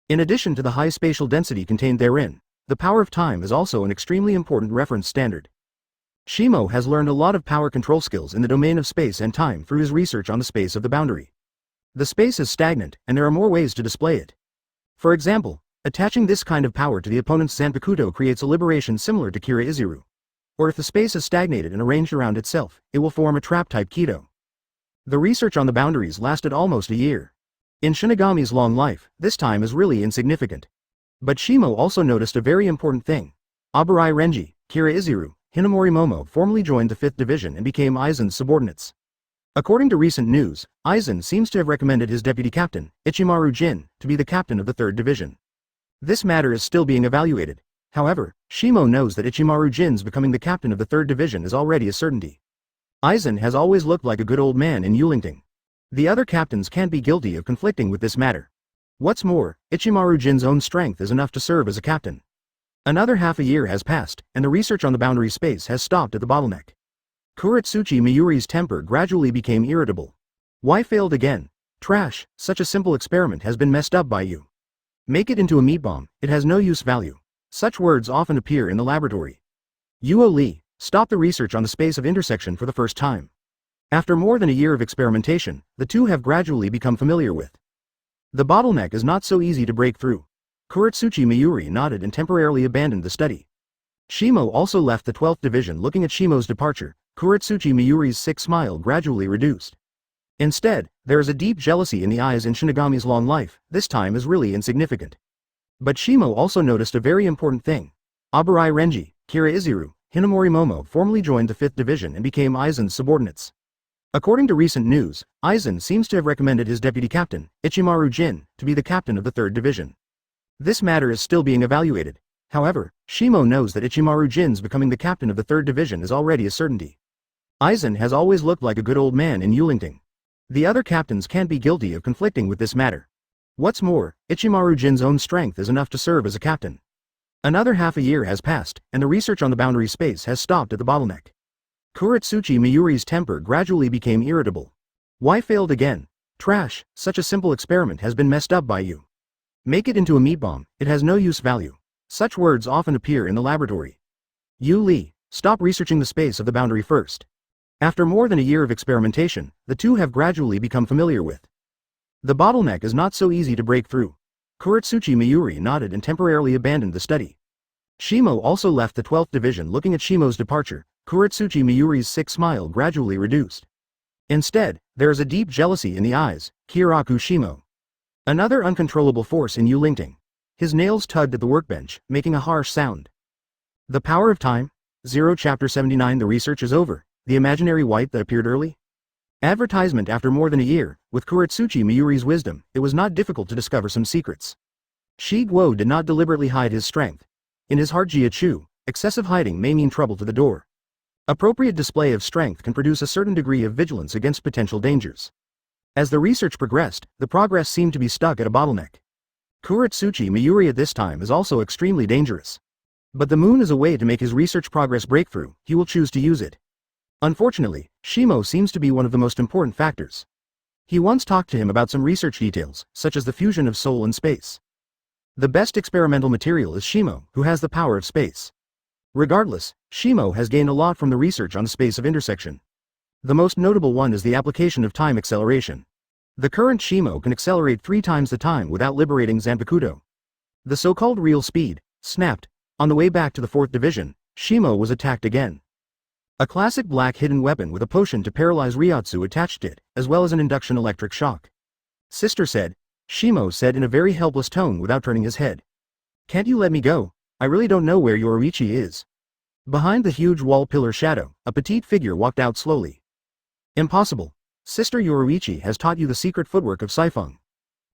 In addition to the high spatial density contained therein, the power of time is also an extremely important reference standard. Shimo has learned a lot of power control skills in the domain of space and time through his research on the space of the boundary. The space is stagnant, and there are more ways to display it. For example, attaching this kind of power to the opponent's Zanpakuto creates a liberation similar to Kira Izuru. Or if the space is stagnated and arranged around itself, it will form a trap-type Kido. The research on the boundaries lasted almost a year. In Shinigami's long life, this time is really insignificant. But Shimo also noticed a very important thing. Aburai Renji, Kira Izuru, Hinamori Momo formally joined the 5th Division and became Aizen's subordinates. According to recent news, Aizen seems to have recommended his deputy captain, Ichimaru Jin, to be the captain of the 3rd Division. This matter is still being evaluated. However, Shimo knows that Ichimaru Jin's becoming the captain of the 3rd Division is already a certainty. Aizen has always looked like a good old man in Yulingting. The other captains can't be guilty of conflicting with this matter. What's more, Ichimaru Jin's own strength is enough to serve as a captain. Another half a year has passed, and the research on the boundary space has stopped at the bottleneck. Kuretsuchi Mayuri's temper gradually became irritable. Why failed again? Trash, such a simple experiment has been messed up by you. Make it into a meat bomb, it has no use value. Such words often appear in the laboratory. Yuo Li, stop the research on the space of intersection for the first time. After more than a year of experimentation, the two have gradually become familiar with. The bottleneck is not so easy to break through. Kuretsuchi Mayuri nodded and temporarily abandoned the study. Shimo also left the 12th Division. Looking at Shimo's departure, Kuretsuchi Mayuri's sick smile gradually reduced. Instead, there is a deep jealousy in the eyes. In Shinigami's long life, this time is really insignificant. But Shimo also noticed a very important thing. Aburai Renji, Kira Izuru, Hinamori Momo formally joined the 5th Division and became Aizen's subordinates. According to recent news, Aizen seems to have recommended his deputy captain, Ichimaru Jin, to be the captain of the 3rd Division. This matter is still being evaluated. However, Shimo knows that Ichimaru Jin's becoming the captain of the 3rd Division is already a certainty. Aizen has always looked like a good old man in Yulingting. The other captains can't be guilty of conflicting with this matter. What's more, Ichimaru Jin's own strength is enough to serve as a captain. Another half a year has passed, and the research on the boundary space has stopped at the bottleneck. Kuretsuchi Mayuri's temper gradually became irritable. Why failed again? Trash, such a simple experiment has been messed up by you. Make it into a meat bomb, it has no use value. Such words often appear in the laboratory. Yu Li, stop researching the space of the boundary first. After more than a year of experimentation, the two have gradually become familiar with. The bottleneck is not so easy to break through. Kuretsuchi Mayuri nodded and temporarily abandoned the study. Shimo also left the 12th division. Looking at Shimo's departure, Kuretsuchi Mayuri's sick smile gradually reduced. Instead, there is a deep jealousy in the eyes. Kyōraku Shimo. Another uncontrollable force in Yu Lingting. His nails tugged at the workbench, making a harsh sound. The power of time? 0 Chapter 79. The research is over. The imaginary white that appeared early? Advertisement. After more than a year, with Kuretsuchi Mayuri's wisdom, it was not difficult to discover some secrets. Shi Guo did not deliberately hide his strength. In his heart Jia-chu, excessive hiding may mean trouble to the door. Appropriate display of strength can produce a certain degree of vigilance against potential dangers. As the research progressed, the progress seemed to be stuck at a bottleneck. Kuretsuchi Mayuri at this time is also extremely dangerous. But the moon is a way to make his research progress breakthrough. He will choose to use it. Unfortunately, Shimo seems to be one of the most important factors. He once talked to him about some research details, such as the fusion of soul and space. The best experimental material is Shimo, who has the power of space. Regardless, Shimo has gained a lot from the research on the space of intersection. The most notable one is the application of time acceleration. The current Shimo can accelerate 3 times the time without liberating Zanpakuto. The so-called real speed snapped. On the way back to the 4th division, Shimo was attacked again. A classic black hidden weapon with a potion to paralyze Ryotsu attached to it, as well as an induction electric shock. Sister said, Shimo said in a very helpless tone without turning his head. Can't you let me go? I really don't know where Yoruichi is. Behind the huge wall pillar shadow, a petite figure walked out slowly. Impossible. Sister Yoruichi has taught you the secret footwork of Saifeng.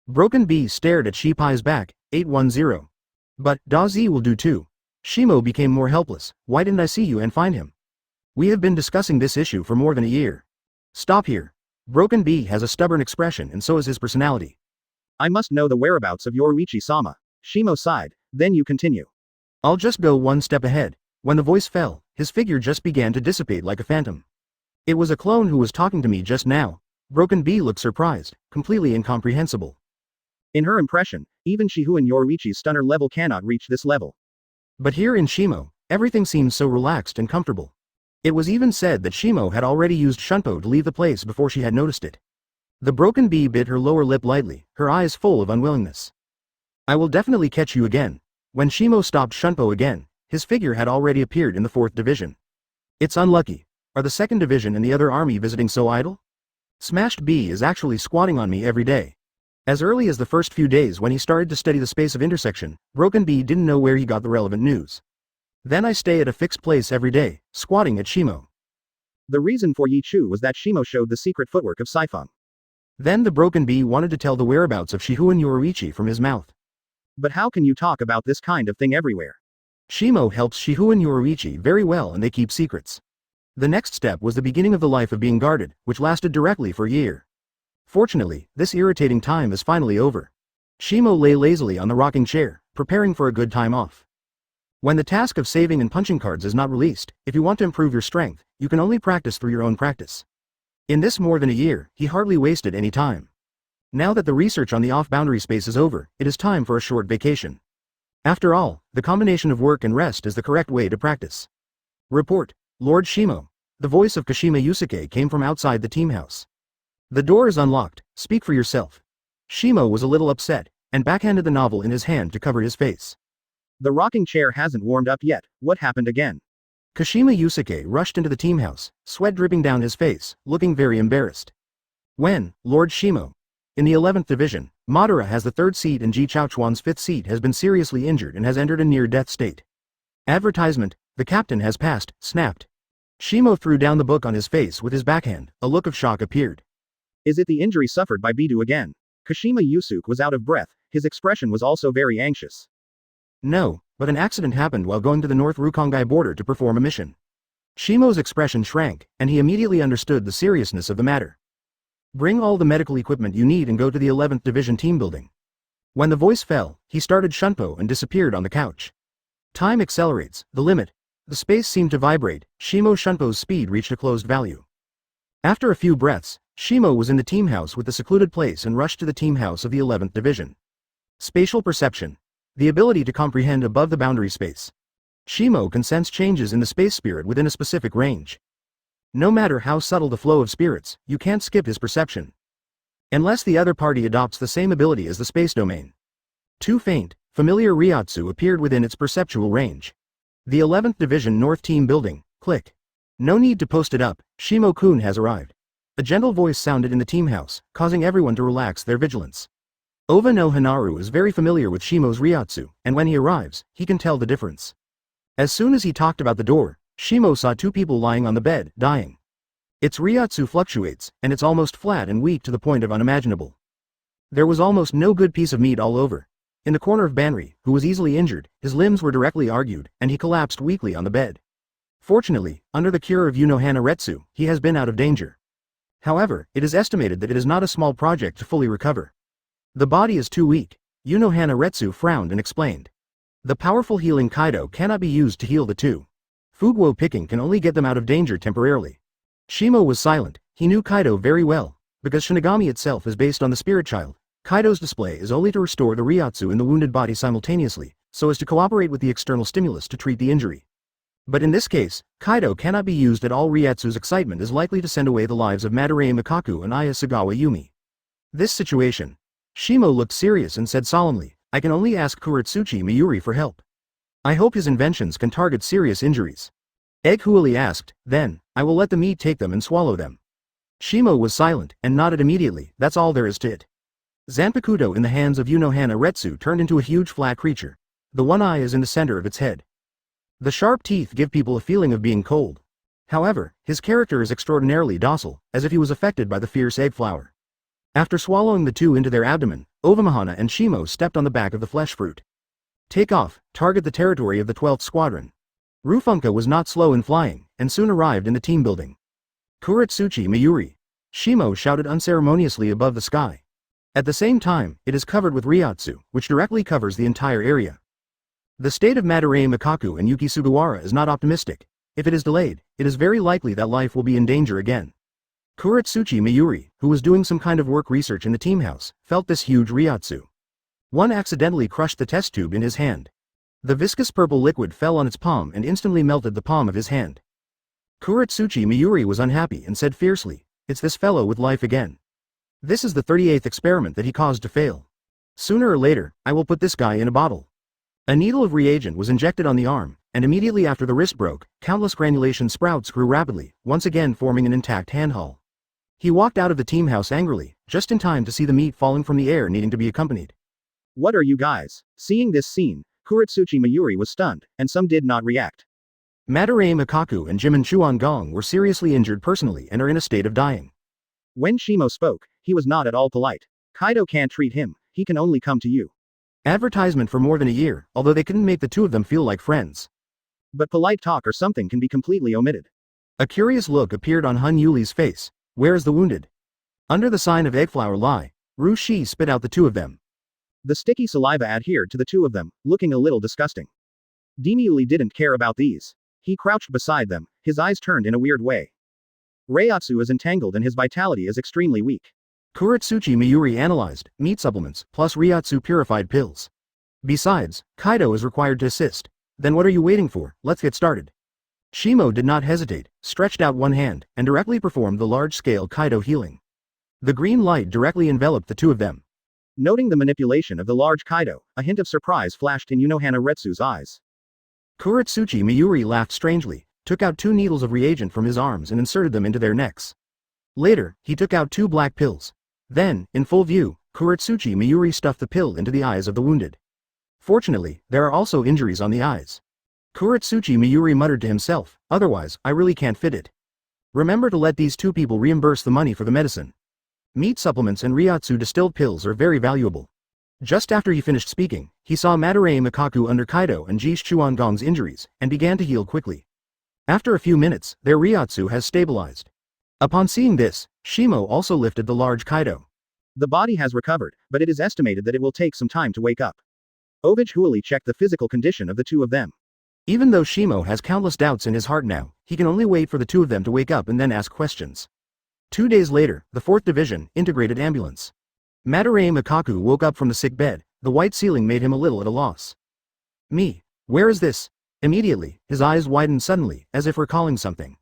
Broken Bee stared at Shipai's back. 810. But, Dazi will do too. Shimo became more helpless. Why didn't I see you and find him? We have been discussing this issue for more than a year. Stop here. Broken Bee has a stubborn expression and so is his personality. I must know the whereabouts of Yoruichi-sama. Shimo sighed, then you continue. I'll just go one step ahead. When the voice fell, his figure just began to dissipate like a phantom. It was a clone who was talking to me just now. Broken Bee looked surprised, completely incomprehensible. In her impression, even Shihu and Yoruichi's stunner level cannot reach this level. But here in Shimo, everything seems so relaxed and comfortable. It was even said that Shimo had already used Shunpo to leave the place before she had noticed it. The Broken Bee bit her lower lip lightly, her eyes full of unwillingness. I will definitely catch you again. When Shimo stopped Shunpo again, his figure had already appeared in the 4th division. It's unlucky. Are the 2nd division and the other army visiting so idle? Smashed Bee is actually squatting on me every day. As early as the first few days when he started to study the space of intersection, Broken Bee didn't know where he got the relevant news. Then I stay at a fixed place every day, squatting at Shimo. The reason for Yi Chu was that Shimo showed the secret footwork of Saifeng. Then the Broken Bee wanted to tell the whereabouts of Shihu and Yoruichi from his mouth. But how can you talk about this kind of thing everywhere? Shimo helps Shihu and Yoruichi very well and they keep secrets. The next step was the beginning of the life of being guarded, which lasted directly for a year. Fortunately, this irritating time is finally over. Shimo lay lazily on the rocking chair, preparing for a good time off. When the task of saving and punching cards is not released, if you want to improve your strength, you can only practice through your own practice. In this more than a year, he hardly wasted any time. Now that the research on the off-boundary space is over, it is time for a short vacation. After all, the combination of work and rest is the correct way to practice. Report, Lord Shimo. The voice of Kashima Yusuke came from outside the team house. The door is unlocked, speak for yourself. Shimo was a little upset, and backhanded the novel in his hand to cover his face. The rocking chair hasn't warmed up yet, what happened again? Kashima Yusuke rushed into the team house, sweat dripping down his face, looking very embarrassed. When, Lord Shimo? In the 11th division, Madara has the 3rd seat and Ji Chaochuan's 5th seat has been seriously injured and has entered a near-death state. Advertisement, the captain has passed, snapped. Shimo threw down the book on his face with his backhand, a look of shock appeared. Is it the injury suffered by Bidu again? Kashima Yusuke was out of breath, his expression was also very anxious. No, but an accident happened while going to the North Rukongai border to perform a mission. Shimo's expression shrank, and he immediately understood the seriousness of the matter. Bring all the medical equipment you need and go to the 11th Division team building. When the voice fell, he started Shunpo and disappeared on the couch. Time accelerates, the limit. The space seemed to vibrate, Shimo Shunpo's speed reached a closed value. After a few breaths, Shimo was in the team house with the secluded place and rushed to the team house of the 11th Division. Spatial perception. The ability to comprehend above the boundary space. Shimo can sense changes in the space spirit within a specific range. No matter how subtle the flow of spirits, you can't skip his perception. Unless the other party adopts the same ability as the space domain. Two faint, familiar Ryotsu appeared within its perceptual range. The 11th Division North Team Building, click. No need to post it up, Shimo-kun has arrived. A gentle voice sounded in the team house, causing everyone to relax their vigilance. Ova no Hanaru is very familiar with Shimo's Ryotsu, and when he arrives, he can tell the difference. As soon as he talked about the door, Shimo saw two people lying on the bed, dying. Its Ryotsu fluctuates, and it's almost flat and weak to the point of unimaginable. There was almost no good piece of meat all over. In the corner of Banri, who was easily injured, his limbs were directly argued, and he collapsed weakly on the bed. Fortunately, under the cure of Unohana Retsu, he has been out of danger. However, it is estimated that it is not a small project to fully recover. The body is too weak. Unohana Retsu frowned and explained. The powerful healing Kaido cannot be used to heal the two. Fuguo picking can only get them out of danger temporarily. Shimo was silent. He knew Kaido very well. Because Shinigami itself is based on the spirit child, Kaido's display is only to restore the Ryotsu in the wounded body simultaneously, so as to cooperate with the external stimulus to treat the injury. But in this case, Kaido cannot be used at all. Ryotsu's excitement is likely to send away the lives of Madarame Mikaku and Aya Sagawa Yumi. This situation. Shimo looked serious and said solemnly, I can only ask Kuretsuchi Mayuri for help. I hope his inventions can target serious injuries. Egg Huili asked, then, I will let the meat take them and swallow them. Shimo was silent, and nodded immediately, that's all there is to it. Zanpakuto in the hands of Unohana Retsu turned into a huge flat creature. The one eye is in the center of its head. The sharp teeth give people a feeling of being cold. However, his character is extraordinarily docile, as if he was affected by the fierce egg flower. After swallowing the two into their abdomen, Ovamahana and Shimo stepped on the back of the flesh fruit. Take off, target the territory of the 12th Squadron. Rufunka was not slow in flying, and soon arrived in the team building. Kuretsuchi Mayuri. Shimo shouted unceremoniously above the sky. At the same time, it is covered with Ryotsu, which directly covers the entire area. The state of Madarame Mikaku and Yuki Sugawara is not optimistic. If it is delayed, it is very likely that life will be in danger again. Kuretsuchi Mayuri, who was doing some kind of work research in the team house, felt this huge Ryotsu. One accidentally crushed the test tube in his hand. The viscous purple liquid fell on its palm and instantly melted the palm of his hand. Kuretsuchi Mayuri was unhappy and said fiercely, it's this fellow with life again. This is the 38th experiment that he caused to fail. Sooner or later, I will put this guy in a bottle. A needle of reagent was injected on the arm, and immediately after the wrist broke, countless granulation sprouts grew rapidly, once again forming an intact handhall. He walked out of the team house angrily, just in time to see the meat falling from the air needing to be accompanied. What are you guys? Seeing this scene, Kuretsuchi Mayuri was stunned, and some did not react. Madarame Mikaku and Jimin Chuangong were seriously injured personally and are in a state of dying. When Shimo spoke, he was not at all polite. Kaido can't treat him, he can only come to you. Advertisement for more than a year, although they couldn't make the two of them feel like friends. But polite talk or something can be completely omitted. A curious look appeared on Hun Yuli's face. Where is the wounded? Under the sign of Eggflower Lie, Ru Shi spit out the two of them. The sticky saliva adhered to the two of them, looking a little disgusting. Demiuli didn't care about these. He crouched beside them, his eyes turned in a weird way. Ryotsu is entangled and his vitality is extremely weak. Kuretsuchi Mayuri analyzed, meat supplements, plus Ryotsu purified pills. Besides, Kaido is required to assist. Then what are you waiting for, let's get started. Shimo did not hesitate, stretched out one hand, and directly performed the large-scale Kaido healing. The green light directly enveloped the two of them. Noting the manipulation of the large Kaido, a hint of surprise flashed in Unohana Retsu's eyes. Kuretsuchi Mayuri laughed strangely, took out two needles of reagent from his arms and inserted them into their necks. Later, he took out two black pills. Then, in full view, Kuretsuchi Mayuri stuffed the pill into the eyes of the wounded. Fortunately, there are also injuries on the eyes. Kuretsuchi Mayuri muttered to himself, otherwise, I really can't fit it. Remember to let these two people reimburse the money for the medicine. Meat supplements and Ryotsu distilled pills are very valuable. Just after he finished speaking, he saw Madarame Mikaku under Kaido and Jish Chuangong's injuries, and began to heal quickly. After a few minutes, their Ryotsu has stabilized. Upon seeing this, Shimo also lifted the large Kaido. The body has recovered, but it is estimated that it will take some time to wake up. Ovage Huili checked the physical condition of the two of them. Even though Shimo has countless doubts in his heart now, he can only wait for the two of them to wake up and then ask questions. 2 days later, the 4th Division, Integrated Ambulance. Madarame Makaku woke up from the sick bed. The white ceiling made him a little at a loss. Where is this? Immediately, his eyes widened suddenly, as if recalling something.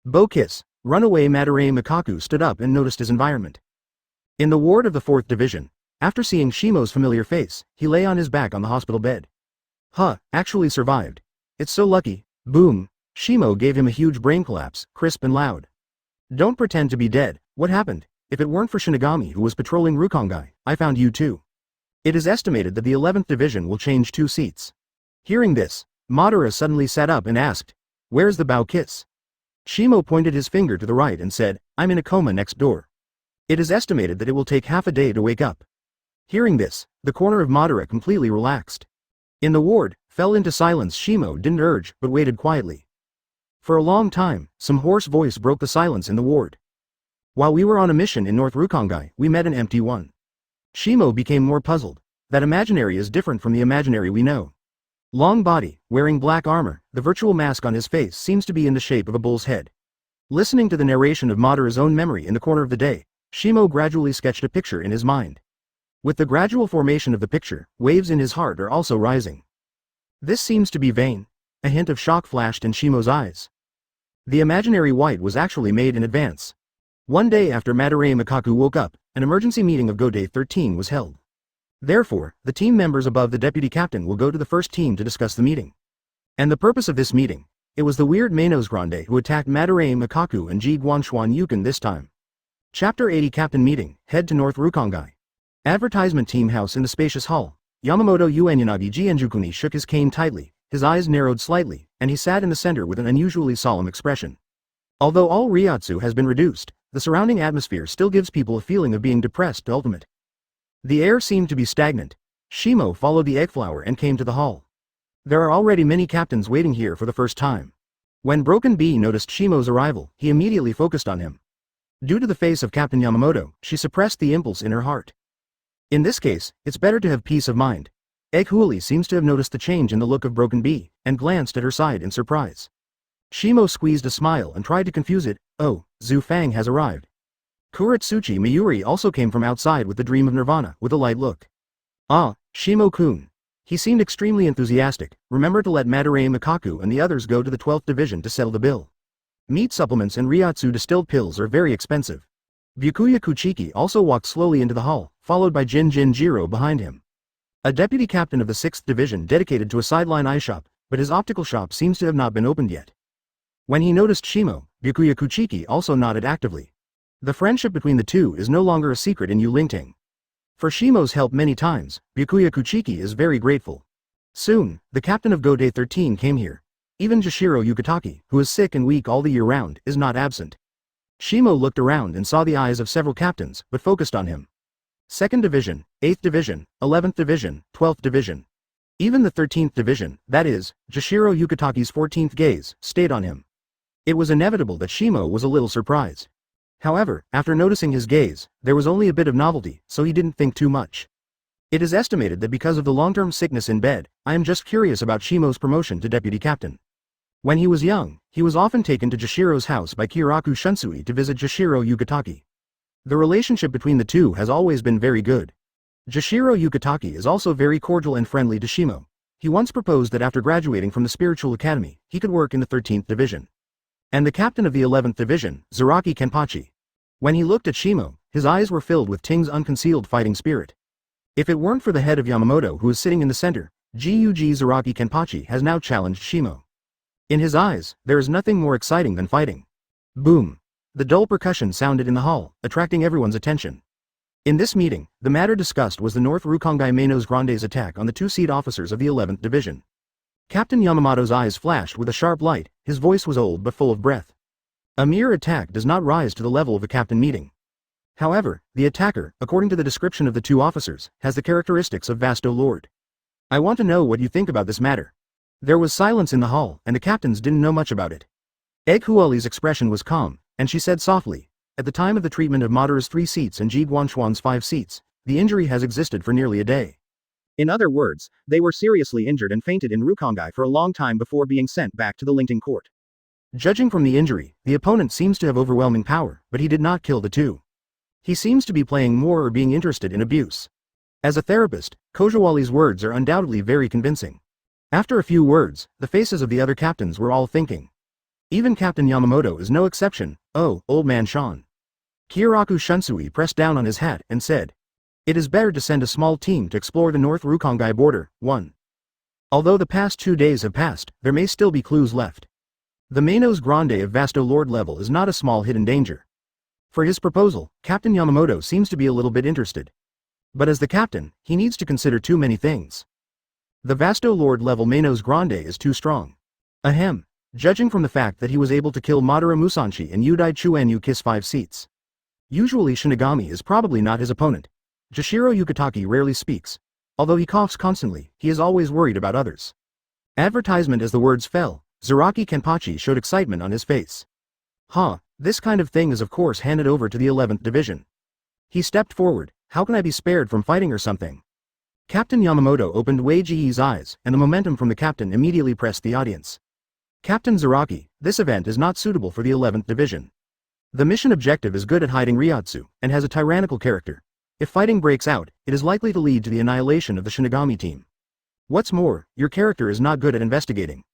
Bo kiss. Runaway Madarame Makaku stood up and noticed his environment. In the ward of the 4th Division, after seeing Shimo's familiar face, he lay on his back on the hospital bed. Actually survived. It's so lucky. Boom. Shimo gave him a huge brain collapse, crisp and loud. Don't pretend to be dead. What happened? If it weren't for Shinigami who was patrolling Rukongai, I found you too. It is estimated that the 11th Division will change 2 seats. Hearing this, Madara suddenly sat up and asked, "Where's the bow kiss?" Shimo pointed his finger to the right and said, "I'm in a coma next door. It is estimated that it will take half a day to wake up." Hearing this, the corner of Madara completely relaxed. In the ward, fell into silence. Shimo didn't urge, but waited quietly. For a long time, some hoarse voice broke the silence in the ward. "While we were on a mission in North Rukongai, we met an empty one." Shimo became more puzzled. That imaginary is different from the imaginary we know. Long body, wearing black armor, the virtual mask on his face seems to be in the shape of a bull's head. Listening to the narration of Madara's own memory in the corner of the day, Shimo gradually sketched a picture in his mind. With the gradual formation of the picture, waves in his heart are also rising. This seems to be vain. A hint of shock flashed in Shimo's eyes. The imaginary white was actually made in advance. One day after Madarame Makaku woke up, an emergency meeting of Go-Day 13 was held. Therefore, the team members above the deputy captain will go to the first team to discuss the meeting. And the purpose of this meeting? It was the weird Menos Grande who attacked Madarame Makaku and Ji Guanshuan Yukon this time. Chapter 80 Captain Meeting, Head to North Rukongai. Advertisement Team House in the spacious hall. Yamamoto Uenyanagi Jienjukuni shook his cane tightly, his eyes narrowed slightly, and he sat in the center with an unusually solemn expression. Although all Ryatsu has been reduced, the surrounding atmosphere still gives people a feeling of being depressed to ultimate. The air seemed to be stagnant. Shimo followed the eggflower and came to the hall. There are already many captains waiting here for the first time. When Broken Bee noticed Shimo's arrival, he immediately focused on him. Due to the face of Captain Yamamoto, she suppressed the impulse in her heart. In this case, it's better to have peace of mind. Egg Huli seems to have noticed the change in the look of Broken Bee, and glanced at her side in surprise. Shimo squeezed a smile and tried to confuse it. "Oh, Zhu Fang has arrived." Kuretsuchi Mayuri also came from outside with the dream of Nirvana, with a light look. "Ah, Shimo-kun." He seemed extremely enthusiastic. "Remember to let Madarame Makaku and the others go to the 12th Division to settle the bill. Meat supplements and Ryatsu distilled pills are very expensive." Byakuya Kuchiki also walked slowly into the hall, followed by Jin Jiro behind him. A deputy captain of the 6th Division dedicated to a sideline eye shop, but his optical shop seems to have not been opened yet. When he noticed Shimo, Byakuya Kuchiki also nodded actively. The friendship between the two is no longer a secret in Yulingting. For Shimo's help many times, Byakuya Kuchiki is very grateful. Soon, the captain of Go-Day 13 came here. Even Jashiro Yukitaki, who is sick and weak all the year round, is not absent. Shimo looked around and saw the eyes of several captains, but focused on him. 2nd Division, 8th Division, 11th Division, 12th Division. Even the 13th Division, that is, Jashiro Yukitaki's 14th gaze, stayed on him. It was inevitable that Shimo was a little surprised. However, after noticing his gaze, there was only a bit of novelty, so he didn't think too much. It is estimated that because of the long-term sickness in bed, I am just curious about Shimo's promotion to deputy captain. When he was young, he was often taken to Jashiro's house by Kyōraku Shunsui to visit Jashiro Yukitaki. The relationship between the two has always been very good. Jashiro Yukitaki is also very cordial and friendly to Shimo. He once proposed that after graduating from the spiritual academy, he could work in the 13th Division. And the captain of the 11th Division, Zaraki Kenpachi. When he looked at Shimo, his eyes were filled with Ting's unconcealed fighting spirit. If it weren't for the head of Yamamoto who is sitting in the center, Gug Zaraki Kenpachi has now challenged Shimo. In his eyes, there is nothing more exciting than fighting. Boom! The dull percussion sounded in the hall, attracting everyone's attention. In this meeting, the matter discussed was the North Rukongai Menos Grande's attack on the 2 seat officers of the 11th Division. Captain Yamamoto's eyes flashed with a sharp light, his voice was old but full of breath. A mere attack does not rise to the level of a captain meeting. However, the attacker, according to the description of the 2 officers, has the characteristics of Vasto Lord. I want to know what you think about this matter. There was silence in the hall, and the captains didn't know much about it. Egg Huali's expression was calm, and she said softly, "At the time of the treatment of Madara's 3 seats and Ji Guanshuan's 5 seats, the injury has existed for nearly a day." In other words, they were seriously injured and fainted in Rukongai for a long time before being sent back to the Lingting court. Judging from the injury, the opponent seems to have overwhelming power, but he did not kill the two. He seems to be playing more or being interested in abuse. As a therapist, Kojawali's words are undoubtedly very convincing. After a few words, the faces of the other captains were all thinking. Even Captain Yamamoto is no exception. Oh, old man Sean. Kyōraku Shunsui pressed down on his hat and said, "It is better to send a small team to explore the North Rukongai border." 1. Although the past 2 days have passed, there may still be clues left. The Menos Grande of Vasto Lord level is not a small hidden danger. For his proposal, Captain Yamamoto seems to be a little bit interested. But as the captain, he needs to consider too many things. The Vasto Lord level Menos Grande is too strong. Ahem. Judging from the fact that he was able to kill Madara Musanshi and Udai Chuanyu kiss 5 seats. Usually Shinigami is probably not his opponent. Jashiro Yukitaki rarely speaks. Although he coughs constantly, he is always worried about others. Advertisement as the words fell, Zaraki Kenpachi showed excitement on his face. This kind of thing is of course handed over to the 11th Division. He stepped forward. How can I be spared from fighting or something? Captain Yamamoto opened Wei Ji's eyes, and the momentum from the captain immediately pressed the audience. Captain Zaraki, this event is not suitable for the 11th Division. The mission objective is good at hiding Ryotsu, and has a tyrannical character. If fighting breaks out, it is likely to lead to the annihilation of the Shinigami team. What's more, your character is not good at investigating.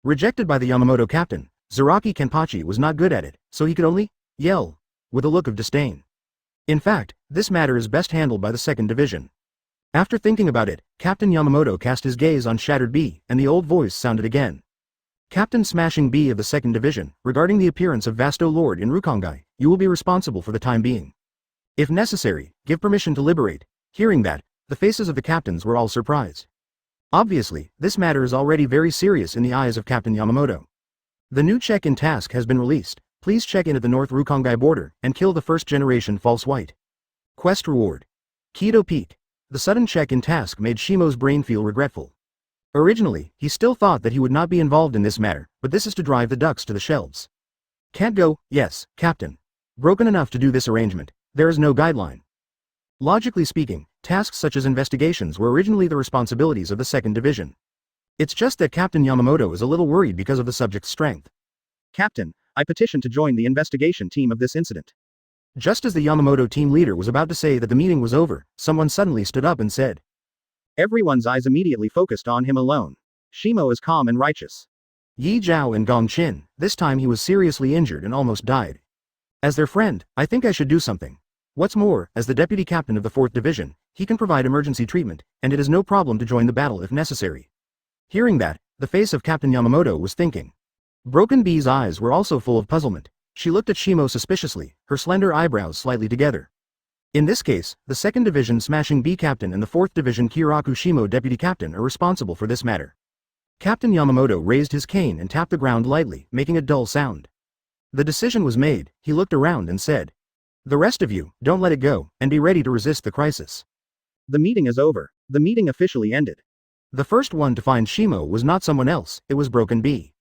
Rejected by the Yamamoto captain, Zaraki Kenpachi was not good at it, so he could only yell, with a look of disdain. In fact, this matter is best handled by the 2nd Division. After thinking about it, Captain Yamamoto cast his gaze on Shattered B, and the old voice sounded again. Captain Smashing B of the 2nd Division, regarding the appearance of Vasto Lord in Rukongai, you will be responsible for the time being. If necessary, give permission to liberate. Hearing that, the faces of the captains were all surprised. Obviously, this matter is already very serious in the eyes of Captain Yamamoto. The new check-in task has been released. Please check in at the North Rukongai border, and kill the first-generation false white. Quest reward. Kido Peak. The sudden check-in task made Shimo's brain feel regretful. Originally, he still thought that he would not be involved in this matter, but this is to drive the ducks to the shelves. Can't go, yes, Captain. Broken enough to do this arrangement. There is no guideline. Logically speaking, tasks such as investigations were originally the responsibilities of the 2nd Division. It's just that Captain Yamamoto is a little worried because of the subject's strength. Captain, I petition to join the investigation team of this incident. Just as the Yamamoto team leader was about to say that the meeting was over, someone suddenly stood up and said. Everyone's eyes immediately focused on him alone. Shimo is calm and righteous. Yi Zhao and Gong Qin, this time he was seriously injured and almost died. As their friend, I think I should do something. What's more, as the deputy captain of the 4th Division, he can provide emergency treatment, and it is no problem to join the battle if necessary. Hearing that, the face of Captain Yamamoto was thinking. Broken Bee's eyes were also full of puzzlement. She looked at Shimo suspiciously, her slender eyebrows slightly together. In this case, the 2nd Division Smashing B captain and the 4th Division Kyōraku Shimo deputy captain are responsible for this matter. Captain Yamamoto raised his cane and tapped the ground lightly, making a dull sound. The decision was made. He looked around and said, "The rest of you, don't let it go, and be ready to resist the crisis." The meeting is over. The meeting officially ended. The first one to find Shimo was not someone else, it was Broken B.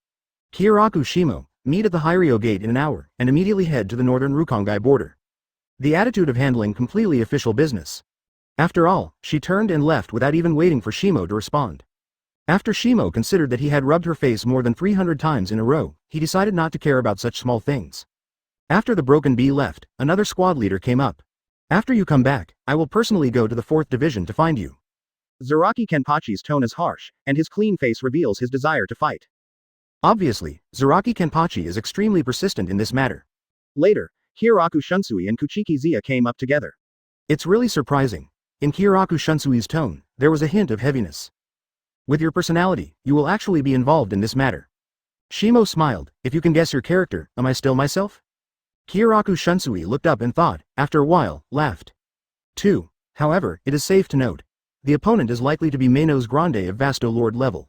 Kyōraku Shimo, meet at the Hirako gate in an hour, and immediately head to the northern Rukongai border. The attitude of handling completely official business. After all, she turned and left without even waiting for Shimo to respond. After Shimo considered that he had rubbed her face more than 300 times in a row, he decided not to care about such small things. After the Broken Bee left, another squad leader came up. After you come back, I will personally go to the 4th Division to find you. Zaraki Kenpachi's tone is harsh, and his clean face reveals his desire to fight. Obviously, Zaraki Kenpachi is extremely persistent in this matter. Later, Kyōraku Shunsui and Kuchiki Zia came up together. It's really surprising. In Kyōraku Shunsui's tone, there was a hint of heaviness. With your personality, you will actually be involved in this matter. Shimo smiled. If you can guess your character, am I still myself? Kyōraku Shunsui looked up and thought, after a while, laughed. 2. However, it is safe to note. The opponent is likely to be Menos Grande of Vasto Lord level.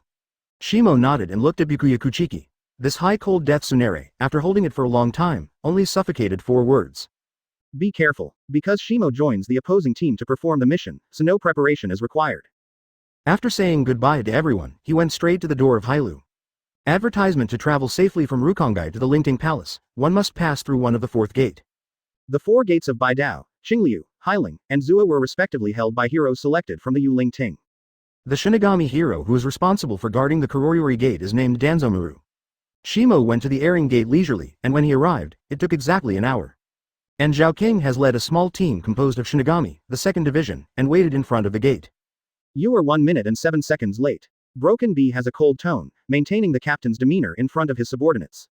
Shimo nodded and looked at Byakuya Kuchiki. This high cold death tsunere, after holding it for a long time, only suffocated 4 words. Be careful, because Shimo joins the opposing team to perform the mission, so no preparation is required. After saying goodbye to everyone, he went straight to the door of Hailu. Advertisement to travel safely from Rukongai to the Lingting Palace, one must pass through one of the 4th gate. The 4 gates of Baidao, Qingliu, Hailing, and Zua were respectively held by heroes selected from the Yuling Ting. The Shinigami hero who is responsible for guarding the Kuroyori gate is named Danzomaru. Shimo went to the airing gate leisurely, and when he arrived, it took exactly an hour. And Zhao King has led a small team composed of Shinigami, the 2nd Division, and waited in front of the gate. You are 1 minute and 7 seconds late. Broken B has a cold tone, maintaining the captain's demeanor in front of his subordinates.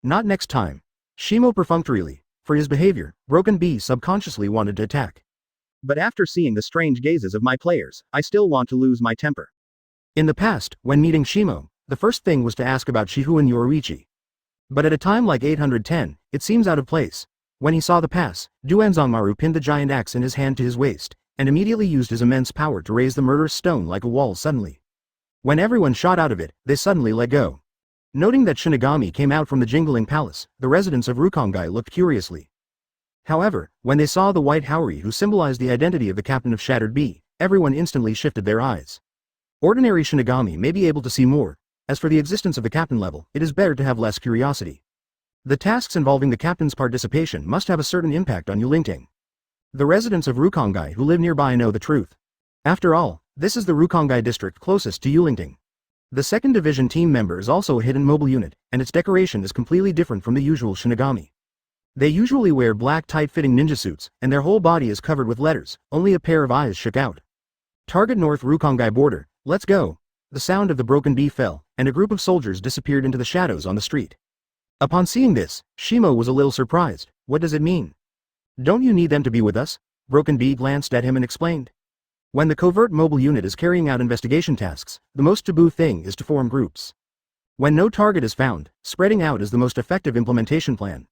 Not next time. Shimo perfunctorily. For his behavior, Broken B subconsciously wanted to attack. But after seeing the strange gazes of my players, I still want to lose my temper. In the past, when meeting Shimo, the first thing was to ask about Subduing Yoruichi. But at a time like 810, it seems out of place. When he saw the pass, Duanzongmaru pinned the giant axe in his hand to his waist, and immediately used his immense power to raise the murderous stone like a wall suddenly. When everyone shot out of it, they suddenly let go. Noting that Shinigami came out from the jingling palace, the residents of Rukongai looked curiously. However, when they saw the white Haori who symbolized the identity of the captain of Shattered B, everyone instantly shifted their eyes. Ordinary Shinigami may be able to see more. As for the existence of the captain level, it is better to have less curiosity. The tasks involving the captain's participation must have a certain impact on Yulingting. The residents of Rukongai who live nearby know the truth. After all, this is the Rukongai district closest to Yulingting. The 2nd Division team member is also a hidden mobile unit, and its decoration is completely different from the usual Shinigami. They usually wear black tight-fitting ninja suits, and their whole body is covered with letters, only a pair of eyes shook out. Target North Rukongai border, let's go. The sound of the broken bee fell, and a group of soldiers disappeared into the shadows on the street. Upon seeing this, Shimo was a little surprised. What does it mean? Don't you need them to be with us? Broken Bee glanced at him and explained. When the covert mobile unit is carrying out investigation tasks, the most taboo thing is to form groups. When no target is found, spreading out is the most effective implementation plan.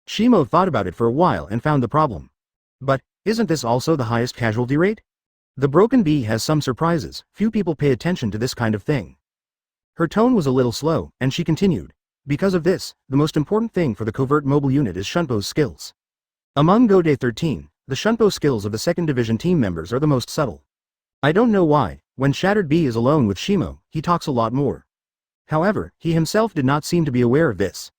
Shimo thought about it for a while and found the problem. But, isn't this also the highest casualty rate? The Broken Bee has some surprises, few people pay attention to this kind of thing. Her tone was a little slow, and she continued. Because of this, the most important thing for the covert mobile unit is Shunpo's skills. Among Gode 13, the Shunpo skills of the 2nd Division team members are the most subtle. I don't know why, when Shattered B is alone with Shimo, he talks a lot more. However, he himself did not seem to be aware of this.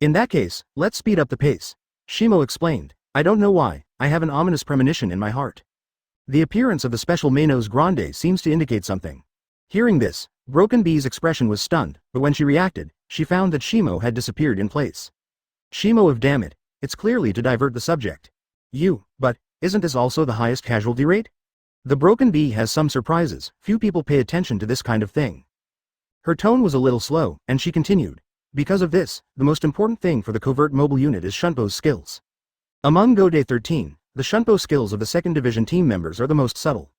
In that case, let's speed up the pace. Shimo explained. I don't know why, I have an ominous premonition in my heart. The appearance of the special Menos Grande seems to indicate something. Hearing this, Broken Bee's expression was stunned, but when she reacted, she found that Shimo had disappeared in place. Shimo of damn it, it's clearly to divert the subject. But, isn't this also the highest casualty rate? The Broken Bee has some surprises, few people pay attention to this kind of thing. Her tone was a little slow, and she continued. Because of this, the most important thing for the covert mobile unit is Shunpo's skills. Among Gode 13, the Shunpo skills of the 2nd Division team members are the most subtle.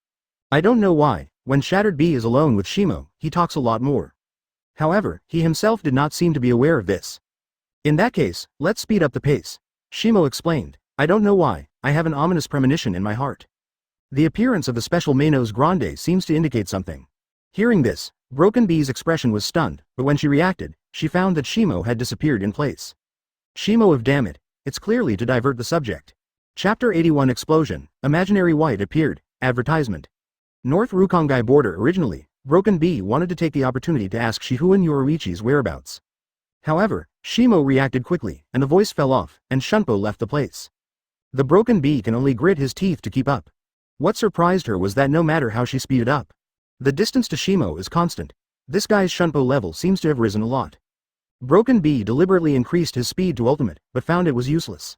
I don't know why, when Shattered B is alone with Shimo, he talks a lot more. However, he himself did not seem to be aware of this. In that case, let's speed up the pace. Shimo explained. I don't know why, I have an ominous premonition in my heart. The appearance of the special Menos Grande seems to indicate something. Hearing this, Broken Bee's expression was stunned, but when she reacted, she found that Shimo had disappeared in place. Shimo of damn it, it's clearly to divert the subject. Chapter 81 Explosion, Imaginary White appeared, advertisement. North Rukongai border originally, Broken Bee wanted to take the opportunity to ask Subduing Yoruichi's whereabouts. However, Shimo reacted quickly, and the voice fell off, and Shunpo left the place. The Broken Bee can only grit his teeth to keep up. What surprised her was that no matter how she speeded up, the distance to Shimo is constant. This guy's Shunpo level seems to have risen a lot. Broken Bee deliberately increased his speed to ultimate, but found it was useless.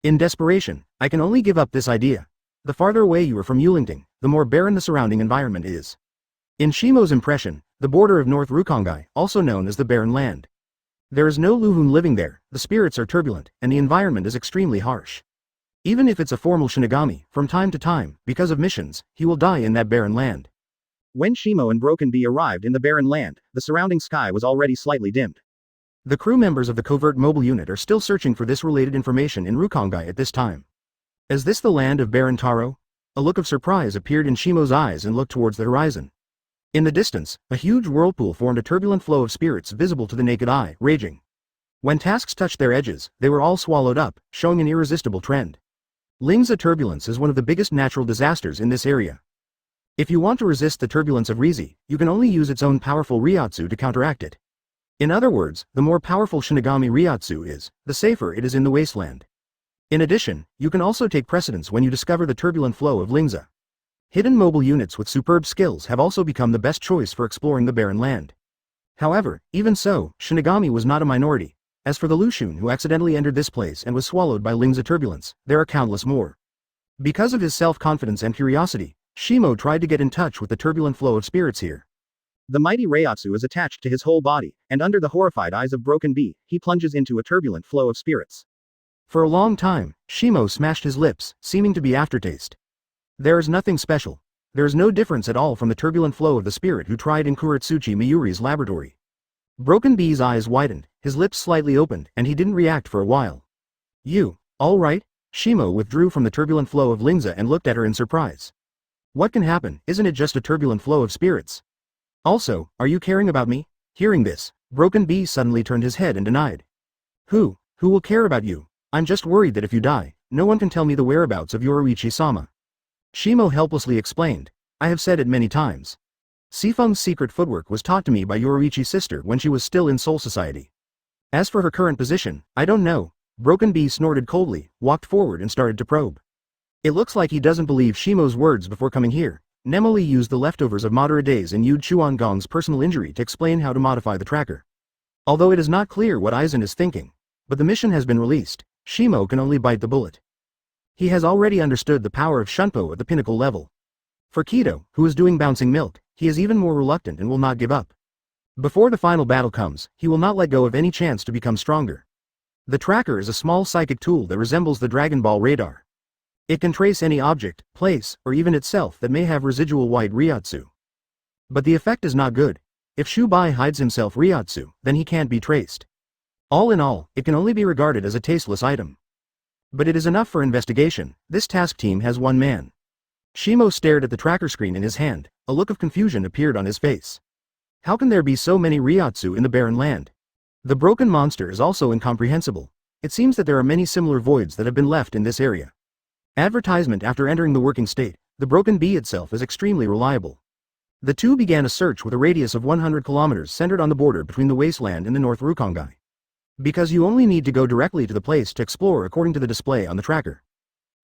In desperation, I can only give up this idea. The farther away you are from Yulingting, the more barren the surrounding environment is. In Shimo's impression, the border of North Rukongai, also known as the Barren Land. There is no Luhun living there, the spirits are turbulent, and the environment is extremely harsh. Even if it's a formal Shinigami, from time to time, because of missions, he will die in that barren land. When Shimo and Broken Bee arrived in the barren land, the surrounding sky was already slightly dimmed. The crew members of the covert mobile unit are still searching for this related information in Rukongai at this time. Is this the land of Baron Taro? A look of surprise appeared in Shimo's eyes and looked towards the horizon. In the distance, a huge whirlpool formed a turbulent flow of spirits visible to the naked eye, raging. When tasks touched their edges, they were all swallowed up, showing an irresistible trend. Lingza turbulence is one of the biggest natural disasters in this area. If you want to resist the turbulence of Rizi, you can only use its own powerful Ryotsu to counteract it. In other words, the more powerful Shinigami Ryotsu is, the safer it is in the wasteland. In addition, you can also take precedence when you discover the turbulent flow of Lingza. Hidden mobile units with superb skills have also become the best choice for exploring the barren land. However, even so, shinigami was not a minority. As for the Lushun who accidentally entered this place and was swallowed by Ling's turbulence, there are countless more. Because of his self-confidence and curiosity, Shimo tried to get in touch with the turbulent flow of spirits here. The mighty Reiatsu is attached to his whole body, and under the horrified eyes of Broken Bee, he plunges into a turbulent flow of spirits. For a long time, Shimo smashed his lips, seeming to be aftertaste. There is nothing special. There is no difference at all from the turbulent flow of the spirit who tried in Kuretsuchi Mayuri's laboratory. Broken Bee's eyes widened, his lips slightly opened, and he didn't react for a while. You, all right? Shimo withdrew from the turbulent flow of Lingza and looked at her in surprise. What can happen? Isn't it just a turbulent flow of spirits? Also, are you caring about me? Hearing this, Broken Bee suddenly turned his head and denied. Who will care about you? I'm just worried that if you die, no one can tell me the whereabouts of Yoruichi-sama. Shimo helplessly explained. I have said it many times. Sifeng's secret footwork was taught to me by Yoruichi's sister when she was still in Soul Society. As for her current position, I don't know. Broken Bee snorted coldly, walked forward and started to probe. It looks like he doesn't believe Shimo's words before coming here. Nemoli used the leftovers of Madara days and Yu Chuangong's personal injury to explain how to modify the tracker. Although it is not clear what Aizen is thinking, but the mission has been released, Shimo can only bite the bullet. He has already understood the power of Shunpo at the pinnacle level. For Kido, who is doing bouncing milk, he is even more reluctant and will not give up. Before the final battle comes, he will not let go of any chance to become stronger. The tracker is a small psychic tool that resembles the Dragon Ball radar. It can trace any object, place, or even itself that may have residual white Reiatsu. But the effect is not good. If Shubai hides himself Reiatsu, then he can't be traced. All in all, it can only be regarded as a tasteless item. But it is enough for investigation. This task team has one man. Shimo stared at the tracker screen in his hand. A look of confusion appeared on his face. How can there be so many Reiatsu in the barren land? The broken monster is also incomprehensible. It seems that there are many similar voids that have been left in this area. Advertisement after entering the working state, the Broken Bee itself is extremely reliable. The two began a search with a radius of 100 kilometers centered on the border between the wasteland and the North Rukongai. Because you only need to go directly to the place to explore according to the display on the tracker.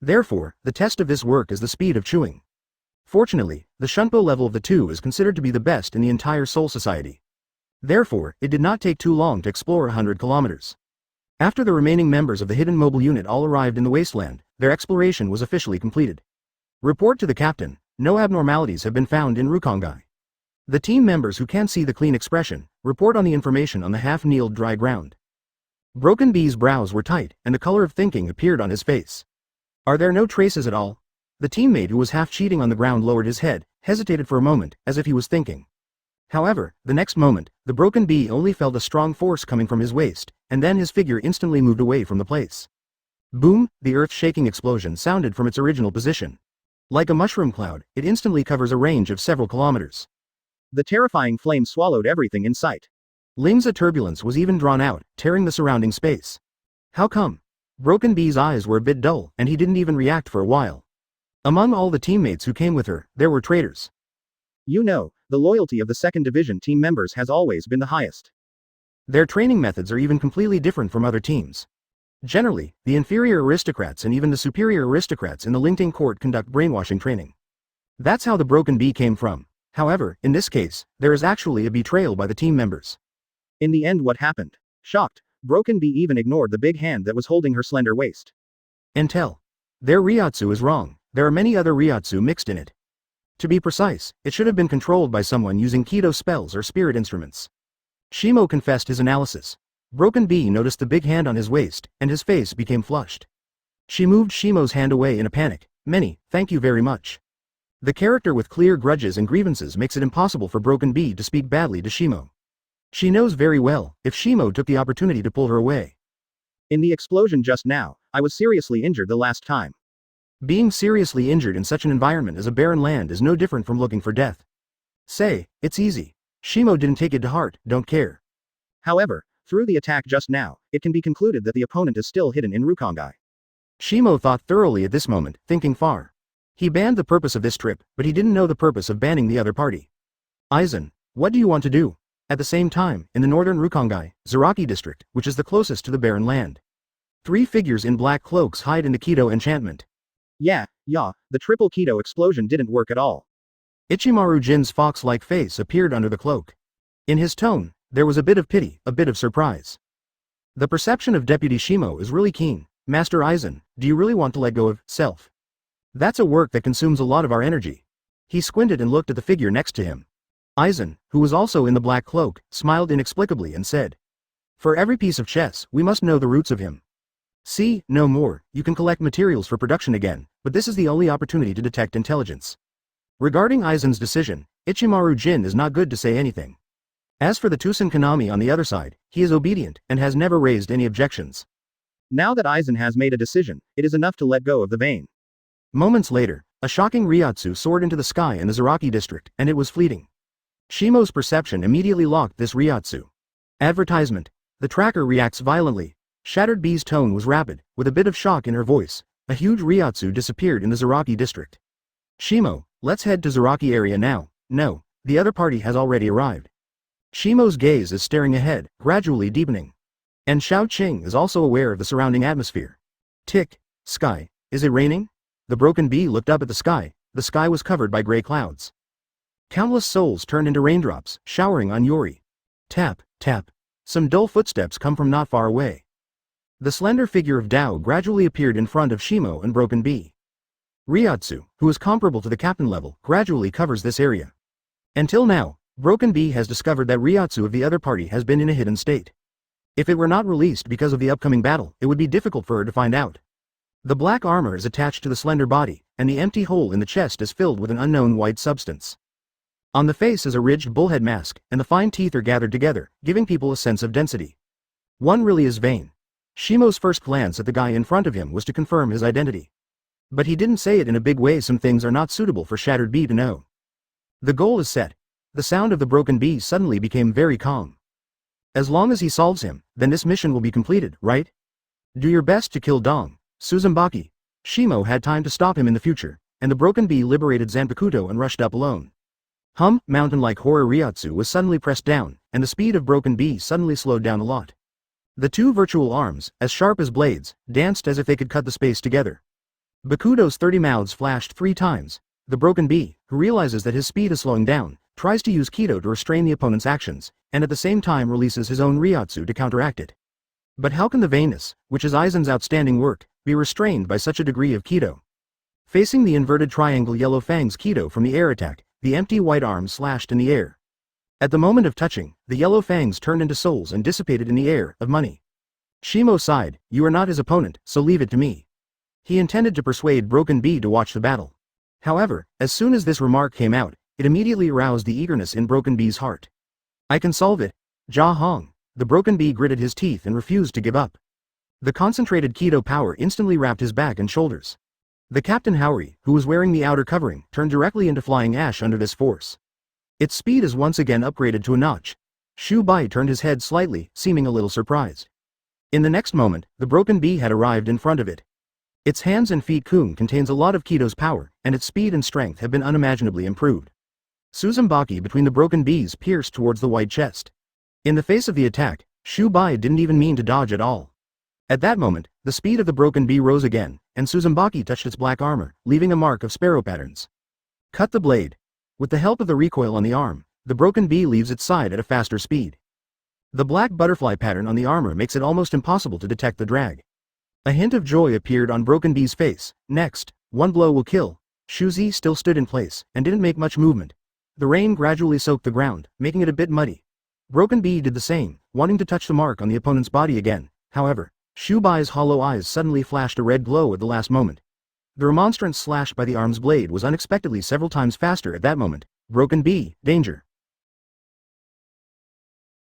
Therefore, the test of this work is the speed of chewing. Fortunately, the Shunpo level of the two is considered to be the best in the entire Soul Society. Therefore, it did not take too long to explore 100 kilometers. After the remaining members of the hidden mobile unit all arrived in the wasteland, their exploration was officially completed. Report to the captain, no abnormalities have been found in Rukongai. The team members who can see the clean expression, report on the information on the half-kneeled dry ground. Broken Bee's brows were tight, and the color of thinking appeared on his face. Are there no traces at all? The teammate who was half cheating on the ground lowered his head, hesitated for a moment, as if he was thinking. However, the next moment, the Broken Bee only felt a strong force coming from his waist, and then his figure instantly moved away from the place. Boom, the earth-shaking explosion sounded from its original position. Like a mushroom cloud, it instantly covers a range of several kilometers. The terrifying flame swallowed everything in sight. Ling's turbulence was even drawn out, tearing the surrounding space. How come? Broken Bee's eyes were a bit dull, and he didn't even react for a while. Among all the teammates who came with her, there were traitors. You know, the loyalty of the 2nd Division team members has always been the highest. Their training methods are even completely different from other teams. Generally, the inferior aristocrats and even the superior aristocrats in the Lingting court conduct brainwashing training. That's how the Broken Bee came from. However, in this case, there is actually a betrayal by the team members. In the end, what happened? Shocked, Broken Bee even ignored the big hand that was holding her slender waist. Intel. Their Reiatsu is wrong. There are many other Reiatsu mixed in it. To be precise, it should have been controlled by someone using Kido spells or spirit instruments. Shimo confessed his analysis. Broken Bee noticed the big hand on his waist, and his face became flushed. She moved Shimo's hand away in a panic. Thank you very much. The character with clear grudges and grievances makes it impossible for Broken Bee to speak badly to Shimo. She knows very well, if Shimo took the opportunity to pull her away. In the explosion just now, I was seriously injured the last time. Being seriously injured in such an environment as a barren land is no different from looking for death. Say, it's easy. Shimo didn't take it to heart, don't care. However, through the attack just now, it can be concluded that the opponent is still hidden in Rukongai. Shimo thought thoroughly at this moment, thinking far. He banned the purpose of this trip, but he didn't know the purpose of banning the other party. Aizen, what do you want to do? At the same time, in the northern Rukongai, Zaraki district, which is the closest to the barren land. 3 figures in black cloaks hide in the Kido enchantment. Yeah, the triple Kido explosion didn't work at all. Ichimaru Jin's fox-like face appeared under the cloak. In his tone, There was a bit of pity, a bit of surprise. The perception of Deputy Shimo is really keen. Master Aizen, do you really want to let go of self? That's a work that consumes a lot of our energy. He squinted and looked at the figure next to him. Aizen, who was also in the black cloak, smiled inexplicably and said, "For every piece of chess, we must know the roots of him. See, no more, you can collect materials for production again, but this is the only opportunity to detect intelligence." Regarding Aizen's decision, Ichimaru Jin is not good to say anything. As for the Tusen Kanami on the other side, he is obedient, and has never raised any objections. Now that Aizen has made a decision, it is enough to let go of the vein. Moments later, a shocking Ryotsu soared into the sky in the Zaraki district, and it was fleeting. Shimo's perception immediately locked this Ryotsu. Advertisement. The tracker reacts violently. Shattered B's tone was rapid, with a bit of shock in her voice. A huge Ryotsu disappeared in the Zaraki district. Shimo, let's head to Zaraki area now. No, the other party has already arrived. Shimo's gaze is staring ahead, gradually deepening. And Xiao Qing is also aware of the surrounding atmosphere. Tick. Sky. Is it raining? The broken bee looked up at the sky. The sky was covered by gray clouds. Countless souls turned into raindrops, showering on Yuri. Tap, tap. Some dull footsteps come from not far away. The slender figure of Dao gradually appeared in front of Shimo and Broken Bee. Ryotsu, who is comparable to the captain level, gradually covers this area. Until now, Broken Bee has discovered that Ryotsu of the other party has been in a hidden state. If it were not released because of the upcoming battle, it would be difficult for her to find out. The black armor is attached to the slender body, and the empty hole in the chest is filled with an unknown white substance. On the face is a ridged bullhead mask, and the fine teeth are gathered together, giving people a sense of density. One really is vain. Shimo's first glance at the guy in front of him was to confirm his identity. But he didn't say it in a big way. Some things are not suitable for Shattered Bee to know. The goal is set. The sound of the broken bee suddenly became very calm. As long as he solves him, then this mission will be completed, right? Do your best to kill Dong, Suzumaki. Shimo had time to stop him in the future, and the broken bee liberated Zanpakuto and rushed up alone. Mountain-like horror Ryotsu was suddenly pressed down, and the speed of broken bee suddenly slowed down a lot. The two virtual arms, as sharp as blades, danced as if they could cut the space together. Bakuto's 30 mouths flashed 3 times. The broken bee, who realizes that his speed is slowing down, tries to use Kido to restrain the opponent's actions, and at the same time releases his own Ryotsu to counteract it. But how can the vainness, which is Aizen's outstanding work, be restrained by such a degree of Kido? Facing the inverted triangle Yellow Fang's Kido from the air attack, the empty white arms slashed in the air. At the moment of touching, the Yellow Fangs turned into souls and dissipated in the air of money. Shimo sighed, "You are not his opponent, so leave it to me." He intended to persuade Broken Bee to watch the battle. However, as soon as this remark came out, it immediately aroused the eagerness in Broken Bee's heart. "I can solve it. Ja Hong." The Broken Bee gritted his teeth and refused to give up. The concentrated Kido power instantly wrapped his back and shoulders. The Captain Haori, who was wearing the outer covering, turned directly into flying ash under this force. Its speed is once again upgraded to a notch. Shu Bai turned his head slightly, seeming a little surprised. In the next moment, the Broken Bee had arrived in front of it. Its hands and feet Kun contains a lot of Kido's power, and its speed and strength have been unimaginably improved. Suzumaki between the Broken Bees pierced towards the white chest. In the face of the attack, Shu Bai didn't even mean to dodge at all. At that moment, the speed of the Broken Bee rose again, and Suzumaki touched its black armor, leaving a mark of sparrow patterns. Cut the blade. With the help of the recoil on the arm, the Broken Bee leaves its side at a faster speed. The black butterfly pattern on the armor makes it almost impossible to detect the drag. A hint of joy appeared on Broken Bee's face. Next, one blow will kill. Shuzi still stood in place, and didn't make much movement. The rain gradually soaked the ground, making it a bit muddy. Broken Bee did the same, wanting to touch the mark on the opponent's body again. However, Shu Bai's hollow eyes suddenly flashed a red glow at the last moment. The remonstrance slashed by the arm's blade was unexpectedly several times faster at that moment. Broken Bee, danger.